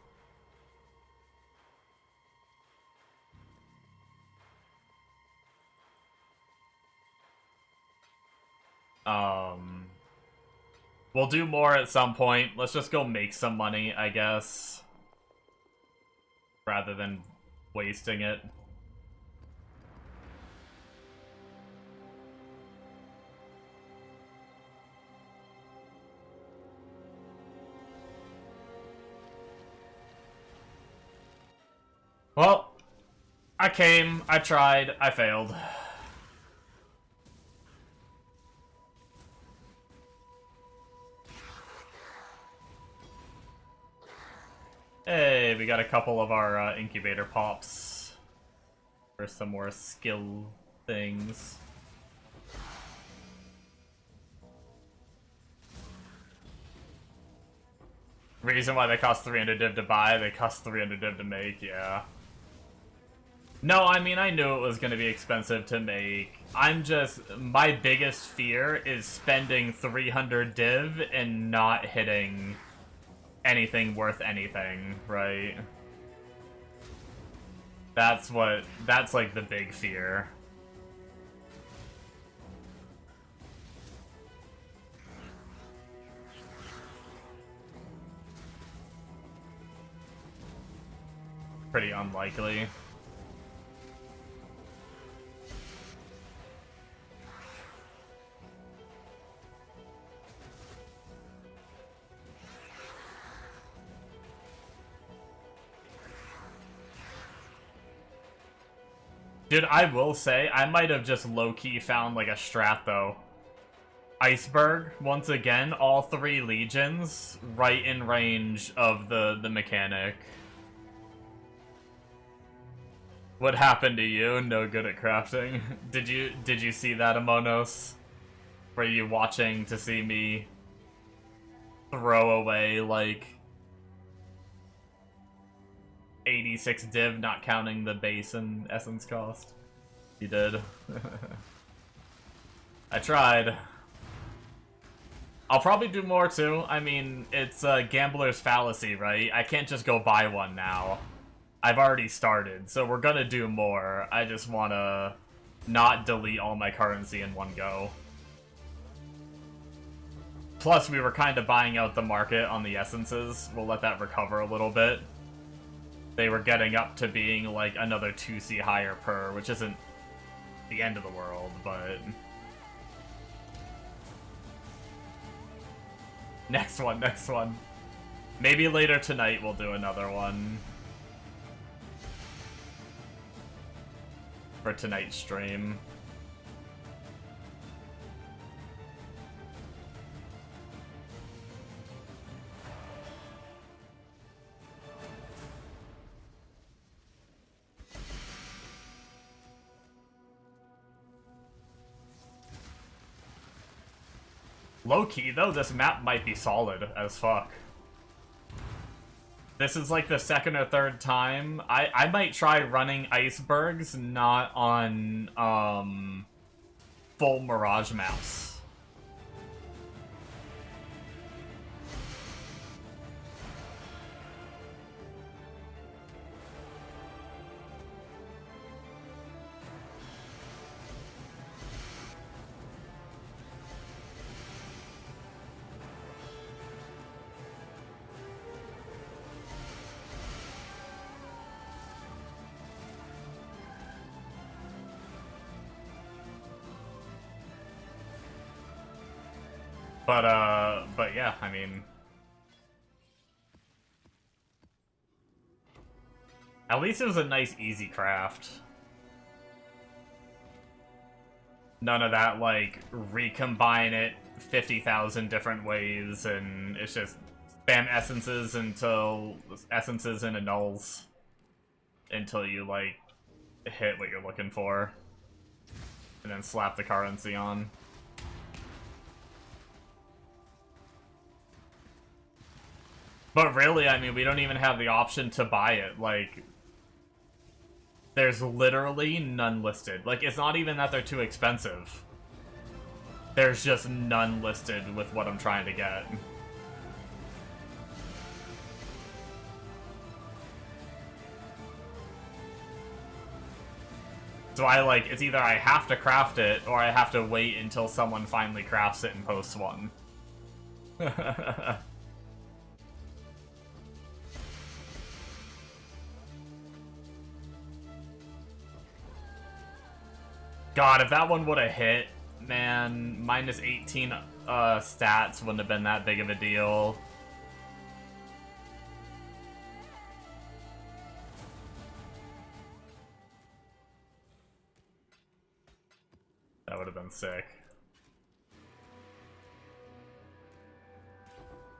We'll do more at some point. Let's just go make some money, I guess. Rather than wasting it. Well, I came, I tried, I failed. Hey, we got a couple of our incubator pops for some more skill things. Reason why they cost 300 div to buy, they cost 300 div to make, yeah. No, I mean, I knew it was going to be expensive to make. My biggest fear is spending 300 div and not hitting anything worth anything, right? That's like the big fear. Pretty unlikely. Dude, I will say, I might have just low-key found, like, a strat, though. Iceberg, once again, all 3 legions, right in range of the mechanic. What happened to you? No good at crafting. Did you see that, Amonos? Were you watching to see me throw away, like, 86 div, not counting the base and essence cost? You did. I tried. I'll probably do more too. I mean, it's a gambler's fallacy, right? I can't just go buy one now. I've already started, so we're gonna do more. I just wanna not delete all my currency in one go. Plus, we were kind of buying out the market on the essences. We'll let that recover a little bit. They were getting up to being like another 2C higher per, which isn't the end of the world, but... Next one. Maybe later tonight we'll do another one. for tonight's stream. Low-key, though, this map might be solid as fuck. This is like the second or third time. I might try running icebergs, not on, full Mirage maps. But yeah, I mean... At least it was a nice, easy craft. None of that, like, recombine it 50,000 different ways, and it's just spam essences until... essences and annuls. Until you, like, hit what you're looking for. And then slap the currency on. But really, I mean, we don't even have the option to buy it. Like, there's literally none listed. Like, it's not even that they're too expensive. There's just none listed with what I'm trying to get. So it's either I have to craft it, or I have to wait until someone finally crafts it and posts one. God, if that one would have hit, man, minus 18 stats wouldn't have been that big of a deal. That would have been sick.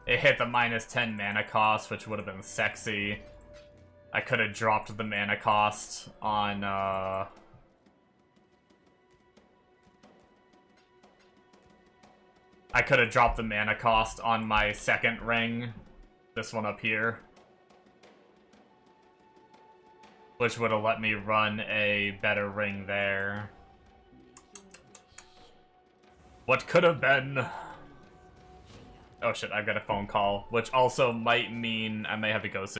It hit the minus 10 mana cost, which would have been sexy. I could have dropped the mana cost on, I could have dropped the mana cost on my second ring, this one up here, which would have let me run a better ring there. What could have been? Oh shit, I've got a phone call, which also might mean I may have to go soon.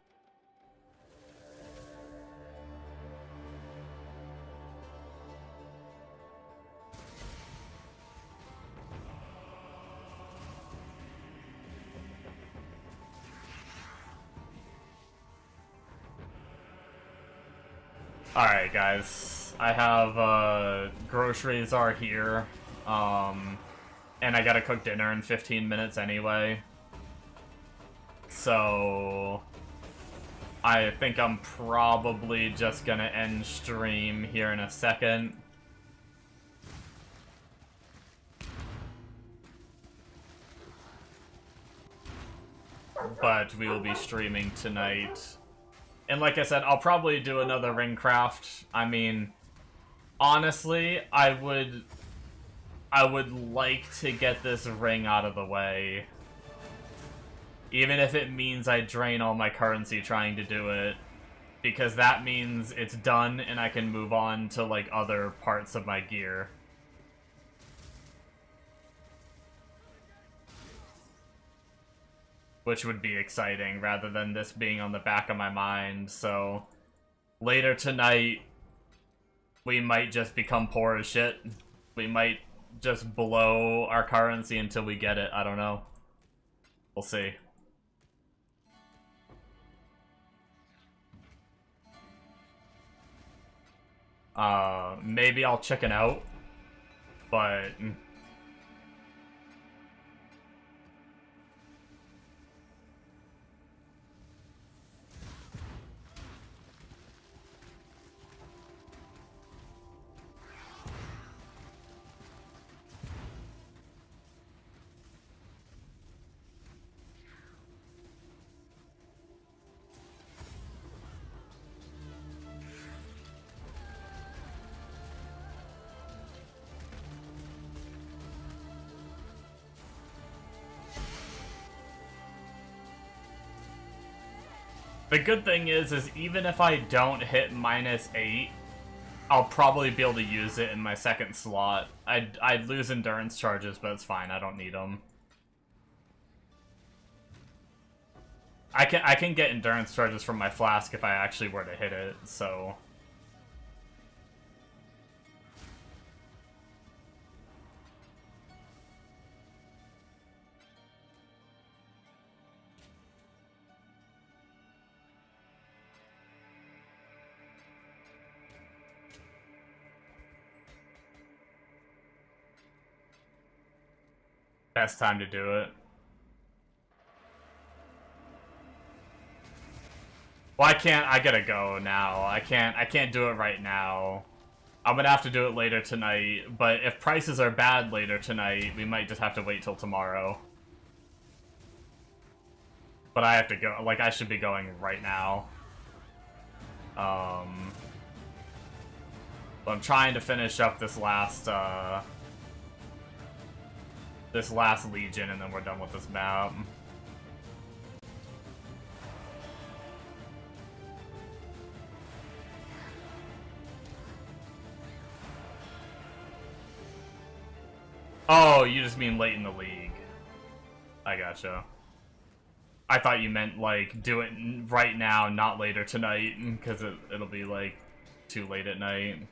Alright guys, I have, groceries are here, and I gotta cook dinner in 15 minutes anyway. So, I think I'm probably just gonna end stream here in a second. But we will be streaming tonight. And like I said, I'll probably do another ring craft. I mean, honestly, I would like to get this ring out of the way. Even if it means I drain all my currency trying to do it. Because that means it's done and I can move on to, like, other parts of my gear. Which would be exciting, rather than this being on the back of my mind, so... Later tonight, we might just become poor as shit. We might just blow our currency until we get it, I don't know. We'll see. Maybe I'll chicken out, but... The good thing is even if I don't hit -8, I'll probably be able to use it in my second slot. I'd lose endurance charges, but it's fine. I don't need them. I can get endurance charges from my flask if I actually were to hit it, so... Best time to do it. Well, I gotta go now. I can't do it right now. I'm gonna have to do it later tonight, but if prices are bad later tonight, we might just have to wait till tomorrow. But I have to go, like, I should be going right now. But I'm trying to finish up this last Legion, and then we're done with this map. Oh, you just mean late in the league. I gotcha. I thought you meant, like, do it right now, not later tonight, because it'll be, like, too late at night.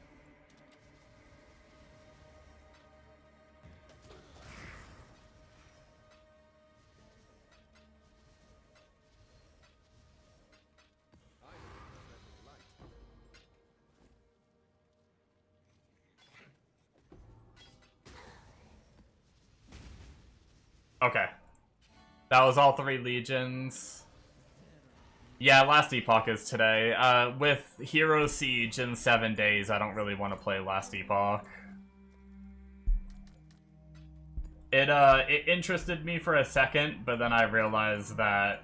Okay. That was all 3 legions. Yeah, last Epoch is today. With Hero Siege in 7 days, I don't really want to play last Epoch. It interested me for a second, but then I realized that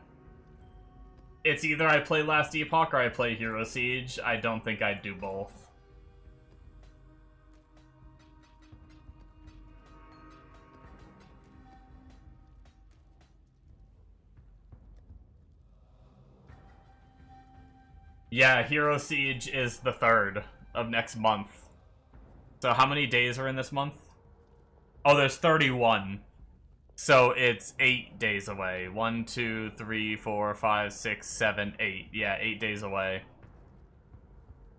it's either I play last Epoch or I play Hero Siege. I don't think I'd do both. Yeah, Hero Siege is the 3rd of next month. So how many days are in this month? Oh, there's 31. So it's 8 days away. 1, 2, 3, 4, 5, 6, 7, 8. Yeah, 8 days away.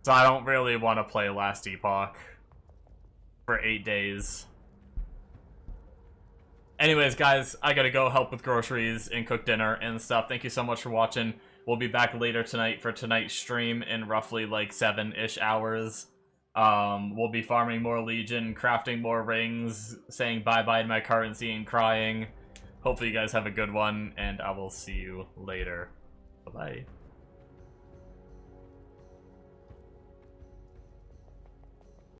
So I don't really want to play Last Epoch for 8 days. Anyways, guys, I gotta go help with groceries and cook dinner and stuff. Thank you so much for watching. We'll be back later tonight for tonight's stream in roughly like 7-ish hours. We'll be farming more Legion, crafting more rings, saying bye-bye to my currency and crying. Hopefully you guys have a good one, and I will see you later. Bye-bye.